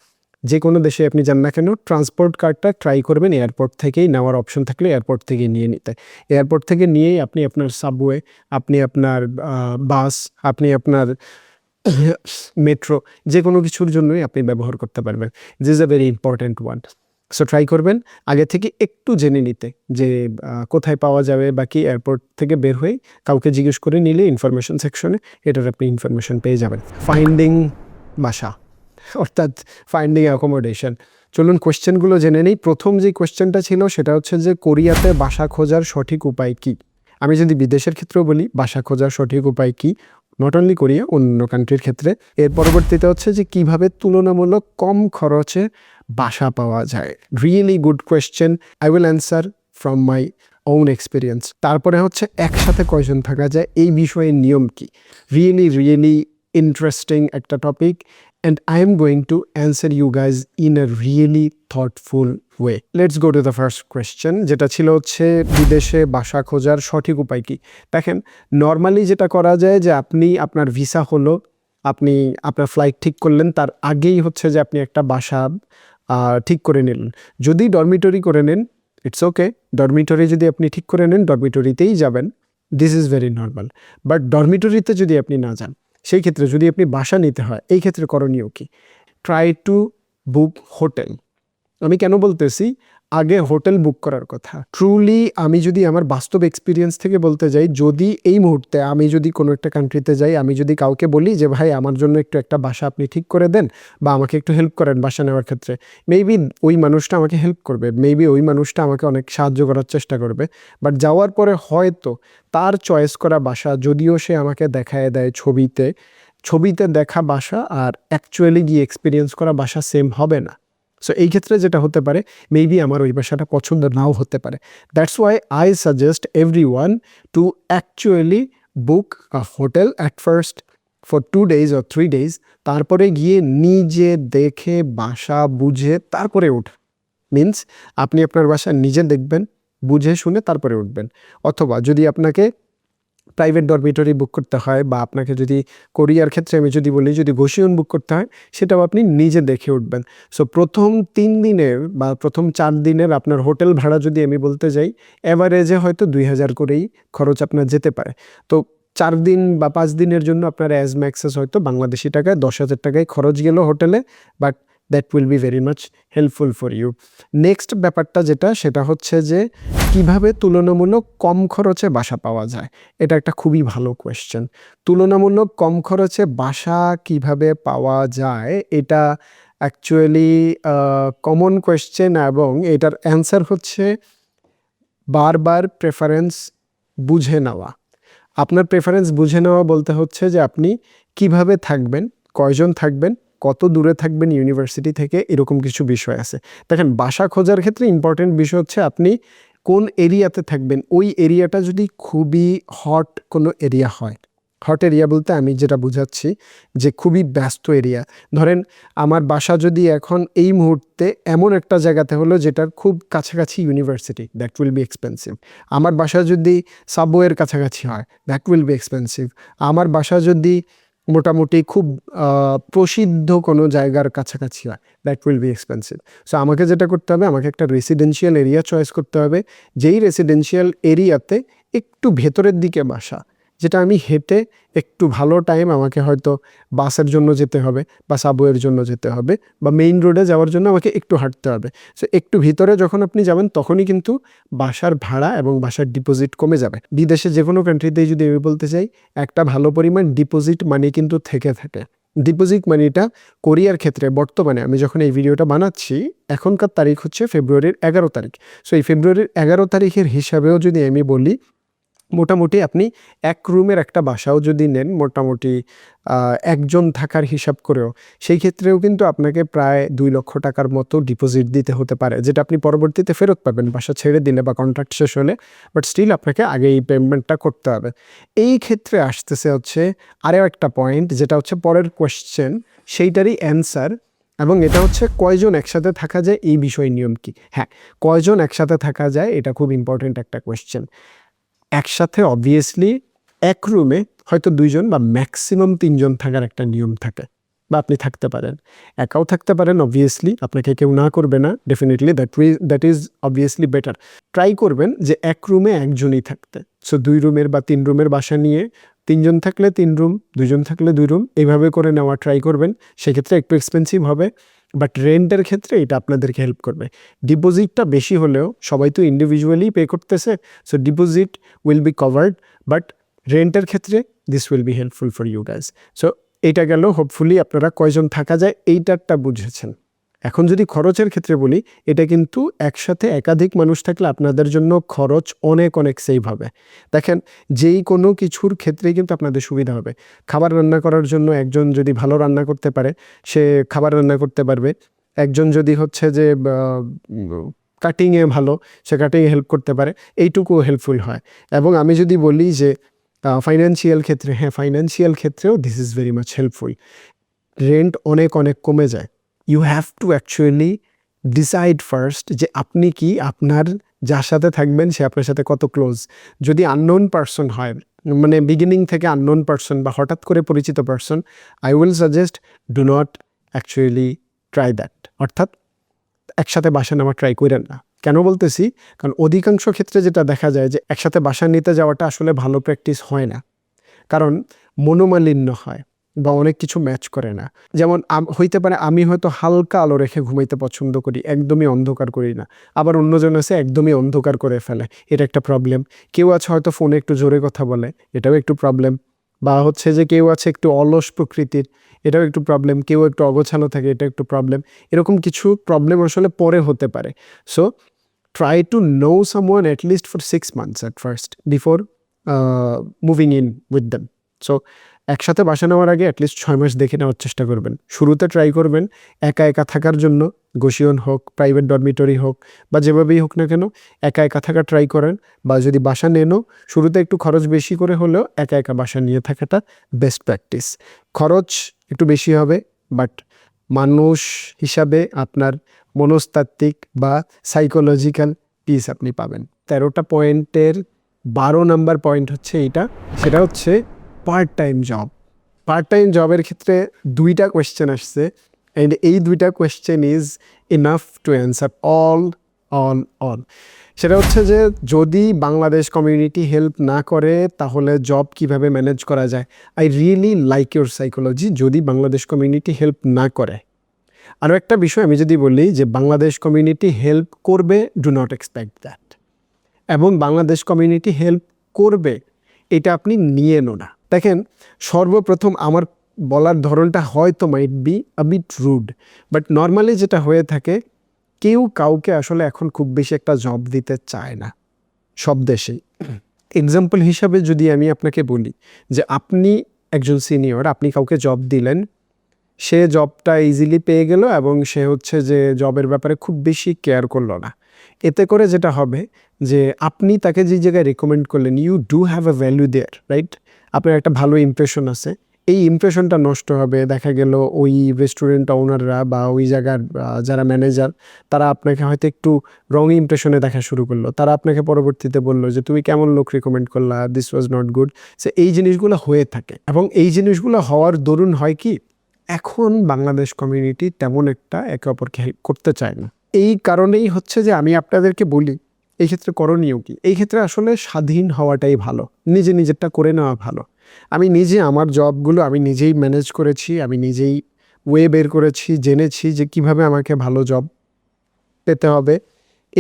যে কোনো দেশে আপনি যান না কেন ট্রান্সপোর্ট কার্ডটা ট্রাই করবেন এয়ারপোর্ট থেকেই নেওয়ার অপশন থাকলে এয়ারপোর্ট থেকে নিয়ে নিতে। এয়ারপোর্ট থেকে নিয়েই আপনি আপনার সাবওয়ে, আপনি আপনার বাস, আপনি আপনার মেট্রো, যে কোনো কিছুর জন্যই আপনি ব্যবহার করতে পারবেন। This is a very important one. So try করবেন আগে থেকে একটু জেনে নিতে যে কোথায় পাওয়া যাবে, বা কি এয়ারপোর্ট থেকে বের হয়ে কাউকে জিজ্ঞেস করে নিলে ইনফরমেশন সেকশনে এটার আপনি ইনফরমেশন পেয়ে যাবেন। ফাইন্ডিং বাসা অর্থাৎ ফাইন্ডিং অ্যাকোমোডেশন। চলুন কোয়েশ্চেনগুলো জেনে নিই। প্রথম যে কোয়েশ্চেনটা ছিল সেটা হচ্ছে যে কোরিয়াতে বাসা খোঁজার সঠিক উপায় কী। আমি যদি বিদেশের ক্ষেত্রেও বলি বাসা খোঁজার সঠিক উপায় কী, নট অনলি কোরিয়া, অন্য কান্ট্রির ক্ষেত্রে। এর পরবর্তীতে হচ্ছে যে কিভাবে তুলনামূলক কম খরচে বাসা পাওয়া যায়। Really good question, I will answer from my own experience. তারপরে হচ্ছে একসাথে কয়জন থাকা যায়, এই বিষয়ে নিয়ম কী। রিয়েলি রিয়েলি ইন্টারেস্টিং একটা topic, and I am going to answer you guys in a really thoughtful way. Let's go to the first question, যেটা ছিল হচ্ছে বিদেশে বাসা খোঁজার সঠিক উপায় কি। দেখেন, নর্মালি যেটা করা যায় যে আপনি আপনার ভিসা হলো, আপনি আপনার ফ্লাইট ঠিক করলেন, তার আগেই হচ্ছে যে আপনি একটা বাসা ঠিক করে নিলেন। যদি ডরমিটরি করে নেন, ইটস ওকে। ডরমিটরি যদি আপনি ঠিক করে নেন, ডরমিটরিতেই যাবেন, this is very normal. But ডরমিটরিতে যদি আপনি না যান, সেই ক্ষেত্রে যদি আপনি বাসা নিতে হয়, এই ক্ষেত্রে করণীয় কি? Try to book hotel. আমি কেন বলতেছি আগে হোটেল বুক করার কথা, ট্রুলি আমি যদি আমার বাস্তব এক্সপিরিয়েন্স থেকে বলতে যাই, যদি এই মুহূর্তে আমি যদি কোনো একটা কান্ট্রিতে যাই, আমি যদি কাউকে বলি যে ভাই আমার জন্য একটু একটা বাসা আপনি ঠিক করে দেন, বা আমাকে একটু হেল্প করেন বাসা নেওয়ার ক্ষেত্রে, মেবি ওই মানুষটা আমাকে হেল্প করবে, মেবি ওই মানুষটা আমাকে অনেক সাহায্য করার চেষ্টা করবে। বাট যাওয়ার পরে হয়তো তার চয়েস করা বাসা, যদিও সে আমাকে দেখায় দেয় ছবিতে দেখা বাসা আর অ্যাকচুয়ালি গিয়ে এক্সপিরিয়েন্স করা বাসা সেম হবে না। সো এই ক্ষেত্রে যেটা হতে পারে, মেবি আমার ওই বাসাটা পছন্দ নাও হতে পারে। That's why I suggest everyone two actually book a hotel at first for 2 days or 3 days, তারপরে গিয়ে নিজে দেখে বাসা বুঝে তারপরে মিনস আপনি আপনার বাসা নিজে দেখবেন, বুঝে শুনে তারপরে উঠবেন। অথবা যদি আপনাকে প্রাইভেট ডরমিটরি বুক করতে হয়, বা আপনাকে যদি কোরিয়ার ক্ষেত্রে আমি যদি বলি যদি গোশিয়ন বুক করতে হয়, সেটাও আপনি নিজে দেখে উঠবেন। সো প্রথম 3 দিনের বা প্রথম 4 দিনের আপনার হোটেল ভাড়া যদি আমি বলতে যাই, অ্যাভারেজে হয়তো 2000 করেই খরচ আপনার যেতে পারে। তো 4 দিন বা 5 দিনের জন্য আপনার অ্যাজ ম্যাক্সেস হয়তো বাংলাদেশি টাকায় 10,000 টাকায় খরচ গেল হোটেলে, but that will be very much helpful for you. Next ব্যাপারটা যেটা, সেটা হচ্ছে যে কিভাবে তুলনামূলক কম খরচে বাসা পাওয়া যায়। এটা একটা খুবই ভালো কোয়েশ্চেন। তুলনামূলক কম খরচে বাসা কিভাবে পাওয়া যায়, এটা অ্যাকচুয়ালি কমন কোয়েশ্চেন, এবং এটার অ্যান্সার হচ্ছে বারবার প্রেফারেন্স বুঝে নেওয়া। আপনার প্রেফারেন্স বুঝে নেওয়া বলতে হচ্ছে যে আপনি কিভাবে থাকবেন, কয়জন থাকবেন, কত দূরে থাকবেন ইউনিভার্সিটি থেকে, এরকম কিছু বিষয় আছে। দেখেন, বাসা খোঁজার ক্ষেত্রে ইম্পর্টেন্ট বিষয় হচ্ছে আপনি কোন এরিয়াতে থাকবেন। ওই এরিয়াটা যদি খুবই হট কোনো এরিয়া হয়, হট এরিয়া বলতে আমি যেটা বুঝাচ্ছি যে খুবই ব্যস্ত এরিয়া, ধরেন আমার বাসা যদি এখন এই মুহূর্তে এমন একটা জায়গাতে হলো যেটার খুব কাছাকাছি university, that will B expensive. আমার বাসা যদি সাবওয়ের কাছাকাছি হয়, দ্যাট উইল বি এক্সপেন্সিভ। আমার বাসা যদি মোটামুটি খুব প্রসিদ্ধ কোনো জায়গার কাছাকাছি হয়, that will B expensive. So আমাকে যেটা করতে হবে, আমাকে একটা রেসিডেন্সিয়াল এরিয়া চয়েস করতে হবে, যেই রেসিডেন্সিয়াল এরিয়াতে একটু ভেতরের দিকে বাসা, যেটা আমি হেঁটে একটু ভালো টাইম আমাকে হয়তো বাসের জন্য যেতে হবে, বা সাবওয়ের জন্য যেতে হবে, বা মেইন রোডে যাওয়ার জন্য আমাকে একটু হাঁটতে হবে। সো একটু ভিতরে যখন আপনি যাবেন, তখনই কিন্তু বাসার ভাড়া এবং বাসার ডিপোজিট কমে যাবে। বিদেশে যে কোনো কান্ট্রিতেই যদি আমি বলতে চাই, একটা ভালো পরিমাণ ডিপোজিট মানি কিন্তু থেকে থাকে। ডিপোজিট মানিটা কোরিয়ার ক্ষেত্রে বর্তমানে আমি যখন এই ভিডিওটা বানাচ্ছি, এখনকার তারিখ হচ্ছে ফেব্রুয়ারির 11 তারিখ। সো এই ফেব্রুয়ারির 11 তারিখের হিসাবেও যদি আমি বলি, মোটামুটি আপনি এক রুমের একটা বাসাও যদি নেন মোটামুটি একজন থাকার হিসাব করেও সেই ক্ষেত্রেও কিন্তু আপনাকে প্রায় 2 লক্ষ টাকার মতো ডিপোজিট দিতে হতে পারে, যেটা আপনি পরবর্তীতে ফেরত পাবেন বাসা ছেড়ে দিলে বা কন্ট্রাক্ট শেষ হলে, বাট স্টিল আপনাকে আগে এই পেমেন্টটা করতে হবে। এই ক্ষেত্রে আসতেছে হচ্ছে আরও একটা পয়েন্ট, যেটা হচ্ছে পরের কোয়েশ্চেন, সেইটারই অ্যান্সার, এবং এটা হচ্ছে কয়জন একসাথে থাকা যায় এই বিষয় নিয়ম কি। হ্যাঁ, কয়জন একসাথে থাকা যায় এটা খুব ইম্পর্টেন্ট একটা কোয়েশ্চেন। একসাথে অবভিয়াসলি এক রুমে হয়তো 2 জন বা ম্যাক্সিমাম 3 জন থাকার একটা নিয়ম থাকে, বা আপনি থাকতে পারেন, একাও থাকতে পারেন, অবভিয়াসলি আপনাকে কেউ না করবে না, definitely that is obviously better. Try করবেন যে এক রুমে একজনই থাকতে, সো 2 রুমের বা 3 রুমের বাসা নিয়ে 3 জন থাকলে 3 রুম, 2 জন থাকলে 2 রুম, এইভাবে করে নেওয়া ট্রাই করবেন। সেক্ষেত্রে একটু এক্সপেন্সিভ হবে, বাট রেন্টের ক্ষেত্রে এটা আপনাদেরকে হেল্প করবে। ডিপোজিটটা বেশি হলেও সবাই তো ইন্ডিভিজুয়ালি পে করতেছে, so deposit will be covered, but রেন্টের ক্ষেত্রে this will be helpful for you guys. সো এইটা গেল, হোপফুলি আপনারা কয়জন থাকা যায় এইটারটা বুঝেছেন। এখন যদি খরচের ক্ষেত্রে বলি, এটা কিন্তু একসাথে একাধিক মানুষ থাকলে আপনাদের জন্য খরচ অনেক অনেক সেভ হবে। দেখেন, যেই কোনো কিছুর ক্ষেত্রেই কিন্তু আপনাদের সুবিধা হবে। খাবার রান্না করার জন্য একজন যদি ভালো রান্না করতে পারে, সে খাবার রান্না করতে পারবে। একজন যদি হচ্ছে যে কাটিংয়ে ভালো, সে কাটিংয়ে হেল্প করতে পারে, এইটুকু হেল্পফুল হয়। এবং আমি যদি বলি যে ফাইন্যান্সিয়াল ক্ষেত্রে, হ্যাঁ ফাইন্যান্সিয়াল ক্ষেত্রেও this is very much helpful. Rent অনেক অনেক কমে যায়। You have to actually decide first যে আপনি কি, আপনার যার সাথে থাকবেন সে আপনার সাথে কত ক্লোজ। যদি আননোন পারসন হয়, মানে বিগিনিং থেকে আননোন পারসন বা হঠাৎ করে পরিচিত person, I will suggest do not actually try that, অর্থাৎ একসাথে বাসা নেওয়া ট্রাই করেন না। কেন বলতেছি, কারণ অধিকাংশ ক্ষেত্রে যেটা দেখা যায় যে একসাথে বাসা নিতে যাওয়াটা আসলে ভালো প্র্যাকটিস হয় না, কারণ মনোমালিন্য হয় বা অনেক কিছু ম্যাচ করে না। যেমন হইতে পারে আমি হয়তো হালকা আলো রেখে ঘুমাইতে পছন্দ করি, একদমই অন্ধকার করি না, আবার অন্যজন আছে একদমই অন্ধকার করে ফেলে, এটা একটা প্রবলেম। কেউ আছে হয়তো ফোনে একটু জোরে কথা বলে, এটাও একটু প্রবলেম। বা হচ্ছে যে কেউ আছে একটু অলস প্রকৃতির, এটাও একটু প্রবলেম। কেউ একটু অগোছালো থাকে, এটা একটু প্রবলেম। এরকম কিছু প্রবলেম আসলে পরে হতে পারে। So try to know someone at least for 6 months at first before moving in with them. So একসাথে বাসা নেওয়ার আগে অ্যাটলিস্ট 6 মাস দেখে নেওয়ার চেষ্টা করবেন। শুরুতে ট্রাই করবেন একা একা থাকার জন্য, গোশিয়ন হোক, প্রাইভেট ডরমিটরি হোক, বা যেভাবেই হোক না কেন একা একা থাকা ট্রাই করেন। বা যদি বাসা নেনও, শুরুতে একটু খরচ বেশি করে হলেও একা একা বাসা নিয়ে থাকাটা বেস্ট প্র্যাকটিস। খরচ একটু বেশি হবে, বাট মানুষ হিসাবে আপনার মনস্তাত্ত্বিক বা সাইকোলজিক্যাল পিস আপনি পাবেন। 13টা পয়েন্টের 12 নাম্বার পয়েন্ট হচ্ছে এইটা, সেটা হচ্ছে part time job. Part time জবের ক্ষেত্রে 2টা কোয়েশ্চেন আসছে, অ্যান্ড এই 2টা question is enough to answer all. সেটা হচ্ছে যে যদি বাংলাদেশ কমিউনিটি হেল্প না করে তাহলে জব কিভাবে ম্যানেজ করা যায়। I really like your psychology, যদি বাংলাদেশ কমিউনিটি হেল্প না করে। আরও একটা বিষয় আমি যদি বলি যে বাংলাদেশ কমিউনিটি হেল্প করবে, ডু নট এক্সপেক্ট দ্যাট। এবং বাংলাদেশ কমিউনিটি হেল্প করবে এটা আপনি নিয়ে নো না। দেখেন, সর্বপ্রথম আমার বলার ধরনটা হয়তো might be a bit rude, but normally যেটা হয়ে থাকে, কেউ কাউকে আসলে এখন খুব বেশি একটা জব দিতে চায় না সব দেশেই। এক্সাম্পল হিসাবে যদি আমি আপনাকে বলি যে আপনি একজন সিনিয়র, আপনি কাউকে জব দিলেন, সে জবটা ইজিলি পেয়ে গেল এবং সে হচ্ছে যে জবের ব্যাপারে খুব বেশি কেয়ার করলো না। এতে করে যেটা হবে যে আপনি তাকে যে জায়গায় রেকমেন্ড করলেন, you do have a value there, right? আপনার একটা ভালো ইমপ্রেশন আছে, এই ইমপ্রেশনটা নষ্ট হবে। দেখা গেল ওই রেস্টুরেন্ট ওনাররা বা ওই জায়গার যারা ম্যানেজার, তারা আপনাকে হয়তো একটু রং ইমপ্রেশনে দেখা শুরু করলো। তারা আপনাকে পরবর্তীতে বললো যে তুমি কেমন লোক রিকমেন্ড করলা, this was not good. So এই জিনিসগুলো হয়ে থাকে, এবং এই জিনিসগুলো হওয়ার দরুন হয় কি, এখন বাংলাদেশ কমিউনিটি তেমন একটা একে অপরকে হেল্প করতে চায় না। এই কারণেই হচ্ছে যে আমি আপনাদেরকে বলি এই ক্ষেত্রে করণীয় কি। এই ক্ষেত্রে আসলে স্বাধীন হওয়াটাই ভালো, নিজেরটা করে নেওয়া ভালো। আমি নিজে আমার জবগুলো আমি নিজেই ম্যানেজ করেছি, আমি নিজেই ওয়ে বের করেছি, জেনেছি যে কিভাবে আমাকে ভালো জব পেতে হবে।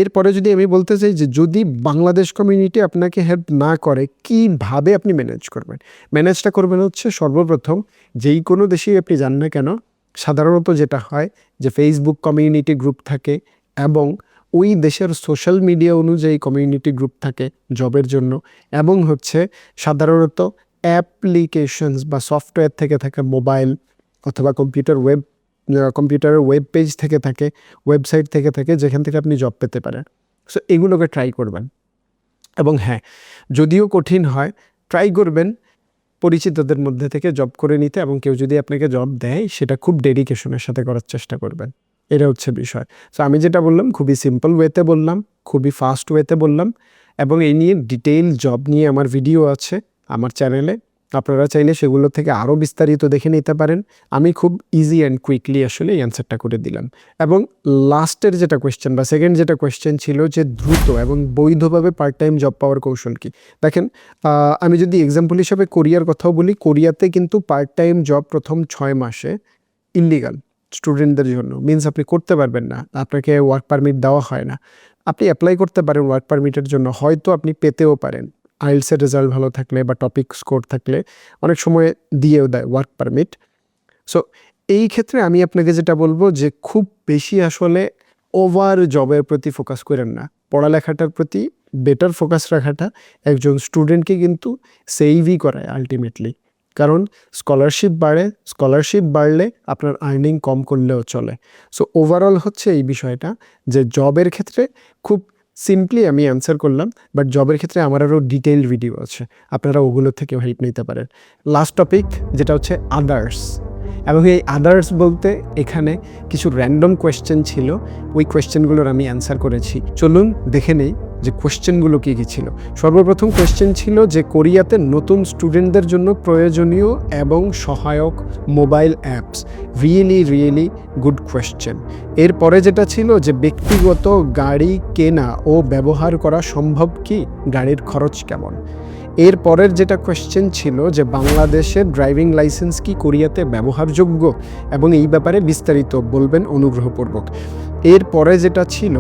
এরপরে যদি আমি বলতে চাই যে যদি বাংলাদেশ কমিউনিটি আপনাকে হেল্প না করে, কীভাবে আপনি ম্যানেজটা করবেন হচ্ছে সর্বপ্রথম যেই কোনো দেশেই আপনি যান না কেন, সাধারণত যেটা হয় যে ফেসবুক কমিউনিটি গ্রুপ থাকে এবং ওই দেশের সোশ্যাল মিডিয়া অনুযায়ী কমিউনিটি গ্রুপ থাকে জবের জন্য, এবং হচ্ছে সাধারণত অ্যাপ্লিকেশনস বা সফটওয়্যার থেকে থাকে, মোবাইল অথবা কম্পিউটারের ওয়েব পেজ থেকে থাকে, ওয়েবসাইট থেকে থাকে, যেখান থেকে আপনি জব পেতে পারেন। সো এগুলোকে ট্রাই করবেন। এবং হ্যাঁ, যদিও কঠিন হয়, ট্রাই করবেন পরিচিতদের মধ্যে থেকে জব করে নিতে, এবং কেউ যদি আপনাকে জব দেয় সেটা খুব ডেডিকেশনের সাথে করার চেষ্টা করবেন। এটা হচ্ছে বিষয়। সো আমি যেটা বললাম খুবই সিম্পল ওয়েতে বললাম, খুবই ফাস্ট ওয়েতে বললাম, এবং এই নিয়ে ডিটেইল জব নিয়ে আমার ভিডিও আছে আমার চ্যানেলে, আপনারা চাইলে সেগুলো থেকে আরও বিস্তারিত দেখে নিতে পারেন। আমি খুব ইজি অ্যান্ড কুইকলি আসলে এই অ্যান্সারটা করে দিলাম। এবং লাস্টের যেটা কোয়েশ্চেন বা সেকেন্ড যেটা কোয়েশ্চেন ছিল যে দ্রুত এবং বৈধভাবে পার্ট টাইম জব পাওয়ার কৌশল কী। দেখেন, আমি যদি এক্সাম্পল হিসাবে কোরিয়ার কথাও বলি, কোরিয়াতে কিন্তু পার্ট টাইম জব প্রথম 6 মাসে ইল্লিগাল স্টুডেন্টদের জন্য, মিনস আপনি করতে পারবেন না, আপনাকে ওয়ার্ক পারমিট দেওয়া হয় না। আপনি অ্যাপ্লাই করতে পারেন ওয়ার্ক পারমিটের জন্য, হয়তো আপনি পেতেও পারেন আইএলসের রেজাল্ট ভালো থাকলে বা টপিক স্কোর থাকলে, অনেক সময় দিয়েও দেয় ওয়ার্ক পারমিট। সো এই ক্ষেত্রে আমি আপনাকে যেটা বলবো যে খুব বেশি আসলে ওভার জবের প্রতি ফোকাস করেন না, পড়ালেখাটার প্রতি বেটার ফোকাস রাখাটা একজন স্টুডেন্টকে কিন্তু সেভই করায় আলটিমেটলি। কারণ স্কলারশিপ বাড়লে আপনার আর্নিং কম করলেও চলে। সো ওভারঅল হচ্ছে এই বিষয়টা যে জবের ক্ষেত্রে খুব সিম্পলি আমি অ্যান্সার করলাম, বাট জবের ক্ষেত্রে আমার আরও ডিটেইল ভিডিও আছে, আপনারা ওগুলো থেকেও হেল্প নিতে পারেন। লাস্ট টপিক যেটা হচ্ছে আদার্স, এবং এই আদার্স বলতে এখানে কিছু র্যান্ডম কোয়েশ্চেন ছিল, ওই কোয়েশ্চেনগুলোর আমি অ্যান্সার করেছি। চলুন দেখে নেই যে কোয়েশ্চেনগুলো কী কী ছিল। সর্বপ্রথম কোয়েশ্চেন ছিল যে কোরিয়াতে নতুন স্টুডেন্টদের জন্য প্রয়োজনীয় এবং সহায়ক mobile apps. Really good question. এরপরে যেটা ছিল যে ব্যক্তিগত গাড়ি কেনা ও ব্যবহার করা সম্ভব কি, গাড়ির খরচ কেমন। এর পরের যেটা কোয়েশ্চেন ছিল যে বাংলাদেশের ড্রাইভিং লাইসেন্স কি কোরিয়াতে ব্যবহারযোগ্য, এবং এই ব্যাপারে বিস্তারিত বলবেন অনুগ্রহপূর্বক। এরপরে যেটা ছিল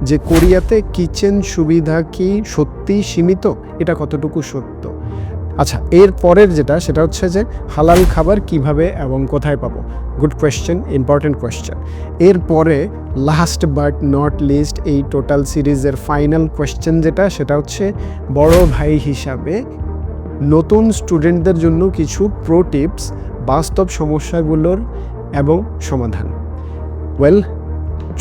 যে কোরিয়াতে কিচেন সুবিধা কি সত্যি সীমিত, এটা কতটুকু সত্য। আচ্ছা, এর পরের যেটা সেটা হচ্ছে যে হালাল খাবার কিভাবে এবং কোথায় পাবো। Good question, important question. এরপরে লাস্ট বাট নট লিস্ট এই টোটাল সিরিজের ফাইনাল কোয়েশ্চেন যেটা সেটা হচ্ছে বড় ভাই হিসাবে নতুন স্টুডেন্টদের জন্য কিছু প্রো টিপস, বাস্তব সমস্যাগুলোর এবং সমাধান। ওয়েল,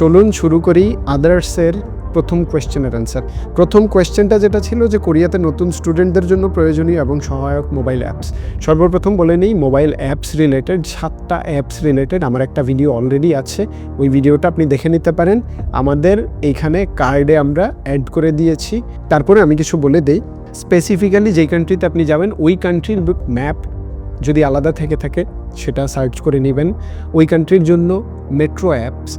চলুন শুরু করি আদার্সের প্রথম কোয়েশ্চেনের অ্যান্সার। প্রথম কোয়েশ্চেনটা যেটা ছিল যে কোরিয়াতে নতুন স্টুডেন্টদের জন্য প্রয়োজনীয় এবং সহায়ক মোবাইল অ্যাপস। সর্বপ্রথম বলে নিই, মোবাইল অ্যাপস রিলেটেড 7টা অ্যাপস রিলেটেড আমার একটা ভিডিও অলরেডি আছে, ওই ভিডিওটা আপনি দেখে নিতে পারেন, আমাদের এইখানে কার্ডে আমরা অ্যাড করে দিয়েছি। তারপরে আমি কিছু বলে দিই, স্পেসিফিক্যালি যেই কান্ট্রিতে আপনি যাবেন ওই কান্ট্রির ম্যাপ যদি আলাদা থেকে থাকে সেটা সার্চ করে নেবেন। ওই কান্ট্রির জন্য মেট্রো অ্যাপস,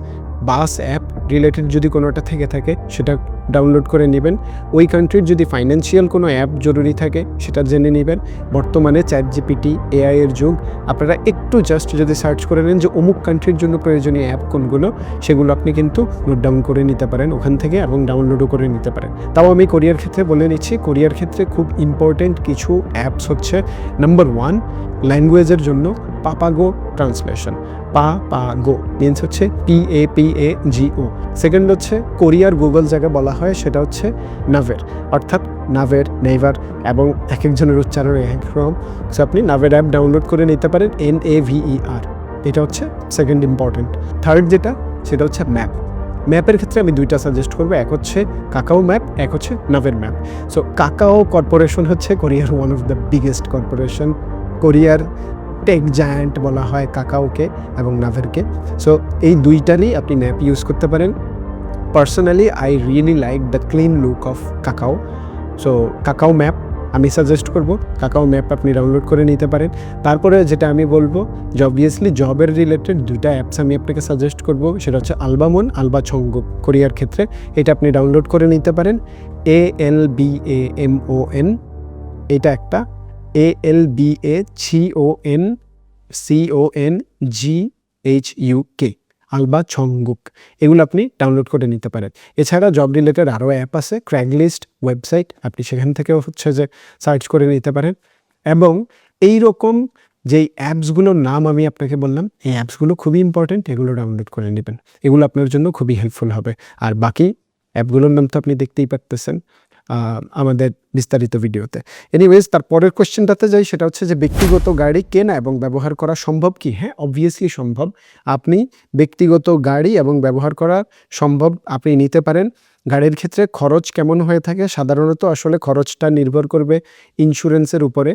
বাস অ্যাপ রিলেটেড যদি কোনোটা থেকে থাকে সেটা ডাউনলোড করে নেবেন। ওই কান্ট্রির যদি ফাইন্যান্সিয়াল কোনো অ্যাপ জরুরি থাকে সেটা জেনে নেবেন। বর্তমানে ChatGPT AI এর যুগ, আপনারা একটু জাস্ট যদি সার্চ করে নেন যে অমুক কান্ট্রির জন্য প্রয়োজনীয় অ্যাপ কোনগুলো, সেগুলো আপনি কিন্তু নোট ডাউন করে নিতে পারেন ওখান থেকে, এবং ডাউনলোডও করে নিতে পারেন। তাও আমি কোরিয়ার ক্ষেত্রে বলে নিচ্ছি, কোরিয়ার ক্ষেত্রে খুব ইম্পর্টেন্ট কিছু অ্যাপস হচ্ছে, নাম্বার 1 ল্যাঙ্গুয়েজের জন্য পাপাগো ট্রান্সলেশন। পাপাগো মিনস হচ্ছে PAPAGO। সেকেন্ড হচ্ছে কোরিয়ার গুগল যাকে বলা হয় সেটা হচ্ছে নাভের, অর্থাৎ নেইভার, এবং এক একজনের উচ্চারণ এক রকম। সো আপনি নাভের অ্যাপ ডাউনলোড করে নিতে পারেন, NAVER। এটা হচ্ছে সেকেন্ড ইম্পর্টেন্ট। থার্ড যেটা সেটা হচ্ছে ম্যাপের ক্ষেত্রে আমি 2টা সাজেস্ট করবো, এক হচ্ছে কাকাও ম্যাপ, এক হচ্ছে নাভের ম্যাপ। সো কাকাও কর্পোরেশন হচ্ছে কোরিয়ার one of the biggest corporation, কোরিয়ার টেক জায়ান্ট বলা হয় কাকাওকে এবং নাভেরকে। সো এই দুইটারই আপনি ম্যাপ ইউজ করতে পারেন। Personally I really like the clean look of Kakao. So Kakao map আমি সাজেস্ট করব, কাকাও ম্যাপ আপনি ডাউনলোড করে নিতে পারেন। তারপরে যেটা আমি বলবো যে অবভিয়াসলি জবের রিলেটেড 2টা অ্যাপস আমি আপনাকে সাজেস্ট করব, সেটা হচ্ছে আলবামন, আলবাছঙ্গো কোরিয়ার ক্ষেত্রে। এটা আপনি ডাউনলোড করে নিতে পারেন। ALBAMON এটা একটা, ALBACONCONGHUK আলবাছঙ্গুক, এগুলো আপনি ডাউনলোড করে নিতে পারেন। এছাড়া জব রিলেটেড আরও অ্যাপ আছে, ক্র্যাগলিস্ট ওয়েবসাইট, আপনি সেখান থেকেও হচ্ছে যে সার্চ করে নিতে পারেন। এবং এই রকম যেই অ্যাপসগুলোর নাম আমি আপনাকে বললাম, এই অ্যাপসগুলো খুবই ইম্পর্টেন্ট, এগুলো ডাউনলোড করে নেবেন, এগুলো আপনার জন্য খুবই হেল্পফুল হবে। আর বাকি অ্যাপগুলোর নাম তো আপনি দেখতেই পারতেছেন আমাদের বিস্তারিত ভিডিওতে। এনিওয়েজ, তার পরের কোয়েশ্চেনটাতে যাই, সেটা হচ্ছে যে ব্যক্তিগত গাড়ি কেনা এবং ব্যবহার করা সম্ভব কি? হ্যাঁ, অবভিয়াসলি সম্ভব। আপনি ব্যক্তিগত গাড়ি এবং ব্যবহার করা সম্ভব, আপনি নিতে পারেন। গাড়ির ক্ষেত্রে খরচ কেমন হয়ে থাকে? সাধারণত আসলে খরচটা নির্ভর করবে ইন্স্যুরেন্সের উপরে।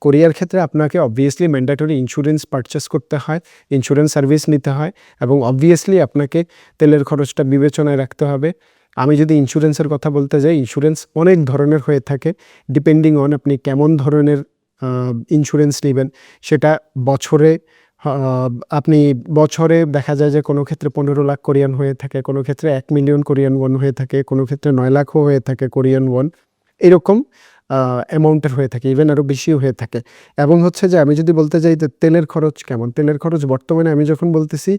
কোরিয়ার ক্ষেত্রে আপনাকে অবভিয়াসলি ম্যান্ডেটরি ইন্স্যুরেন্স পারচেস করতে হয়, ইন্স্যুরেন্স সার্ভিস নিতে হয়, এবং অবভিয়াসলি আপনাকে তেলের খরচটা বিবেচনায় রাখতে হবে। আমি যদি ইন্স্যুরেন্সের কথা বলতে যাই, ইন্স্যুরেন্স অনেক ধরনের হয়ে থাকে, ডিপেন্ডিং অন আপনি কেমন ধরনের ইন্স্যুরেন্স নেবেন। সেটা আপনি বছরে দেখা যায় যে কোনো ক্ষেত্রে 15 লাখ কোরিয়ান হয়ে থাকে, কোনো ক্ষেত্রে 1 মিলিয়ন কোরিয়ান ওয়ান হয়ে থাকে, কোনো ক্ষেত্রে 9 লাখও হয়ে থাকে কোরিয়ান ওয়ান, এরকম অ্যামাউন্টের হয়ে থাকে, ইভেন আরও বেশিও হয়ে থাকে। এবং হচ্ছে যে আমি যদি বলতে যাই যে তেলের খরচ কেমন, তেলের খরচ বর্তমানে আমি যখন বলতেছি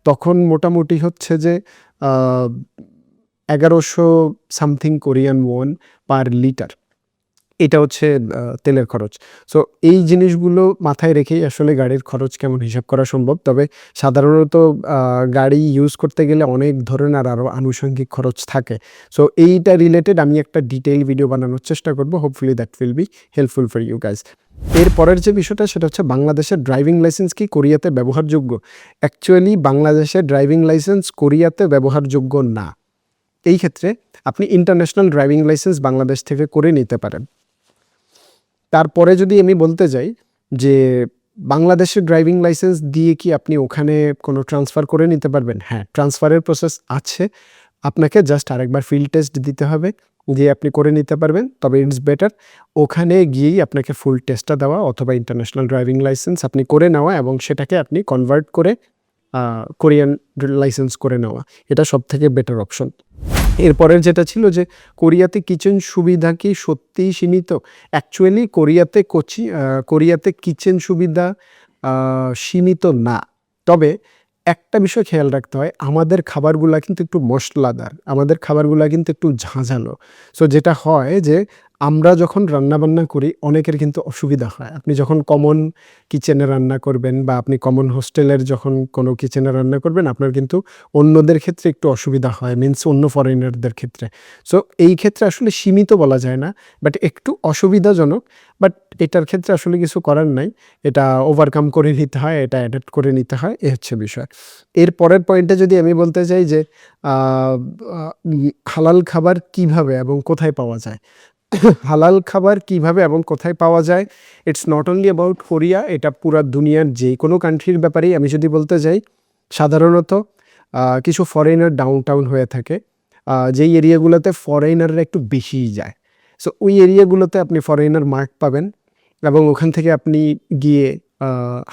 তখন মোটামুটি হচ্ছে যে 1100 something Korean one per litre, এটা হচ্ছে তেলের খরচ। সো এই জিনিসগুলো মাথায় রেখেই আসলে গাড়ির খরচ কেমন হিসাব করা সম্ভব। তবে সাধারণত গাড়ি ইউজ করতে গেলে অনেক ধরনের আরও আনুষঙ্গিক খরচ থাকে। সো এইটা রিলেটেড আমি একটা ডিটেইল ভিডিও বানানোর চেষ্টা করব, hopefully that will be helpful for you guys. এর পরের যে বিষয়টা সেটা হচ্ছে বাংলাদেশের ড্রাইভিং লাইসেন্স কি কোরিয়াতে ব্যবহারযোগ্য? অ্যাকচুয়ালি বাংলাদেশের ড্রাইভিং লাইসেন্স কোরিয়াতে ব্যবহারযোগ্য না। এই ক্ষেত্রে আপনি ইন্টারন্যাশনাল ড্রাইভিং লাইসেন্স বাংলাদেশ থেকে করে নিতে পারেন। তারপরে যদি আমি বলতে যাই যে বাংলাদেশের ড্রাইভিং লাইসেন্স দিয়ে কি আপনি ওখানে কোনো ট্রান্সফার করে নিতে পারবেন? হ্যাঁ, ট্রান্সফারের প্রসেস আছে। আপনাকে জাস্ট আরেকবার ফিল্ড টেস্ট দিতে হবে, দিয়ে আপনি করে নিতে পারবেন। তবে ইটস বেটার ওখানে গিয়েই আপনাকে ফুল টেস্টটা দেওয়া, অথবা ইন্টারন্যাশনাল ড্রাইভিং লাইসেন্স আপনি করে নেওয়া এবং সেটাকে আপনি কনভার্ট করে কোরিয়ান লাইসেন্স করে নেওয়া, এটা সবথেকে বেটার অপশন। এরপরের যেটা ছিল যে কোরিয়াতে কিচেন সুবিধা কি সত্যিই সীমিত? অ্যাকচুয়ালি কোরিয়াতে কিচেন সুবিধা সীমিত না। তবে একটা বিষয় খেয়াল রাখতে হয়, আমাদের খাবারগুলা কিন্তু একটু মশলাদার, আমাদের খাবারগুলা কিন্তু একটু ঝাঁঝালো। সো যেটা হয় যে আমরা যখন রান্নাবান্না করি অনেকের কিন্তু অসুবিধা হয়। আপনি যখন কমন কিচেনে রান্না করবেন বা আপনি কমন হোস্টেলের যখন কোনো কিচেনে রান্না করবেন, আপনার কিন্তু অন্যদের ক্ষেত্রে একটু অসুবিধা হয়, মিনস অন্য ফরেনারদের ক্ষেত্রে। সো এই ক্ষেত্রে আসলে সীমিত বলা যায় না, বাট একটু অসুবিধাজনক। বাট এটার ক্ষেত্রে আসলে কিছু করার নাই, এটা ওভারকাম করে নিতে হয়, এটা অ্যাডাপ্ট করে নিতে হয়, এ হচ্ছে বিষয়। এর পরের পয়েন্টে যদি আমি বলতে চাই যে হালাল খাবার কিভাবে এবং কোথায় পাওয়া যায়? হালাল খাবার কিভাবে এবং কোথায় পাওয়া যায়, it's not only about Korea, এটা পুরা দুনিয়ার যে কোনো কান্ট্রির ব্যাপারেই আমি যদি বলতে যাই। সাধারণত কিছু ফরেনার ডাউনটাউন হয়ে থাকে, যেই এরিয়াগুলোতে ফরেনাররা একটু বেশিই যায়। সো ওই এরিয়াগুলোতে আপনি ফরেনার মার্ট পাবেন এবং ওখান থেকে আপনি গিয়ে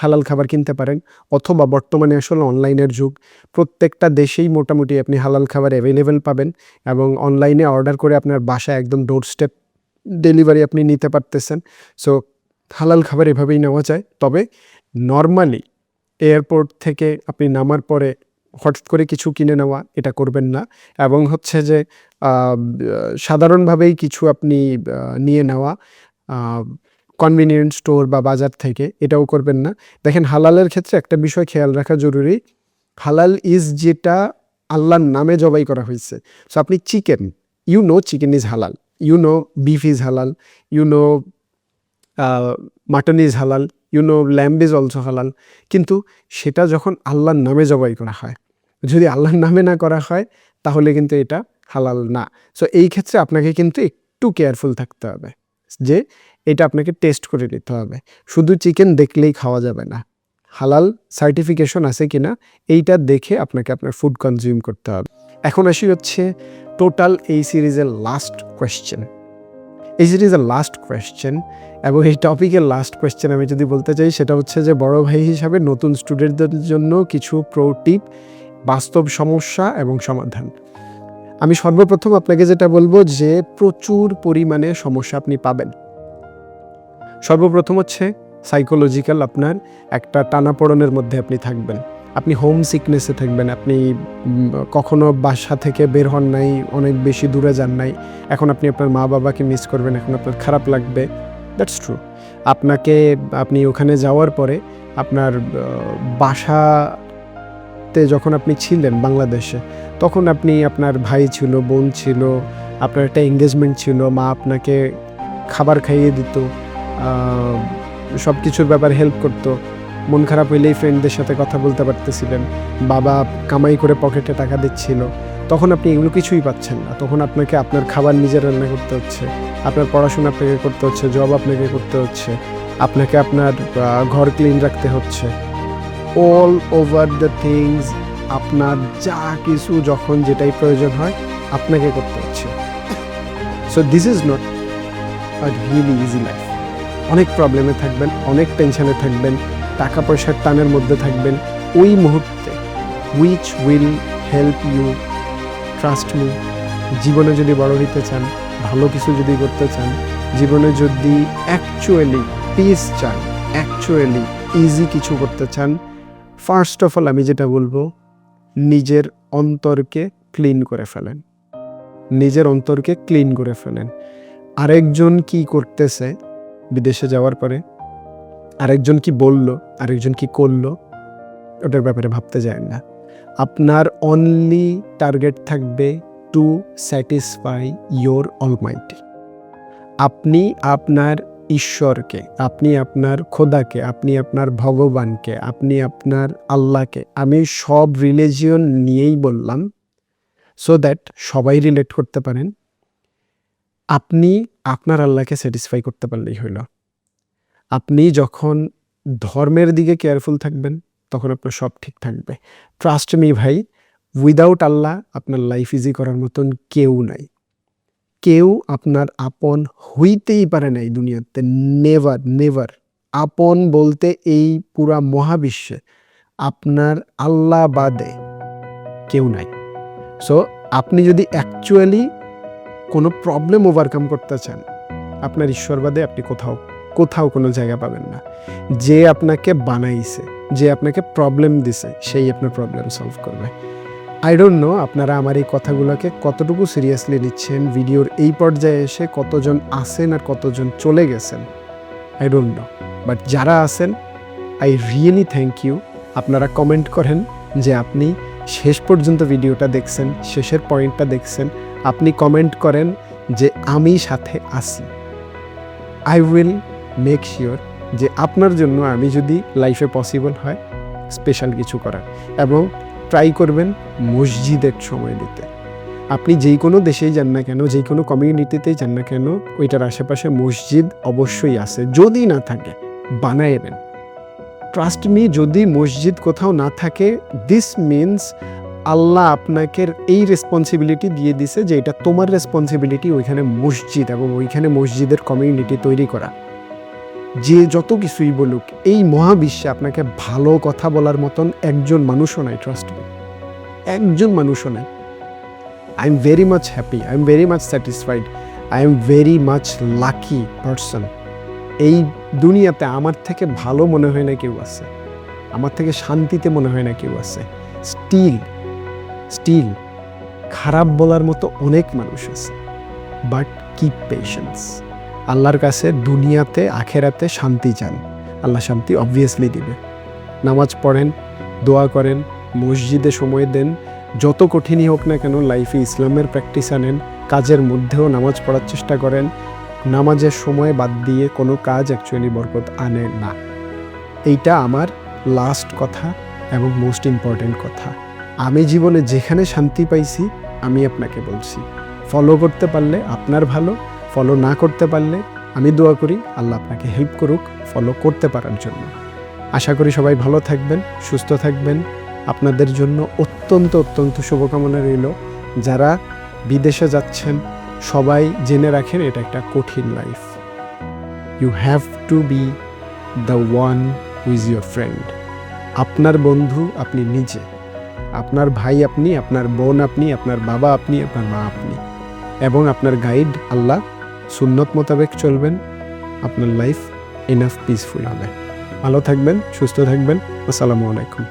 হালাল খাবার কিনতে পারেন। অথবা বর্তমানে আসলে অনলাইনের যুগ, প্রত্যেকটা দেশেই মোটামুটি আপনি হালাল খাবার অ্যাভেলেবেল পাবেন এবং অনলাইনে অর্ডার করে আপনার বাসায় একদম ডোর স্টেপ ডেলিভারি আপনি নিতে পারতেছেন। সো হালাল খাবার এভাবেই নেওয়া যায়। তবে নর্মালি এয়ারপোর্ট থেকে আপনি নামার পরে হঠাৎ করে কিছু কিনে নেওয়া, এটা করবেন না। এবং হচ্ছে যে সাধারণভাবেই কিছু আপনি নিয়ে নেওয়া কনভিনিয়েন্ট স্টোর বা বাজার থেকে, এটাও করবেন না। দেখেন, হালালের ক্ষেত্রে একটা বিষয় খেয়াল রাখা জরুরি, হালাল ইজ যেটা আল্লাহর নামে জবাই করা হয়েছে। সো আপনি চিকেন, চিকেন ইজ হালাল, beef is halal, mutton is halal, lamb is also halal, কিন্তু সেটা যখন আল্লাহর নামে জবাই করা হয়, যদি আল্লাহর নামে না করা হয় তাহলে কিন্তু এটা হালাল না। সো এই ক্ষেত্রে আপনাকে কিন্তু একটু কেয়ারফুল থাকতে হবে যে এটা আপনাকে টেস্ট করে নিতে হবে। শুধু চিকেন দেখলেই খাওয়া যাবে না, হালাল সার্টিফিকেশন আছে কিনা এইটা দেখে আপনাকে আপনার ফুড কনজিউম করতে হবে। এখন আসি হচ্ছে টোটাল এই সিরিজের লাস্ট কোয়েশ্চেন। এই সিরিজের লাস্ট কোয়েশ্চেন এবং এই টপিকের লাস্ট কোয়েশ্চেন আমি যদি বলতে চাই, সেটা হচ্ছে যে বড় ভাই হিসাবে নতুন স্টুডেন্টদের জন্য কিছু প্রো টিপ, বাস্তব সমস্যা এবং সমাধান। আমি সর্বপ্রথম আপনাকে যেটা বলবো যে প্রচুর পরিমাণে সমস্যা আপনি পাবেন। সর্বপ্রথম হচ্ছে সাইকোলজিক্যাল, আপনার একটা টানাপোড়েনের মধ্যে আপনি থাকবেন, আপনি হোম সিকনেসে থাকবেন, আপনি কখনো বাসা থেকে বের হন নাই, অনেক বেশি দূরে যান নাই, এখন আপনি আপনার মা বাবাকে মিস করবেন, এখন আপনার খারাপ লাগবে। That's true. আপনি ওখানে যাওয়ার পরে আপনার বাসা মুহূর্তে যখন আপনি ছিলেন বাংলাদেশে, তখন আপনি, আপনার ভাই ছিল, বোন ছিল, আপনার একটা এঙ্গেজমেন্ট ছিল, মা আপনাকে খাবার খাইয়ে দিত, সব কিছুর ব্যাপারে হেল্প করতো, মন খারাপ হইলেই ফ্রেন্ডদের সাথে কথা বলতে পারতেছিলেন, বাবা কামাই করে পকেটে টাকা দিচ্ছিল। তখন আপনি এগুলো কিছুই পাচ্ছেন না। তখন আপনাকে আপনার খাবার নিজে রান্না করতে হচ্ছে, আপনার পড়াশোনা আপনাকে করতে হচ্ছে, জব আপনাকে করতে হচ্ছে, আপনাকে আপনার ঘর ক্লিন রাখতে হচ্ছে, অল ওভার দ্য থিংস, আপনার যা কিছু যখন যেটাই প্রয়োজন হয় আপনাকে করতে হচ্ছে। So this is not a really easy life. অনেক প্রবলেমে থাকবেন, অনেক টেনশনে থাকবেন, টাকা পয়সার টানের মধ্যে থাকবেন। ওই মুহূর্তে which will help you, trust me, জীবনে যদি বড় হইতে চান, ভালো কিছু যদি করতে চান, জীবনে যদি অ্যাকচুয়ালি পিস চান, অ্যাকচুয়ালি ইজি কিছু করতে চান, ফার্স্ট অফ অল আমি যেটা বলবো, নিজের অন্তরকে ক্লিন করে ফেলেন। নিজের অন্তরকে ক্লিন করে ফেলেন। আরেকজন কি করতেছে বিদেশে যাওয়ার পরে, আরেকজন কি বলল, আরেকজন কি করলো, ওটার ব্যাপারে ভাবতে যায় না। আপনার অনলি টার্গেট থাকবে টু স্যাটিসফাই ইয়োর অলমাইটি। আপনি আপনার ঈশ্বরকে, আপনি আপনার খোদাকে, আপনি আপনার ভগবানকে, আপনি আপনার আল্লাহকে, আমি সব রিলিজিয়ন নিয়েই বললাম সো দ্যাট সবাই রিলেট করতে পারেন। আপনি আপনার আল্লাহকে স্যাটিসফাই করতে পারলেই হইল। আপনি যখন ধর্মের দিকে কেয়ারফুল থাকবেন, তখন আপনার সব ঠিক থাকবে। ট্রাস্ট মি ভাই, উইদাউট আল্লাহ আপনার লাইফ ইজি করার মতন কেউ নাই। কেউ আপনার আপন হইতেই পারে না এই দুনিয়াতে, নেভার নেভার। আপন বলতে এই পুরা মহাবিশ্বে আপনার আল্লাহ বাদে কেউ নাই। সো আপনি যদি অ্যাকচুয়ালি কোনো প্রবলেম ওভারকাম করতে চান, আপনার ঈশ্বর বাদে আপনি কোথাও কোনো জায়গা পাবেন না। যে আপনাকে বানাইছে, যে আপনাকে প্রবলেম দিছে, সেই আপনার প্রবলেম সলভ করবে। আই ডোন্ট নো আপনারা আমার এই কথাগুলোকে কতটুকু সিরিয়াসলি নিচ্ছেন, ভিডিওর এই পর্যায়ে এসে কতজন আছেন আর কতজন চলে গেছেন, আই ডোন্ট নো। বাট যারা আছেন, আই রিয়েলি থ্যাংক ইউ। আপনারা কমেন্ট করেন যে আপনি শেষ পর্যন্ত ভিডিওটা দেখছেন, শেষের পয়েন্টটা দেখছেন। আপনি কমেন্ট করেন যে আমি সাথে আছি। আই উইল মেক শিওর যে আপনার জন্য আমি যদি লাইফে পসিবল হয় স্পেশাল কিছু করার, এবং ট্রাই করবেন মসজিদের সময় দিতে। আপনি যেই কোনো দেশেই যান না কেন, যেই কোনো কমিউনিটিতেই যান না কেন, ওইটার আশেপাশে মসজিদ অবশ্যই আছে। যদি না থাকে বানায় নেন। ট্রাস্ট মি, যদি মসজিদ কোথাও না থাকে, দিস মিনস আল্লাহ আপনাকে এই রেসপন্সিবিলিটি দিয়ে দিছে যে এটা তোমার রেসপন্সিবিলিটি ওইখানে মসজিদ এবং ওইখানে মসজিদের কমিউনিটি তৈরি করা। যে যত কিছুই বলুক, এই মহাবিশ্বে আপনাকে ভালো কথা বলার মতন একজন মানুষও নাই। ট্রাস্ট মি, একজন মানুষও নাই। I am very much happy, I am very much satisfied, I am very much lucky person. এই দুনিয়াতে আমার থেকে ভালো মনে হয় না কেউ আছে, আমার থেকে শান্তিতে মনে হয় না কেউ আছে। স্টিল খারাপ বলার মতো অনেক মানুষ আছে, বাট কিপ পেশেন্স। আল্লাহর কাছে দুনিয়াতে আখেরাতে শান্তি চান, আল্লাহ শান্তি অবভিয়াসলি দিবে। নামাজ পড়েন, দোয়া করেন, মসজিদে সময় দেন, যত কঠিনই হোক না কেন লাইফে ইসলামের প্র্যাকটিস আনেন, কাজের মধ্যেও নামাজ পড়ার চেষ্টা করেন। নামাজের সময় বাদ দিয়ে কোনো কাজ অ্যাকচুয়ালি বরকত আনে না। এইটা আমার লাস্ট কথা এবং মোস্ট ইম্পর্টেন্ট কথা। আমি জীবনে যেখানে শান্তি পাইছি আমি আপনাকে বলছি, ফলো করতে পারলে আপনার ভালো, ফলো না করতে পারলে আমি দোয়া করি আল্লাহ আপনাকে হেল্প করুক ফলো করতে পারার জন্য। আশা করি সবাই ভালো থাকবেন, সুস্থ থাকবেন। আপনাদের জন্য অত্যন্ত শুভকামনা রইল। যারা বিদেশে যাচ্ছেন সবাই জেনে রাখেন এটা একটা কঠিন life. You have to be the one who is your friend. আপনার বন্ধু আপনি নিজে, আপনার ভাই আপনি, আপনার বোন আপনি, আপনার বাবা আপনি, আপনার মা আপনি, এবং আপনার গাইড আল্লাহ। সুন্নত মোতাবেক চলবেন, আপনার লাইফ এনাফ পিসফুল হবে। ভালো থাকবেন, সুস্থ থাকবেন। আসসালামু আলাইকুম।